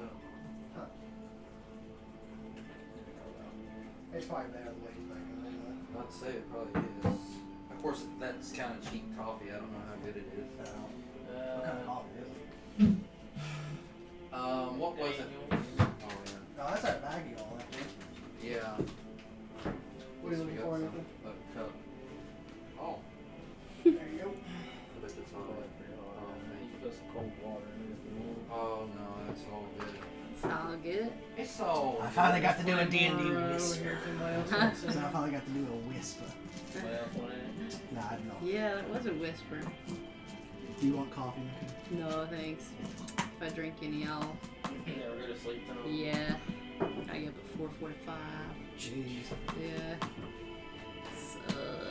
It's probably better the way he's making it. Isn't I'd say it probably is. Of course, that's kind of cheap coffee. I don't know how good it is. it? What kind of coffee is it? What was it? Oh Oh, that's that baggy all that. yeah. Yeah. What are you looking for, Nathan? A cup. Oh. There you go. I bet it's all right. Oh, man. Put some cold water in it. Oh no, that's all good. It's all good. It's all. I finally got to do a D&D Over whisper. here, somebody else So wants I finally got to do a whisper. somebody else want it. Nah, I don't know. Yeah, that was a whisper. Do you want coffee, Nathan? No, thanks. If I drink any, I'll. Never go to sleep though. Yeah. I get up at 4:45. Jeez. Yeah.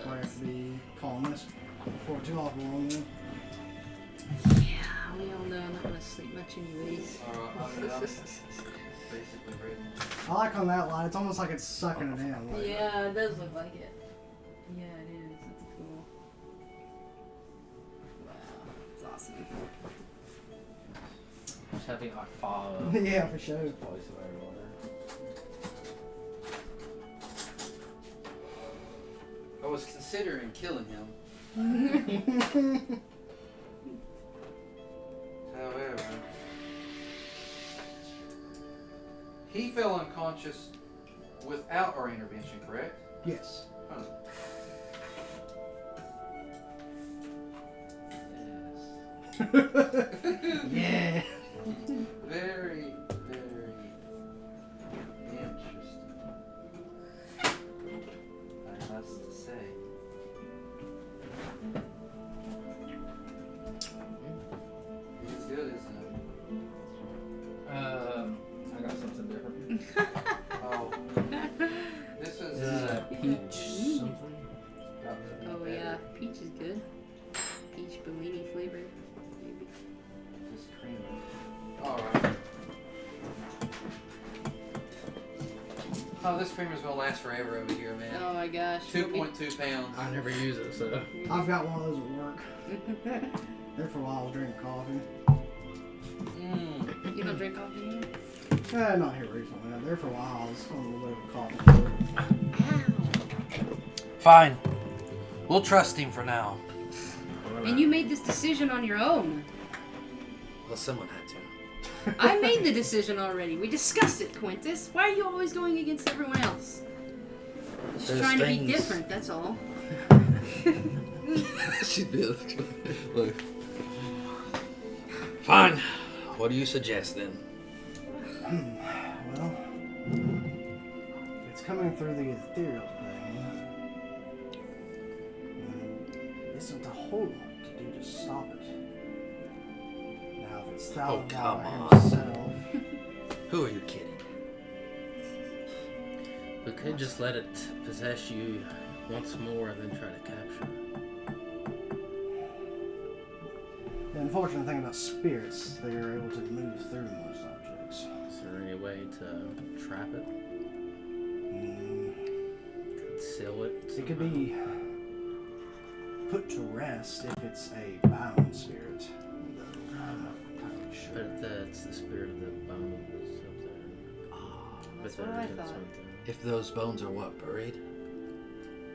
Might have Sucks. to be calling this before too long. Then. Yeah, we all know I'm not gonna sleep much anyways. Basically ready. I like on that light. It's almost like it's sucking it in. Like, Yeah, it does look like it. Yeah, it is. It's cool. Wow, it's awesome. Just having like fog. yeah, for sure. Probably some air water. I was considering killing him. However, he fell unconscious without our intervention, correct? Yes. Huh. Yeah. Very, very interesting. I must say. It's good, isn't it? I got something different. Oh. This is Peach something. Oh yeah, peach is good. Peach Bellini flavor, maybe. This creamer. Alright. Oh, this creamer's gonna last forever over here, man. Oh my gosh. 2.2 pounds. I never use it, so. I've got one of those at work. There for a while I was drinking coffee. Mmm. You don't drink coffee anymore? Not here recently. There for a while I was on a little bit of coffee. Ow. Fine. We'll trust him for now. And you made this decision on your own. Well, someone had to. I made the decision already. We discussed it, Quintus. Why are you always going against everyone else? Just There's trying to be things- different, that's all. She'd be look. Fine. What do you suggest then? Well, it's coming through the ethereal thing. There isn't a whole lot to do to stop it. Now, if it's Oh, come Thalgauer on. himself, Who are you kidding? We could just let it possess you once more and then try to capture it. the unfortunate thing about spirits, they are able to move through most objects. Is there any way to trap it? Mm, Conceal it? it could be put to rest if it's a bound spirit. Though I'm not entirely sure. But that's the spirit of the bones up there. That's what I thought. If those bones are what, buried?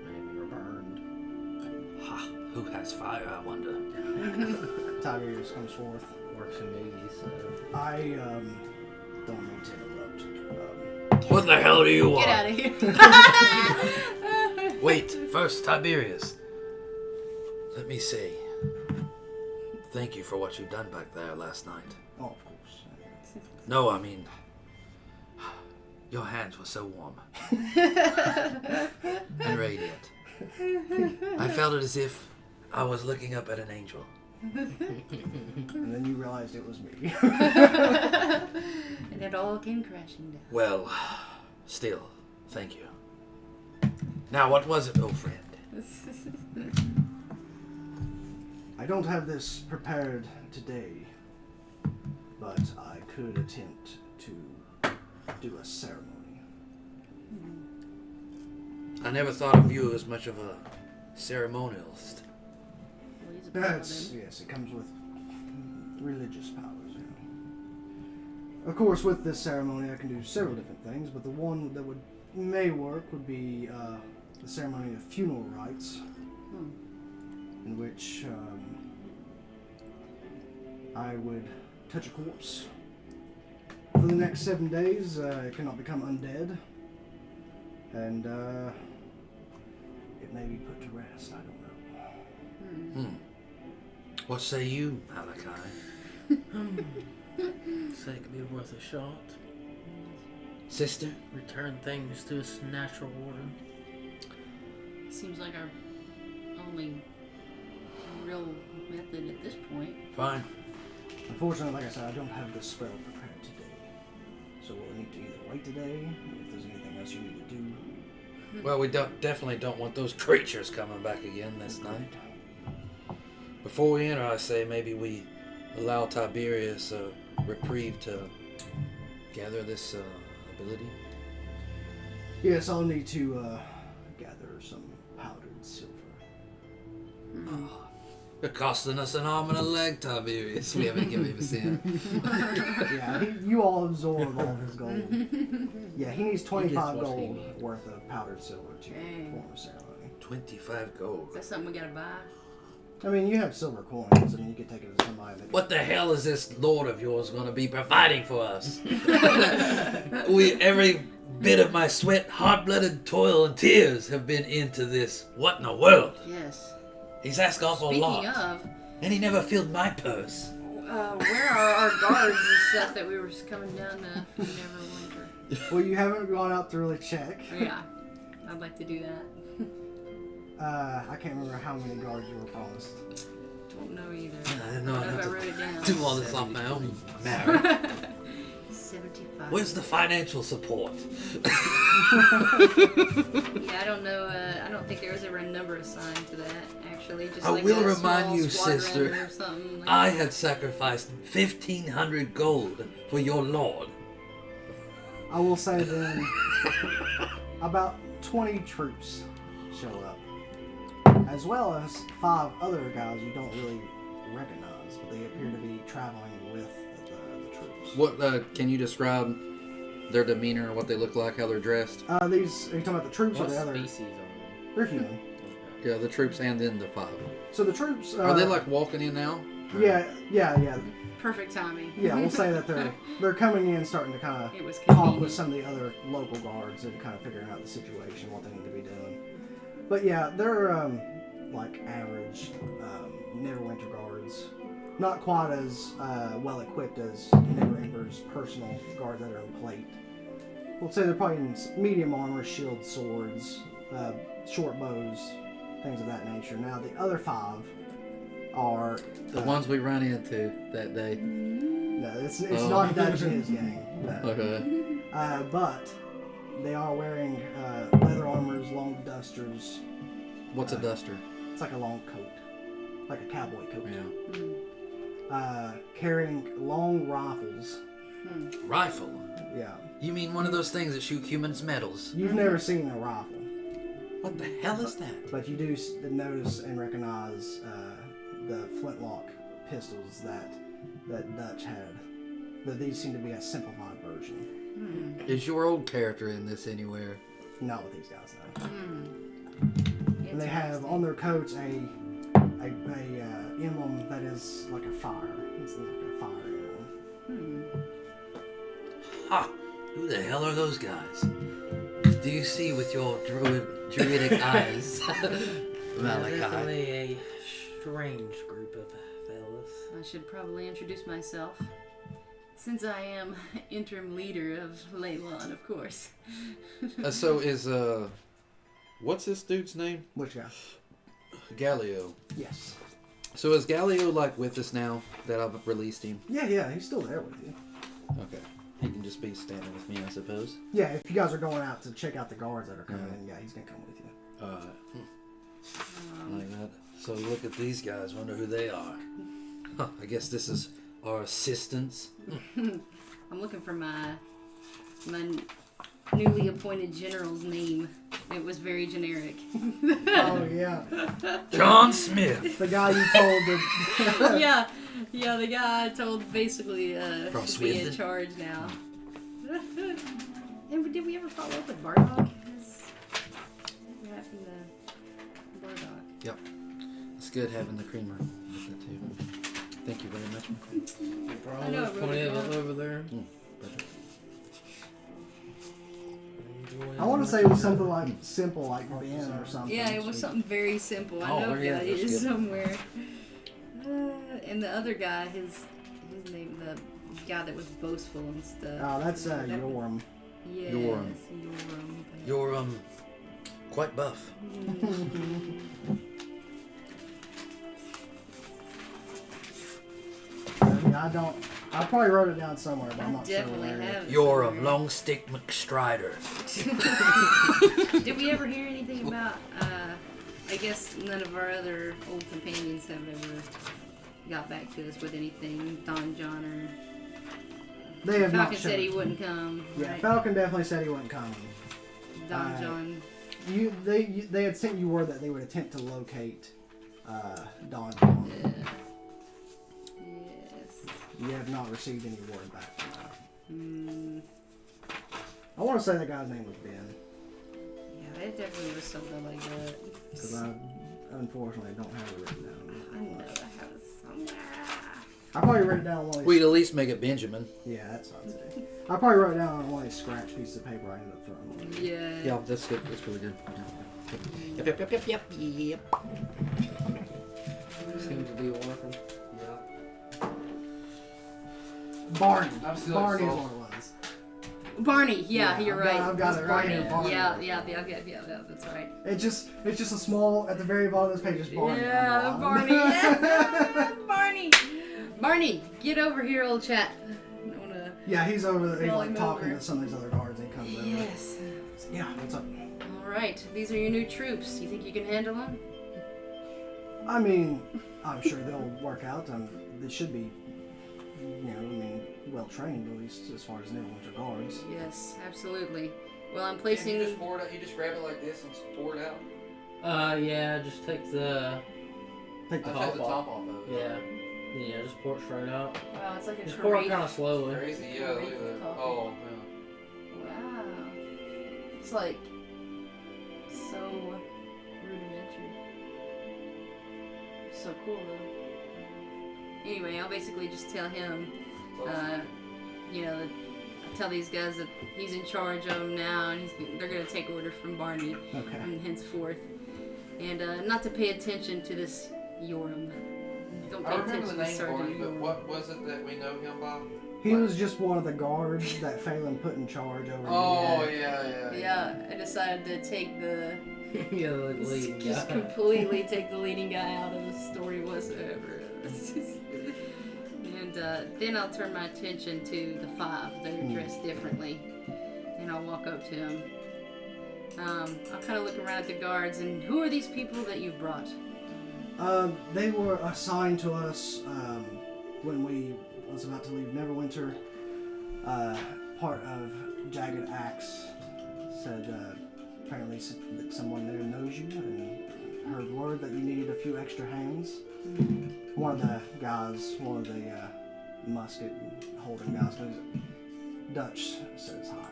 Maybe or burned. Ha! Who has fire, I wonder? Tiberius comes forth. Works in movies, so. I don't mean to interrupt. What the hell do you want? Get out of here. Wait, first, Tiberius. Let me see. Thank you for what you've done back there last night. Oh, of course. No, I mean, your hands were so warm and radiant. I felt it as if I was looking up at an angel. And then you realized it was me. And it all came crashing down. Well, still, thank you. Now, what was it, old friend? I don't have this prepared today, but I could attempt to do a ceremony. I never thought of you as much of a ceremonialist. Well, he's a That's, paladin. yes, it comes with religious powers, you know. Of course, with this ceremony, I can do several different things, but the one that may work would be the ceremony of funeral rites, in which I would touch a corpse. For the next 7 days, it cannot become undead, and it may be put to rest. I don't know. What say you, Malachi? Say it could be worth a shot. Sister? Return things to its natural order. Seems like our only real method at this point. Fine. Unfortunately, like I said, I don't have the spell prepared today. So we'll need to either wait today, if there's anything else you need to do. Well, we definitely don't want those creatures coming back again this night. Before we enter, I say maybe we allow Tiberius a reprieve to gather this ability. Yes, I'll need to gather some powdered silver. You're costing us an arm and a leg, Tiberius. We haven't given him a cent. Yeah, you all absorb all of his gold. Yeah, he needs 25 what he gold needs. worth of powdered silver to Dang. perform a ceremony. 25 gold. Is that something we gotta buy? I mean, you have silver coins, and you can take it to somebody that What the hell is this lord of yours going to be providing for us? Every bit of my sweat, hard-blooded toil, and tears have been into this. What in the world? Yes. He's asked awful Speaking lot. of, And he never filled my purse. where are our guards and stuff that we were just coming down to Neverwinter? Well, you haven't gone out to really check. Yeah, I'd like to do that. I can't remember how many guards you were promised. Don't know either. I didn't know What I'd if I have wrote it down? to do all this off my own merit. 75. Where's the financial support? Yeah, I don't know. I don't think there was ever a number assigned to that. Actually, just I like will a remind small you, squadron sister, or something like I that. had sacrificed 1,500 gold for your lord. I will say then, about 20 troops show up, as well as 5 other guys you don't really recognize, but they appear to be traveling with the troops. What can you describe their demeanor, what they look like, how they're dressed? Are you talking about the troops What or the other? species are they? They're human. Yeah, the troops and then the 5. So the troops Are they like walking in now? Yeah. Perfect timing. Yeah, we'll say that they're coming in, starting to kind of It was talk convenient. with some of the other local guards and kind of figuring out the situation, what they need to be doing. But yeah, they're like average Neverwinter guards, not quite as well equipped as Neverember's personal guards that are in plate. We'll say they're probably in medium armor, shields, swords, short bows, things of that nature. Now the other 5 are The ones we run into that day. No, it's Oh. not Dutch and his gang. No. Okay. But they are wearing leather armors, long dusters. What's a duster? It's like a long coat, like a cowboy coat. Yeah. Carrying long rifles. Rifle? Yeah. You mean one of those things that shoot humans' medals? You've never seen a rifle, What the hell is that? but you do notice and recognize the flintlock pistols that Dutch had. But these seem to be a simplified version. Is your old character in this anywhere? Not with these guys, no. And they Interesting. have on their coats a emblem that is like a fire. It's like a fire emblem. Ha! Who the hell are those guys? Do you see with your druidic eyes? Malachi. Definitely a strange group of fellas. I should probably introduce myself. Since I am interim leader of Leylon, of course. So is what's this dude's name? Which guy? Gallio. Yes. So is Gallio like with us now that I've released him? Yeah, he's still there with you. Okay. He can just be standing with me, I suppose. Yeah, if you guys are going out to check out the guards that are coming in, yeah, he's gonna come with you. Like that. So look at these guys. Wonder who they are. Huh, I guess this is our assistants. I'm looking for my newly appointed general's name. It was very generic. Oh yeah, John Smith. the guy you told to. yeah, the guy I told basically From should be in Swithin? charge now. And did we ever follow up with Bardock? What happened to Bardock? Yep. It's good having the creamer with it too. Thank you very much. I know, Probably plenty of it over there. I want to say it was something like simple, like Ben or something. Yeah, it was something very simple. I Oh, know yeah, it that's is good. somewhere. And the other guy, his name, the guy that was boastful and stuff. Oh, that's Yorm. Yes, Yoram. Yoram. You're quite buff. Yeah, I probably wrote it down somewhere, but I'm I not sure definitely where. have it You're somewhere. long stick McStrider. Did we ever hear anything about, I guess none of our other old companions have ever got back to us with anything. Don John or They have Falcon not said he shown. wouldn't come. Yeah, Right? Falcon definitely said he wouldn't come. Don John. They had sent you word that they would attempt to locate Don John. Yes. You have not received any word back from that. Mm, I want to say that guy's name was Ben, yeah, it definitely was something like that. because I unfortunately don't have it written down. I know I have it somewhere. I probably wrote it down on one of these. We'd at least make it Benjamin. Yeah, that's what I'd say. I probably wrote it down on one of these scratch pieces of paper I ended up throwing away. Yeah. Yeah, that's good. That's really good. Yep. Seems to be working. Barney. I'm still Barney is exhausted. what it was. Barney, yeah, Yeah, you're I've got- right. I've got It's it right here, Barney. Yeah, that's right. It's just a small at the very bottom of this page is Barney. Yeah, underlined. Barney. Yeah, Barney. Barney, get over here, old chap. I wanna... Yeah, he's over there. He's Call like him talking over. to some of these other guards. And he comes over. Yes. Yeah, what's up? All right, these are your new troops. You think you can handle them? I mean, I'm sure they'll work out. They should be, well trained at least as far as Neverwinter guards. Yes, absolutely. Well, I'm placing. pour it out. You just grab it like this and pour it out. Yeah, just take the, Take the Top Take the off. top off of it. yeah, just pour it straight out. Wow, it's like a Just pour it charade. kind of slowly. Crazy, yeah. Look at that. Oh, Wow. It's like so rudimentary. So cool though. Anyway, I'll basically just tell him, that I tell these guys that he's in charge of them now, and they're gonna take order from Barney Okay. from henceforth, and not to pay attention to this Yoram. Don't pay attention to Sergeant Yoram. was it that we know him by? He was just one of the guards that Phelan put in charge over. Oh, here. Yeah, I decided to take the Yeah, the lead just guy. completely take the leading guy out of the story whatsoever. And then I'll turn my attention to the five. They're dressed differently, and I'll walk up to them. I'll kind of look around at the guards, and who are these people that you've brought? They were assigned to us when we was about to leave Neverwinter. Part of Jagged Axe said apparently that someone there knows you and heard word that you needed a few extra hands. One of the guys, one of the musket holding guys, Dutch says hi.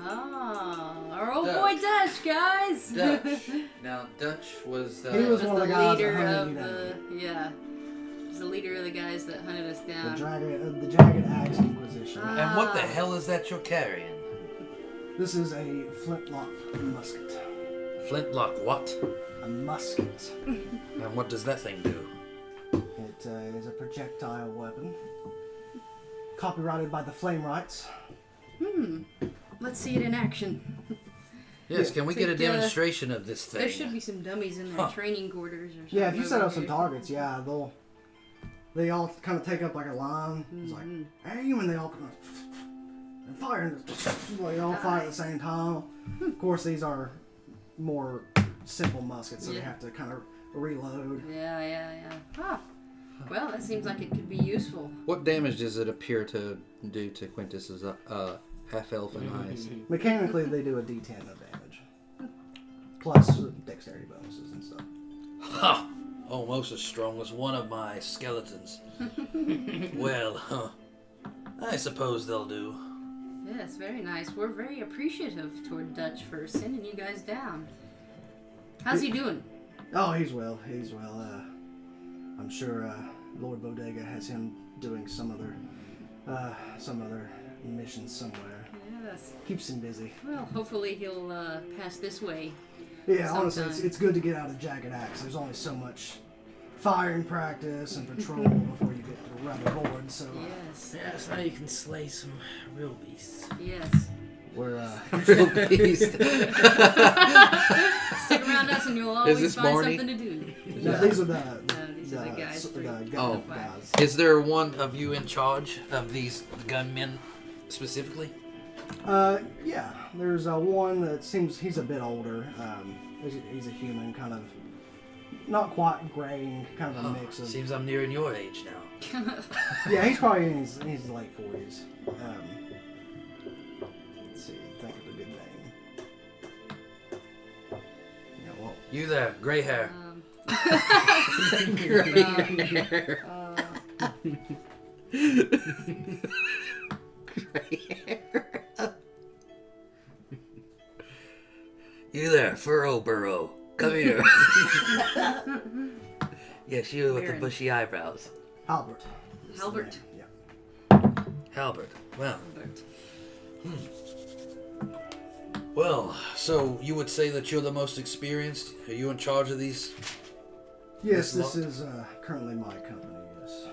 Ah, our old Dutch. boy Dutch, guys. Dutch. Now, Dutch was He was one of the guys that leader hunted of you down. He's the leader of the guys that hunted us down. The Jagged Axe Inquisition. And what the hell is that you're carrying? This is a flintlock musket. Flintlock what? A musket. And what does that thing do? It is a projectile weapon. Copyrighted by the Flame Rights. Let's see it in action. Yes, can we get a Think, demonstration of this thing? There should be some dummies in their training quarters or something. Yeah, if you set over up some here. targets, yeah, they all kind of take up like a line. It's like, aim, and they all come and fire, and they all fire at the same time. Of course, these are more simple muskets, so they have to kind of reload. Yeah. Huh. Well, that seems like it could be useful. What damage does it appear to do to Quintus's half-elf and eyes? Mechanically, they do a D10 of damage. Plus dexterity bonuses and stuff. Ha! Almost as strong as one of my skeletons. Well, I suppose they'll do. Yes, very nice. We're very appreciative toward Dutch for sending you guys down. How's he doing? Oh, he's well. I'm sure Lord Bodega has him doing some other mission somewhere. Yes. Keeps him busy. Well, hopefully he'll pass this way. Yeah, honestly, sometime. it's good to get out of Jagged Axe. There's only so much firing practice and patrol before you get to run the board. So Yes. Yes, now you can slay some real beasts. Yes. we're Real beast. Stick around us and you'll always this find Barney? something to do. no, these are the these are the guys the for- gun Oh. guys. Is there one of you in charge of these gunmen specifically? Yeah. There's one that seems he's a bit older. He's a human, kind of not quite graying, kind of a mix of. Seems I'm nearing your age now. Yeah, he's probably in his late 40s. Let's see, think of a good name. Yeah, well, You there, gray hair. You there, Furrow Burrow. Come here. Yes, you with the Baron. bushy eyebrows. Albert. is the Albert. name, Yeah. Halbert. Well, Albert. well, so you would say that you're the most experienced? Are you in charge of these? Yes, This this is currently my company. Yes.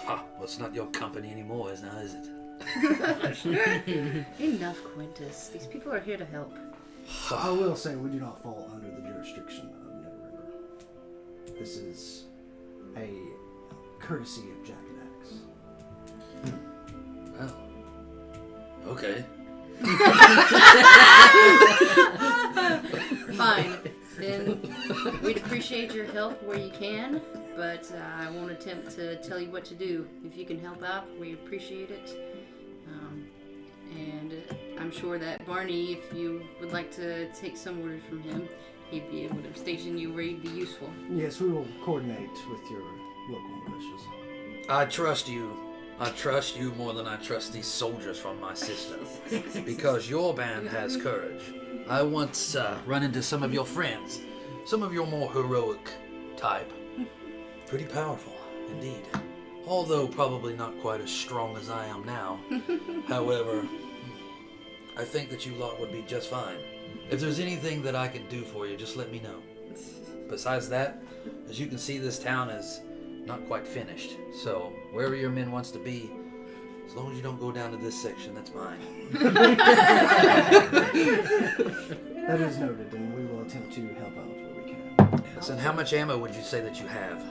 Ha, well, it's not your company anymore, is now, is it? Enough, Quintus. These people are here to help. I will say we do not fall under the jurisdiction of Never River. This is a courtesy of Jagged Axe. Well, okay. Fine. Then we'd appreciate your help where you can, but I won't attempt to tell you what to do. If you can help out, we appreciate it. And I'm sure that Barney, if you would like to take some orders from him, he'd be able to station you where you'd be useful. Yes, we will coordinate with your local militias. I trust you. I trust you more than I trust these soldiers from my sister. Because your band has courage. I once run into some of your friends. Some of your more heroic type. Pretty powerful, indeed. Although probably not quite as strong as I am now. However, I think that you lot would be just fine. If there's anything that I can do for you, just let me know. Besides that, as you can see, this town is not quite finished. So, wherever your men wants to be, as long as you don't go down to this section, that's mine. That is noted, and we will attempt to help out where we can. Yes, and how much ammo would you say that you have?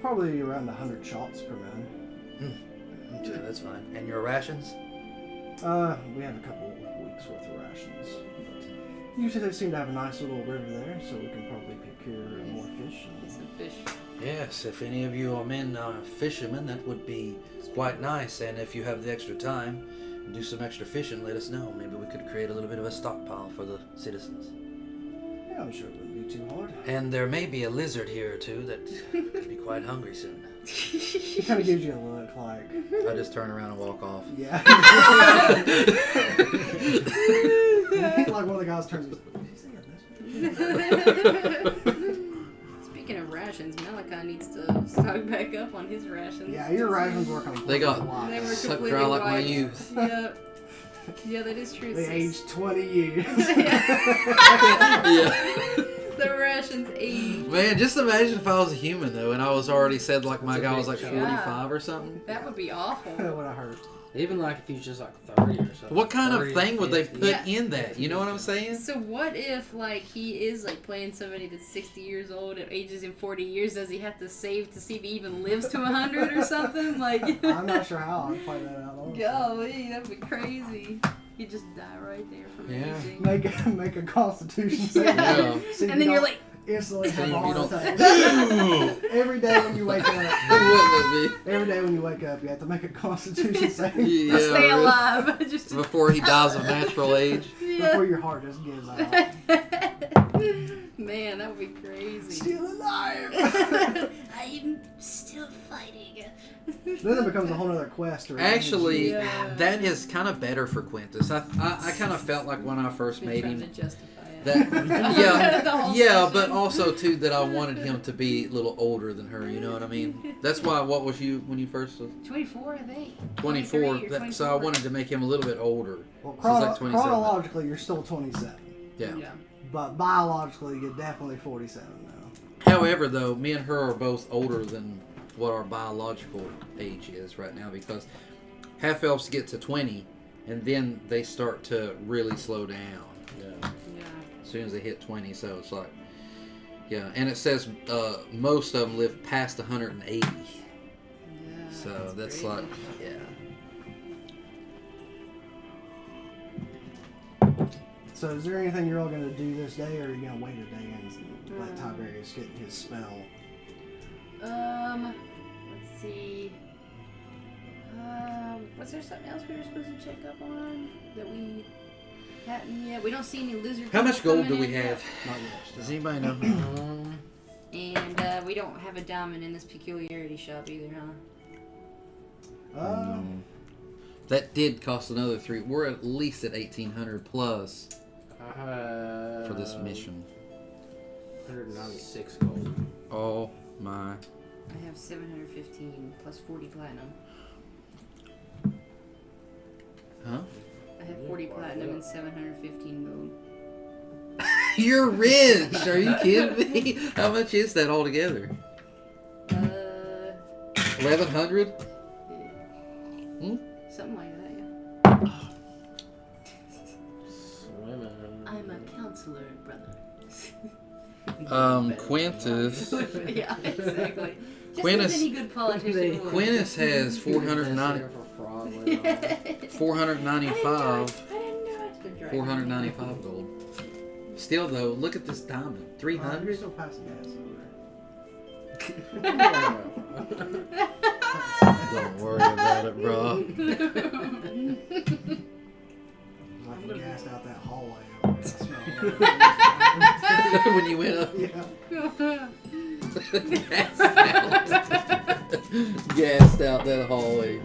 Probably around 100 shots per man. Okay, that's fine. And your rations? We have a couple weeks worth of rations. But usually they seem to have a nice little river there, so we can probably procure more fish. Some fish. Yes, if any of you are men fishermen, that would be quite nice. And if you have the extra time and do some extra fishing, let us know. Maybe we could create a little bit of a stockpile for the citizens. Yeah, I'm sure it wouldn't be too hard. And there may be a lizard here or two that could be quite hungry soon. He kind of gives you a look like, I just turn around and walk off. yeah. Like one of the guys turns his, did you say a lizard? Speaking of rations, Malachi needs to stock back up on his rations. Yeah, your rations work on They got lot. They were sucked completely dry like my wiped. youth. Yeah. Yeah, that is true. They sis. aged 20 years. Yeah. The rations age. Man, just imagine if I was a human though, and I was already said like my That's a guy was big like chunk. 45 or something. That would be awful. What I heard. Even like if he's just like 30 or something. What kind of 30 thing would they 50. put Yeah. in that? You know what I'm saying? So what if like he is like playing somebody that's 60 years old and ages in 40 years? Does he have to save to see if he even lives to 100 or something? Like, I'm not sure how I'd play that out. honestly. golly, that'd be crazy. He'd just die right there from Yeah. aging. Make a constitution saving. Yeah. See if And then you you're don't like, instantly See have if a you heart don't- attack. Every day when you wake up. Wouldn't it Every day when you wake up, you have to make a constitution be? saving Yeah, stay really. alive. Just Before he dies of natural age. before your heart just gives out. Man, that would be crazy. Still alive. I'm still fighting. Then it becomes a whole other quest. To revenge Actually, you. Yeah. that is kind of better for Quintus. I kind of felt like when I first Been made trying him to justify it. that The whole yeah, session. but also too that I wanted him to be a little older than her. You know what I mean? That's why. What was you when you first was 24, I think. 24? 23 or So I 24. wanted to make him a little bit older. Well, So it's like 27. chronologically, you're still 27, Yeah. but biologically, you're definitely 47 now. However, though, me and her are both older than what our biological age is right now because half elves get to 20 and then they start to really slow down. Yeah. Yeah. As soon as they hit 20, so it's like, yeah, and it says most of them live past 180. Yeah. So that's crazy. like, yeah. So, is there anything you're all going to do this day, or are you going to wait a day and let Tiberius get his spell? Let's see. Was there something else we were supposed to check up on that we hadn't yet? We don't see any lizard. How much people gold do coming we in have? Not yet. Does anybody know? yet. And we don't have a diamond in this peculiarity shop either, huh? That did cost another 3. We're at least at 1,800 plus for this mission. 196 gold. Oh my. I have 715 plus 40 platinum. Huh? I have 40 platinum and 715 gold. You're rich! Are you kidding me? How much is that altogether? 1,100? Something like that, yeah. Swimming. I'm a counselor, brother. Quintus. Yeah, exactly. Just Quintus- as any good politician would. Quintus has 490, For fraud later on. 495, I didn't do it. 495 gold. Still though, look at this diamond. You're 300? still passing gas over Don't worry about it, bro. Like you gassed out that hallway over there. I smell When you went up, it. Yeah. gassed out that hallway.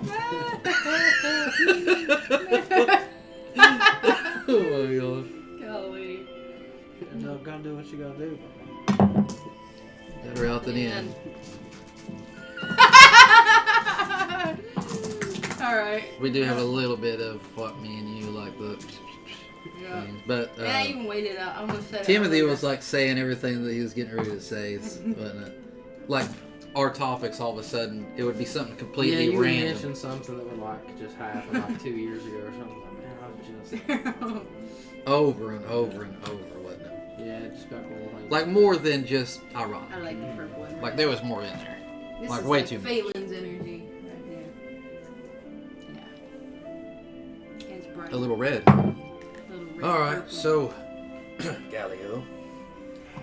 Oh my god. Golly. No, gotta do what you gotta do. Better out than in. Man. Alright. We do have a little bit of what me and you like the Yeah. things, but Man, I even waited out. I almost said it Timothy earlier. was like saying everything that he was getting ready to say, wasn't it? Like our topics, all of a sudden, it would be something Yeah, completely you random. mentioned something that would like just happen like 2 years ago or something. Like, man, I was just Over and over and over, wasn't it? yeah, just about cool things. Like more than just ironic. I like the purple one. Like there was more in there. This like is way like too much. Phelan's energy right there. Yeah. And it's bright. A little red. Little red All right, purple. so Gallio.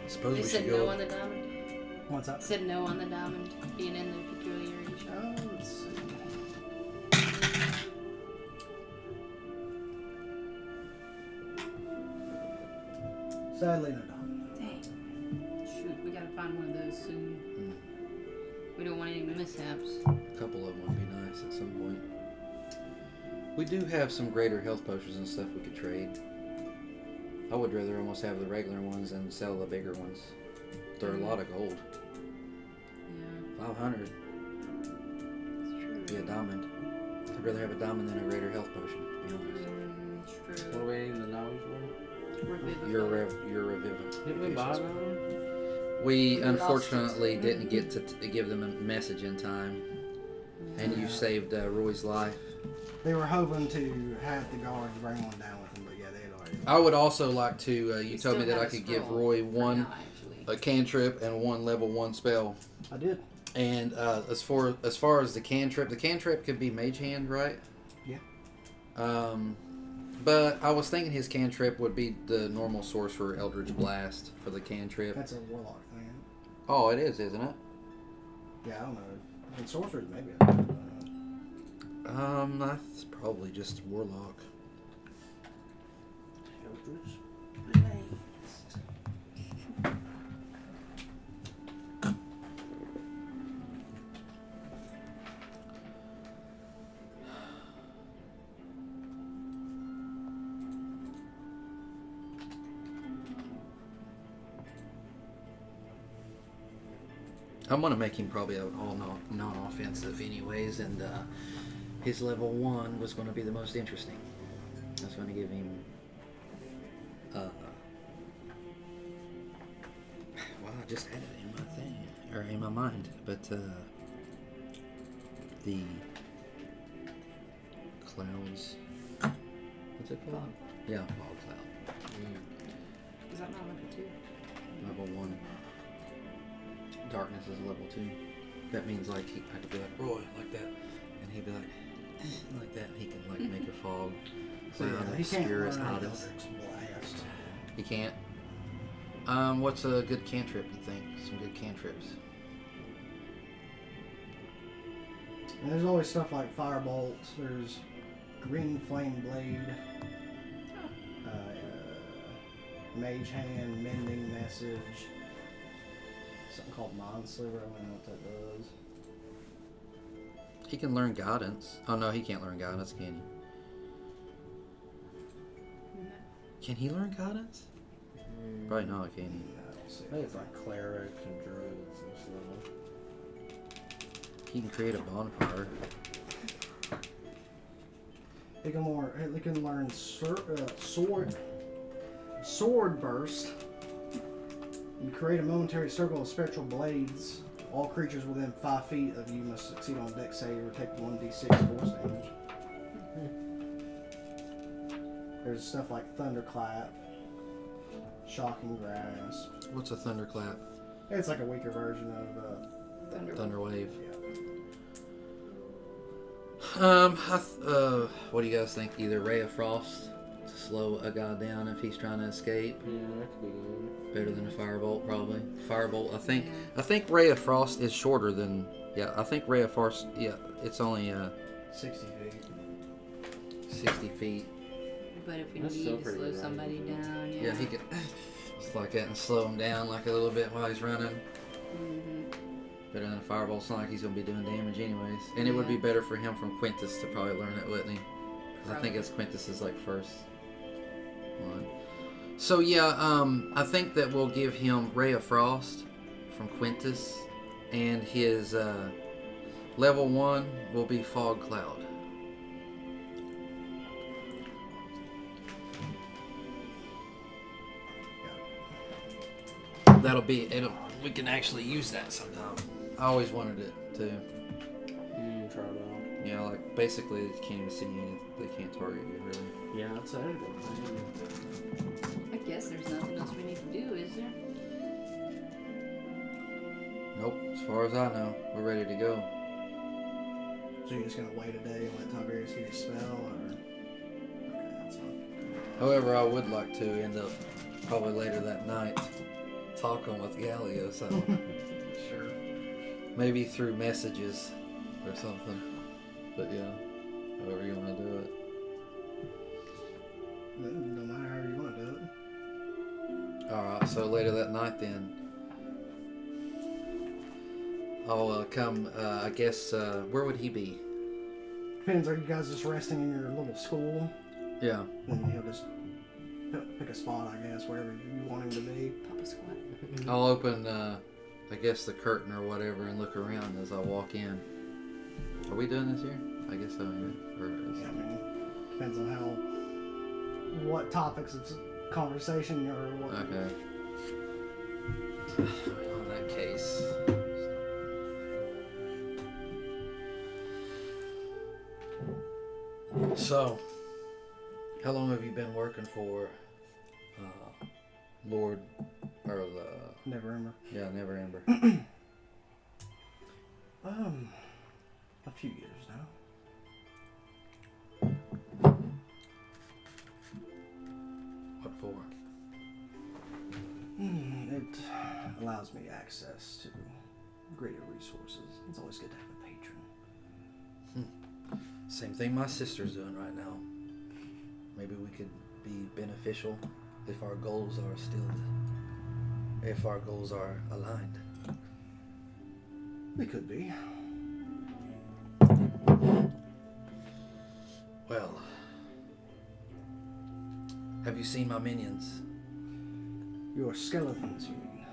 Suppose They we said should no go. on the diamond. What's up? Said no on the diamond being in the peculiarity shop. Let's see. Sadly, no diamond. Dang. real soon. We don't want any mishaps. A couple of them would be nice at some point. We do have some greater health potions and stuff we could trade. I would rather almost have the regular ones and sell the bigger ones. They're a lot of gold. Yeah. 500. It's Be a true. diamond. I'd rather have a diamond than a greater health potion, to be honest. It's What true. do we need the diamond for? Revivify. Your Reviva. Did we buy them? We We lost unfortunately it. didn't get to give them a message in time, and you Yeah. saved Roy's life. They were hoping to have the guards bring one down with them, but yeah, they had already. I would also like to. You We told me still that I have a could give scroll Roy for one now, actually. a cantrip and one level 1 spell. I did. And as far as the cantrip could be Mage Hand, right? Yeah. But I was thinking his cantrip would be the normal Sorcerer Eldritch Blast for the cantrip. That's a warlock thing. Oh, it is, isn't it? Yeah, I don't know. In sorcerers, maybe. I don't know. That's probably just Warlock. I'm gonna make him probably all non-offensive anyways, and his level 1 was gonna be the most interesting. I was gonna give him well, I just had it in my thing, or in my mind, but the clouds, what's it called? Fog. Yeah, fog cloud. Is that not level 2? Level 1. Darkness is level 2. That means like I could be like Roy like that, and he'd be like like that. And he can like make a fog So cloud yeah, he can't obscure learn his Eldritch hottest. Blast. He can't. What's a good cantrip? You think some good cantrips? And there's always stuff like Firebolt. There's Green Flame Blade. Mage Hand, Mending Message. Something called Mind Sliver. I don't know what that does. He can learn guidance. Oh no, he can't learn guidance, can he? Can he learn guidance? Probably not, can he? I don't see I it. think it's like clerics and druids and stuff. He can create a bonfire. They can learn sword burst. You create a momentary circle of spectral blades. All creatures within 5 feet of you must succeed on dex save or take 1d6 force damage. There's stuff like Thunderclap, Shocking Grasp. What's a thunderclap? It's like a weaker version of Thunderwave. yeah. What do you guys think? Either Ray of Frost to slow a guy down if he's trying to escape. Yeah, that could be good. Better than a firebolt, probably. Firebolt, I think Ray of Frost is shorter than. Yeah, I think Ray of Frost. Yeah, it's only 60 feet. 60 feet. But if we That's need still to pretty slow good. somebody down, yeah. Yeah, he could just like that and slow him down like a little bit while he's running. Mm-hmm. Better than a firebolt. It's not like he's gonna be doing damage anyways. And it would be better for him from Quintus to probably learn it, wouldn't he? Because I think it's Quintus's like first one. So yeah, I think that we'll give him Ray of Frost from Quintus, and his level 1 will be Fog Cloud. That'll be it. We can actually use that sometime. I always wanted it too. Try it out. Yeah, like basically they can't even see you. They can't target you really. Yeah, that's everything. I guess there's nothing else we need to do, is there? Nope. As far as I know, we're ready to go. So you're just gonna wait a day and let Tiberius get his spell, or okay, that's fine. However, I would like to end up probably later that night talking with Gallio, so Sure. maybe through messages or something. But yeah, however you want to do it. No matter how you want to do it. All right. So later that night then. I'll come. I guess. Where would he be? Depends. Are you guys just resting in your little school? Yeah. Then he'll just pick a spot, I guess, wherever you want him to be. Papa squat. I'll open. I guess the curtain or whatever and look around as I walk in. Are we doing this here? I guess so. Yeah. Or Yeah, I mean, depends on what topics of conversation or what. Okay. In that case. So, how long have you been working for Lord, or the... Never remember. Yeah, Never Ember. A few years now. What for? It allows me access to greater resources. It's always good to have a patron. Same thing my sister's doing right now. Maybe we could be beneficial if our goals are aligned. It could be. Well, have you seen my minions? Your skeletons, you mean?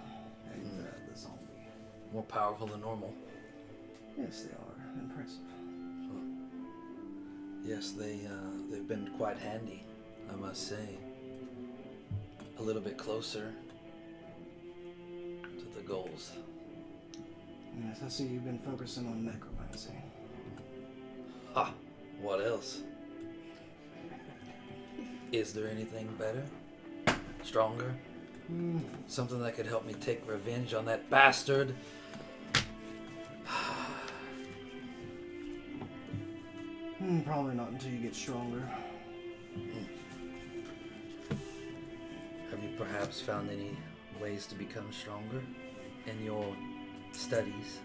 And the zombie. More powerful than normal. Yes, they are. Impressive. Yes, they've been quite handy, I must say. A little bit closer to the goals. Yes, I see you've been focusing on necromancy. Ha! What else? Is there anything better? Stronger? Something that could help me take revenge on that bastard? Probably not until you get stronger. Have you perhaps found any ways to become stronger in your studies?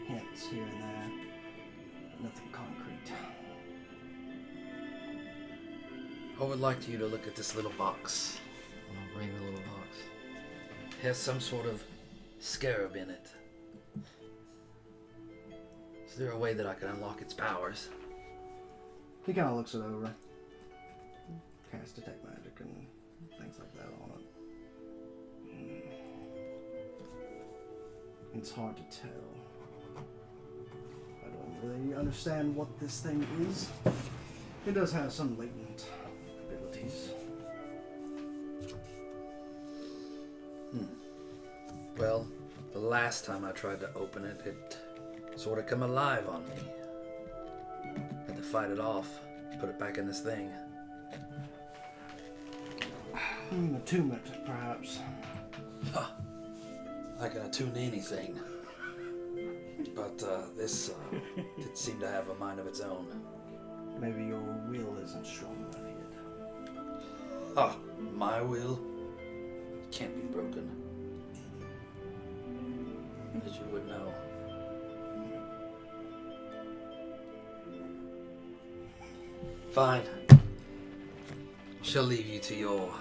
Hints here and there, but nothing concrete. I would like you to look at this little box. I'll bring the little box. It has some sort of scarab in it. Is there a way that I can unlock its powers? He kind of looks it over. Cast detect magic and things like that on it. It's hard to tell. I don't really understand what this thing is. It does have some latent abilities. Well, the last time I tried to open it, it sort of come alive on me. Had to fight it off, put it back in this thing. Attunement, perhaps. Huh. I can attune anything. But this did seem to have a mind of its own. Maybe your will isn't strong enough yet. Ah, my will can't be broken. As you would know. Fine. Shall leave you to your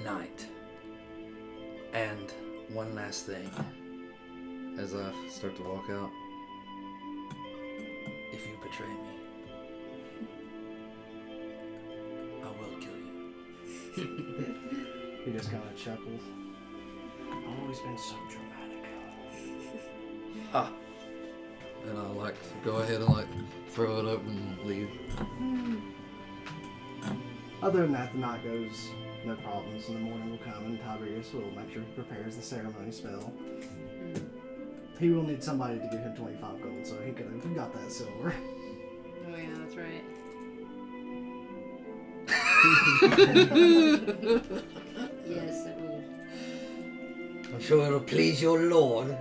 night. And one last thing. As I start to walk out. If you betray me, I will kill you. He just kind of chuckles. I've always been so dramatic. Ah. And I'll go ahead and throw it up and leave. Other than that, the night goes no problems, and the morning will come, and Tiberius will make sure he prepares the ceremony spell. He will need somebody to give him 25 gold, so he could have got that silver. Oh yeah, that's right. Yes, it will. I'm sure it'll please your lord.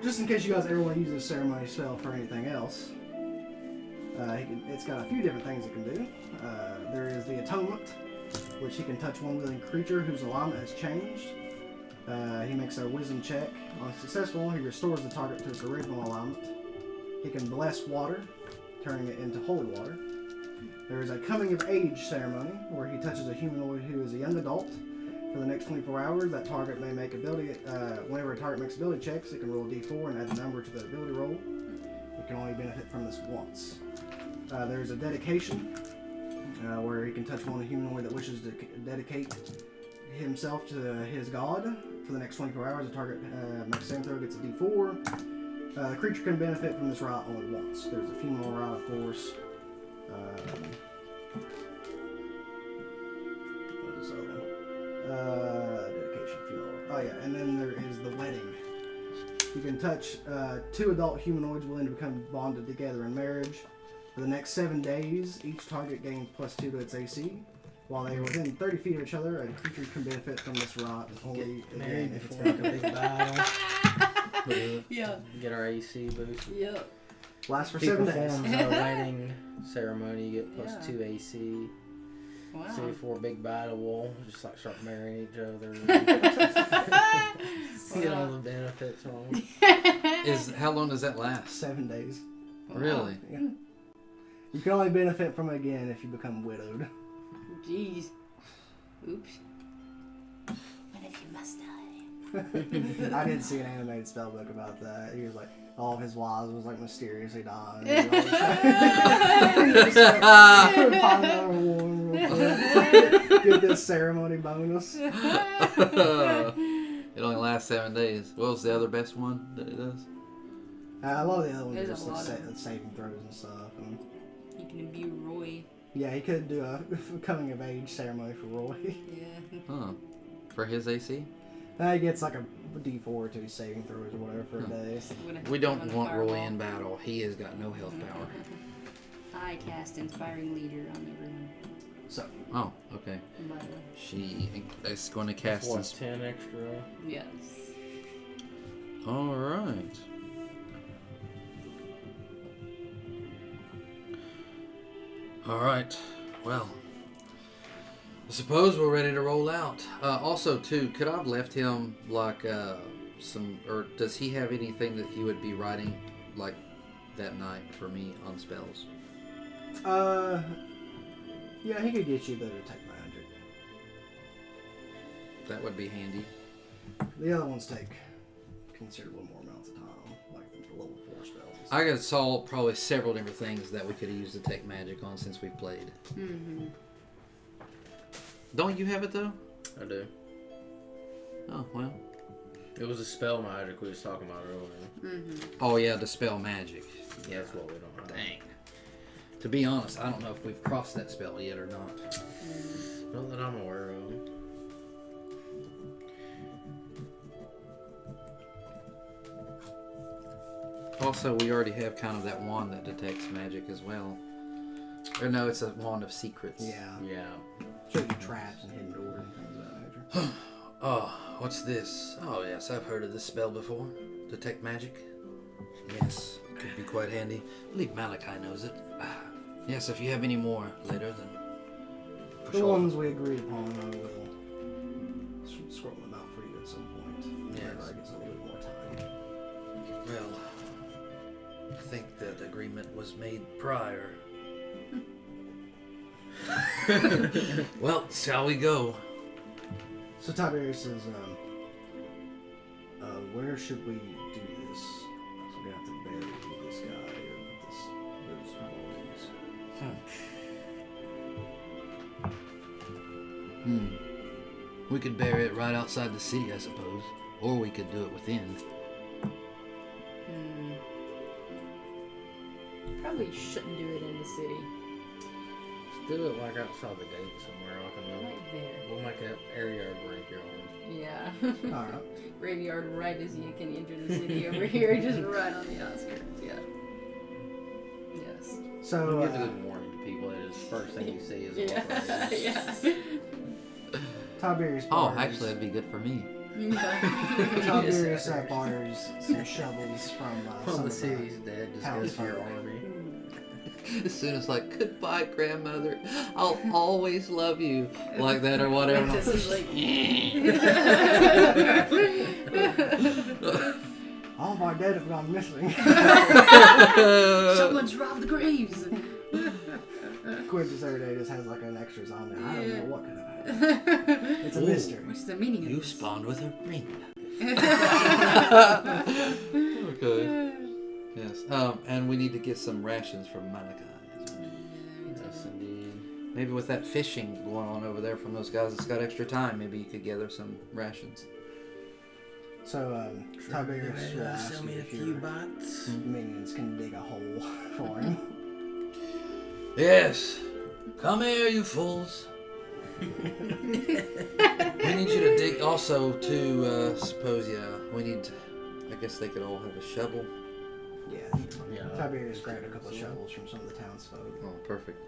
Just in case you guys ever want to use this ceremony spell for anything else, it's got a few different things it can do. There is the Atonement, which he can touch one living creature whose alignment has changed. He makes a wisdom check. On successful, he restores the target to its original alignment. He can bless water, turning it into holy water. There is a coming of age ceremony, where he touches a humanoid who is a young adult, For the next 24 hours, that target may make ability. Whenever a target makes ability checks, it can roll a d4 and add a number to the ability roll. It can only benefit from this once. There's a dedication, where he can touch one humanoid that wishes to dedicate himself to his god. For the next 24 hours, the target makes saving throw, gets a d4. The creature can benefit from this rite only once. There's a funeral rite, of course. What is this other one? Dedication, funeral. Oh yeah, and then there is the wedding. You can touch 2 adult humanoids willing to become bonded together in marriage. For the next 7 days, each target gains +2 to its AC. While they are within 30 feet of each other, a creature can benefit from this rite only again if it's Before like a big battle. Yeah. Get our AC boosted. Yep. lasts for He 7 days. performs a wedding ceremony, you get Yeah. +2 AC. Wow. So before a big battle, we'll just like start marrying each other. Get all the benefits from them. How long does that last? 7 days. Really? Yeah. You can only benefit from it again if you become widowed. Jeez. Oops. What if you must die? I did see an animated spellbook about that. He was like, all of his wives was like mysteriously dying. And he always find another one real quick. Get this ceremony bonus. It only lasts 7 days. What was the other best one that it does? A lot of the other ones are There's a just lot like of them. saving throws and stuff. And You can imbue Roy. yeah, he could do a coming of age ceremony for Roy. Yeah. Huh. For his AC? He gets like a D4 to his saving throws or whatever for a day. We don't want Roy in battle. He has got no health power. I cast Inspiring Leader on everyone. So, Oh, okay. By the way. She is going to cast... What, 10 extra? Yes. Alright. Alright. Well, I suppose we're ready to roll out. Also, too, could I have left him, like, some... Or does he have anything that he would be writing, like, that night for me on spells? yeah, he could get you the detect magic. That would be handy. The other ones take considerable more amounts of time, like the level 4 spells. I saw probably several different things that we could have used to take magic on since we played. Mm-hmm. Don't you have it, though? I do. Oh, well. It was a spell magic we was talking about earlier. Mm-hmm. Oh, yeah, dispel magic. Yeah. That's what we don't have. Dang. To be honest, I don't know if we've crossed that spell yet or not. Not that I'm aware of. Also, we already have kind of that wand that detects magic as well. Or no, it's a wand of secrets. Yeah. Yeah. Show you traps and hidden doors and things of that nature. Oh, what's this? Oh, yes, I've heard of this spell before. Detect magic? Yes, could be quite handy. I believe Malachi knows it. Yes, if you have any more later, then for The sure. ones we agreed upon, I will scroll them out for you at some point. Yes. Whenever I get a little bit more time. Well, I think that agreement was made prior. Well, shall we go? So Tiberius says, where should we do this? So we have to bury this guy or those boys. We could bury it right outside the city, I suppose. Or we could do it within. Probably shouldn't do it in the city. Let's do it like outside the gate somewhere. Right there. We'll make an area graveyard. Yeah. Alright. Graveyard right as you can enter the city over here, just right on the outskirts. Yeah. Yes. So, Give a good warning to people that is first thing you see is a Yeah. yeah. Tiberius Oh, borrows, actually, that'd be good for me. Tiberius borrows some shovels from When some the of city's dead, just house goes to your folk. army. As soon as like, goodbye, grandmother. I'll always love you. Like that or whatever. Princess is like, All of our dead have gone missing. someone's robbed the graves. Quintus every day just has like an extra zombie. I don't know what could have It's a mystery. What's the meaning of You this? spawned with a ring. Okay. Yes. And we need to get some rations from Monica. Yes, indeed. Maybe with that fishing going on over there from those guys that's got extra time, maybe you could gather some rations. So, Tiberius will ask you if your minions can dig a hole for him. Yes. Come here, you fools. We need you to dig also to, suppose, we need, I guess they could all have a shovel. Yeah. Tiberius grabbed a couple of shovels from some of the townsfolk. Oh, perfect.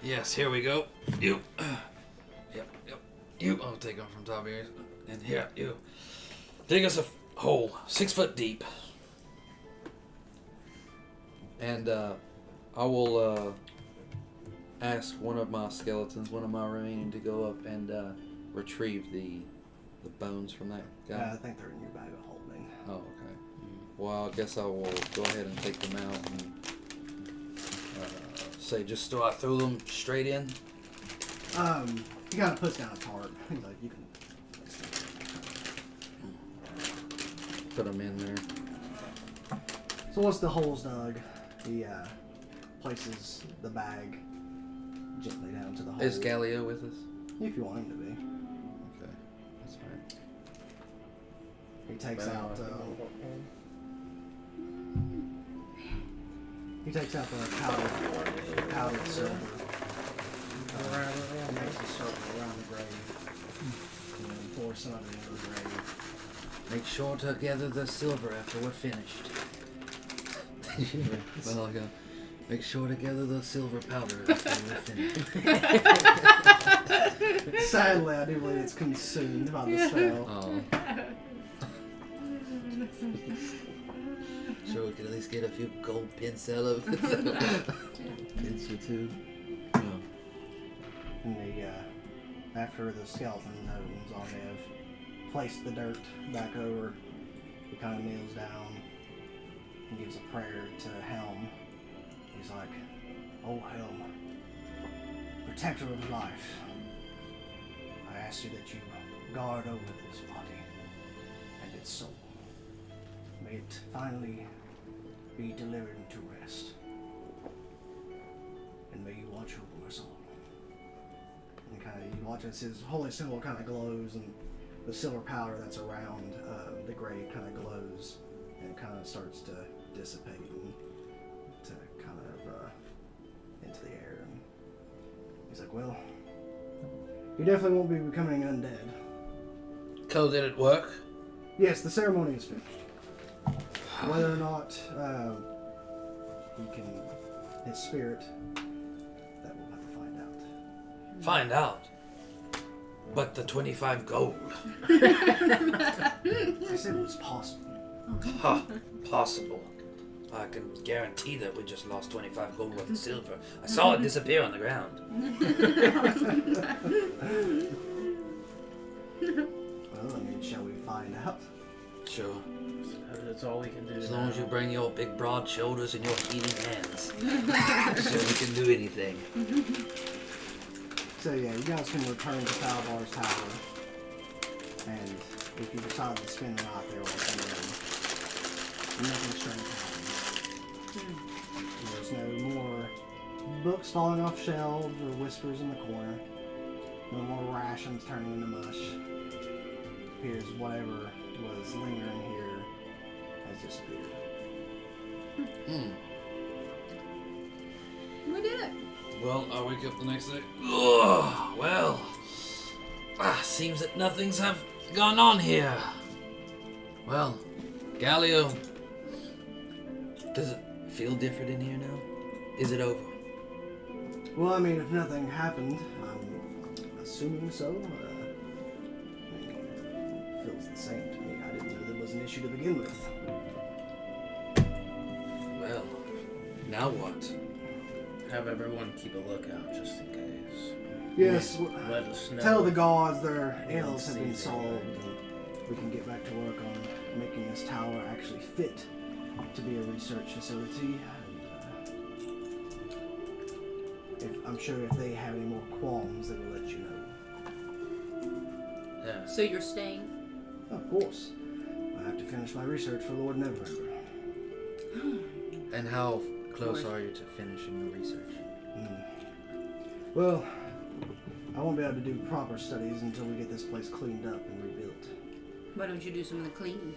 Yes, here we go. You. Yep. You. I'll take them from Tiberius. And here, you. Dig us a hole 6 foot deep. And I will ask one of my skeletons, one of my remaining, to go up and retrieve the bones from that guy. I think they're in your bag of holding. Oh, okay. Well, I guess I will go ahead and take them out and say just So I threw them straight in. He kind of puts down a tarp. He's like, you can put them in there. So once the hole's dug, he places the bag gently down to the hole. Is Gallio with us? If you want him to be. Okay, that's fine. He takes out the powdered silver. Makes a circle around the grave. And then pours some of it into the grave. Make sure to gather the silver after we're finished. Well, Make sure to gather the silver powder after we're finished. Sadly, I do believe it's consumed by the spell. oh, Sure, we can at least get a few gold pins out of it. pinch or two. And after the skeleton knows on Ev, place the dirt back over. He kind of kneels down and gives a prayer to Helm. He's like, "Oh Helm, protector of life, I ask you that you guard over this body and its soul. May it finally be delivered into rest. And may you watch over us all." And he watches his holy symbol kind of glows, and the silver powder that's around the grave kind of glows, and it kind of starts to dissipate and to kind of into the air. And he's like, "Well, you definitely won't be becoming undead." So did it work? Yes, the ceremony is finished. Whether or not his spirit, that we'll have to find out. Find out. But the 25 gold. I said it was possible. Ha, possible. I can guarantee that we just lost 25 gold worth of silver. I saw it disappear on the ground. Well, shall we find out? Sure. That's all we can do. As long as you bring your big broad shoulders and your healing hands. So we can do anything. So yeah, you guys can return to Falbar's tower, and if you decide to spend the night there with them, nothing strange happens. There's no more books falling off shelves or whispers in the corner. No more rations turning into mush. Appears whatever was lingering here has disappeared. We did it. Well, I wake up the next day. Ugh, well, seems that nothing's have gone on here. Well, Gallio, does it feel different in here now? Is it over? Well, I mean, if nothing happened, I'm assuming so. It feels the same to me. I didn't know there was an issue to begin with. Well, now what? Have everyone keep a lookout just in case. Yes, Let us know. tell the gods their ills have see been them. solved, and we can get back to work on making this tower actually fit to be a research facility. And I'm sure if they have any more qualms, they will let you know. Yeah. So you're staying? Of course. I have to finish my research for Lord Neverember. And how close are you to finishing your research? Well, I won't be able to do proper studies until we get this place cleaned up and rebuilt. Why don't you do some of the cleaning?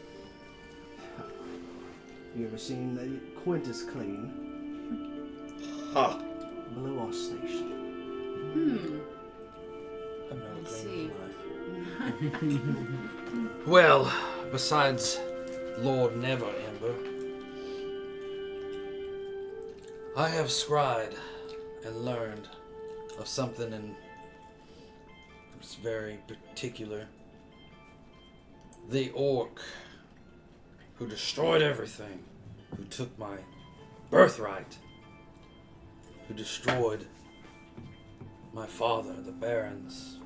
You ever seen the Quintus Clean? Ha! Below our station. I'm not I cleaning see. life. Well, besides Lord Neverember, I have scryed and learned of something it's very particular. The orc who destroyed everything, who took my birthright, who destroyed my father, the Baron's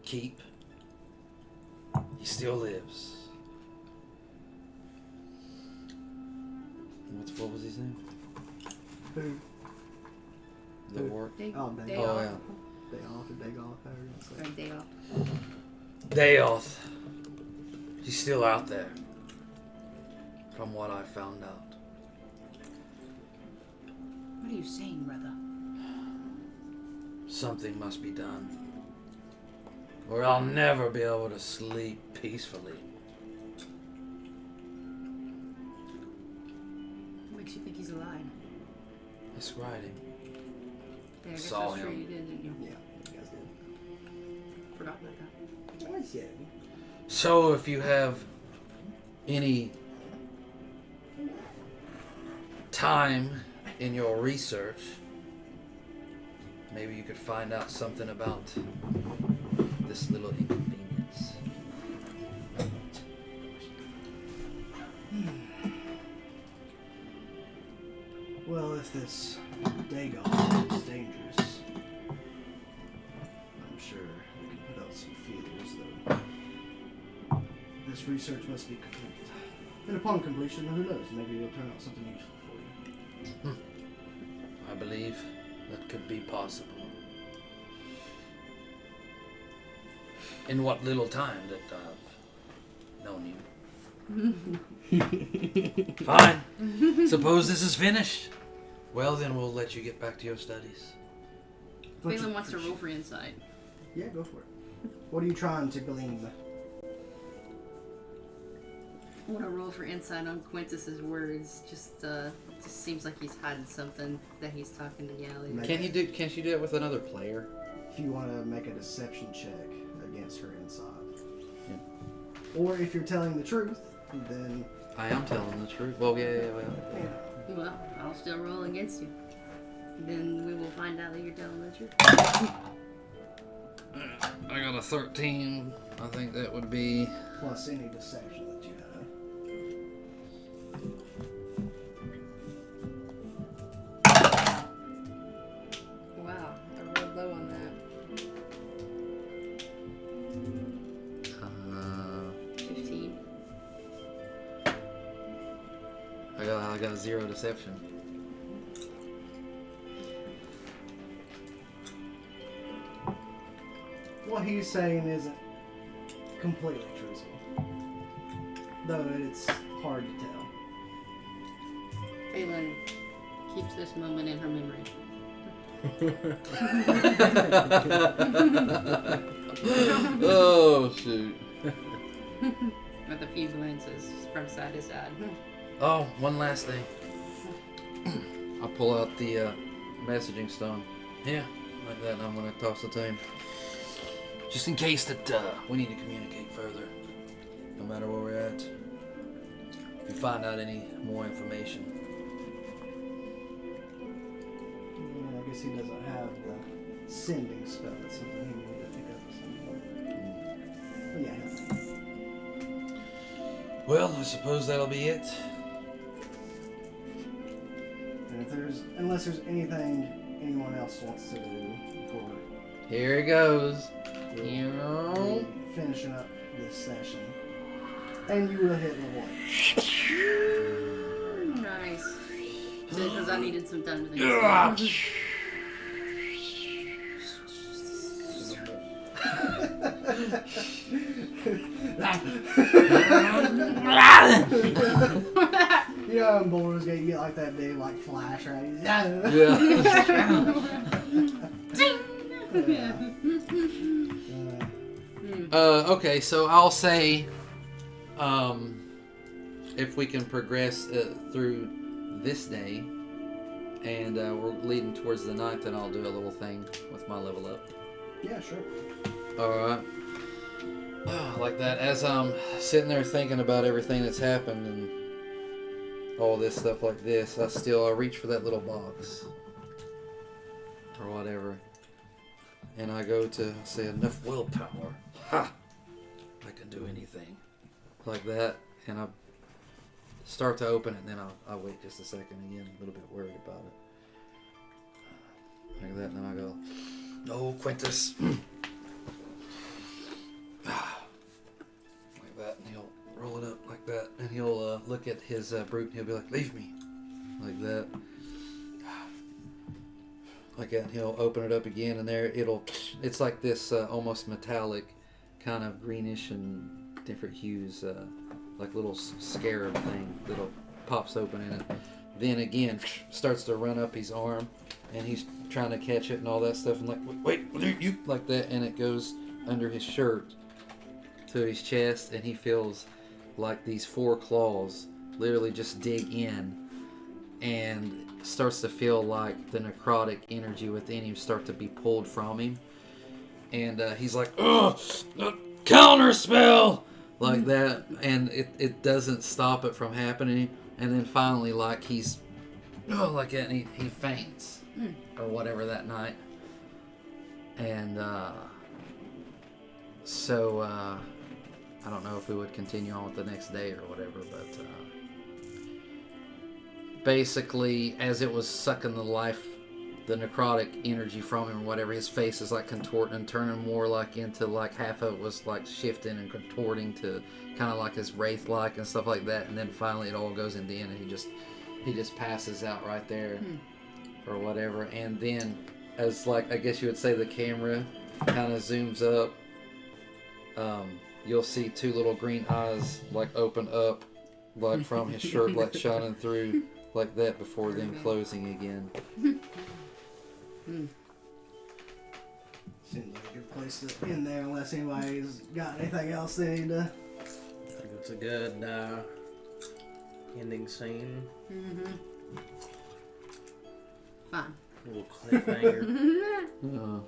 keep. He still lives. What was his name? Who? The orc. Day, Oh, day Oh, off. yeah. Day off or day off, however you say Or it. day off. Daoth. He's still out there, from what I found out. What are you saying, brother? Something must be done, or I'll never be able to sleep peacefully. What makes you think he's alive? I scryed him. Yeah, I guess Saw that's true. him. You did, didn't you? Yeah, you guys did. Forgot about that. Nice, yeah. So if you have any time in your research, maybe you could find out something about this little inconvenience. Well, if this Dagon is dangerous, I'm sure we can put out some feelers, though. This research must be complete. And upon completion, who knows, maybe it'll turn out something useful for you. I believe that could be possible. In what little time that I've known you. Fine. Suppose this is finished. Well, then we'll let you get back to your studies. Much Phelan wants to roll appreciated. for insight. Yeah, go for it. What are you trying to glean? I want to roll for insight on Quintus's words. Just seems like he's hiding something that he's talking to Gallio. Make- Can't you do it with another player? If you want to make a deception check against her insight. Or if you're telling the truth, then I am telling the truth. Well, yeah. yeah. Well, I'll still roll against you. Then we will find out that you're telling the truth. I got a 13. I think that would be. Plus any deception that you have. Wow, I rolled low on that. 15. I got 0 deception. What he's saying isn't completely truthful. Though it's hard to tell. Phelan keeps this moment in her memory. Oh shoot! With a few glances from side to side. Oh, one last thing. I pull out the messaging stone. Yeah, like that, and I'm gonna toss it to him. Just in case that we need to communicate further, no matter where we're at. If you find out any more information. I guess he doesn't have the sending spell. That's something he needed to pick up at some point. But yeah, Well, I suppose that'll be it. and if unless there's anything anyone else wants to do before Here it goes. we'll be finishing up this session, and you will hit level 8. Nice. Because I needed some time to think. You know, in Baldur's Gate, you get like that big like flash, right? Yeah. Okay, so I'll say, if we can progress through this day, and we're leading towards the night, then I'll do a little thing with my level up. Yeah, sure. Alright. Like that. As I'm sitting there thinking about everything that's happened and all this stuff like this, I reach for that little box. Or whatever. And I go to say, enough willpower. Ha! I can do anything. Like that. And I start to open it, and then I'll wait just a second again, a little bit worried about it. Like that, and then I go, no, Quintus. Like that, and he'll roll it up like that, and he'll look at his brute, and he'll be like, leave me. Like that. Like that, and he'll open it up again, and there it's like this almost metallic kind of greenish and different hues, like little scarab thing that pops open in it. Then again, starts to run up his arm, and he's trying to catch it and all that stuff, and like, wait, you, like that, and it goes under his shirt to his chest, and he feels like these 4 claws literally just dig in, and starts to feel like the necrotic energy within him start to be pulled from him, and he's like, ugh, counter spell, like that, and it doesn't stop it from happening, and then finally, like, he's like that, and he faints or whatever that night, and so I don't know if we would continue on with the next day or whatever, but basically, as it was sucking the necrotic energy from him or whatever, his face is like contorting and turning more like into like half of it was like shifting and contorting to kind of like his wraith-like and stuff like that, and then finally it all goes in the end, and he just passes out right there or whatever. And then as like I guess you would say the camera kind of zooms up, you'll see 2 little green eyes like open up like from his shirt, like shining through like that before then closing again. Seems like a good place to end there, unless anybody's got anything else they need to. I think it's a good ending scene. Mm-hmm. Fun. A little cliffhanger. Mm-hmm.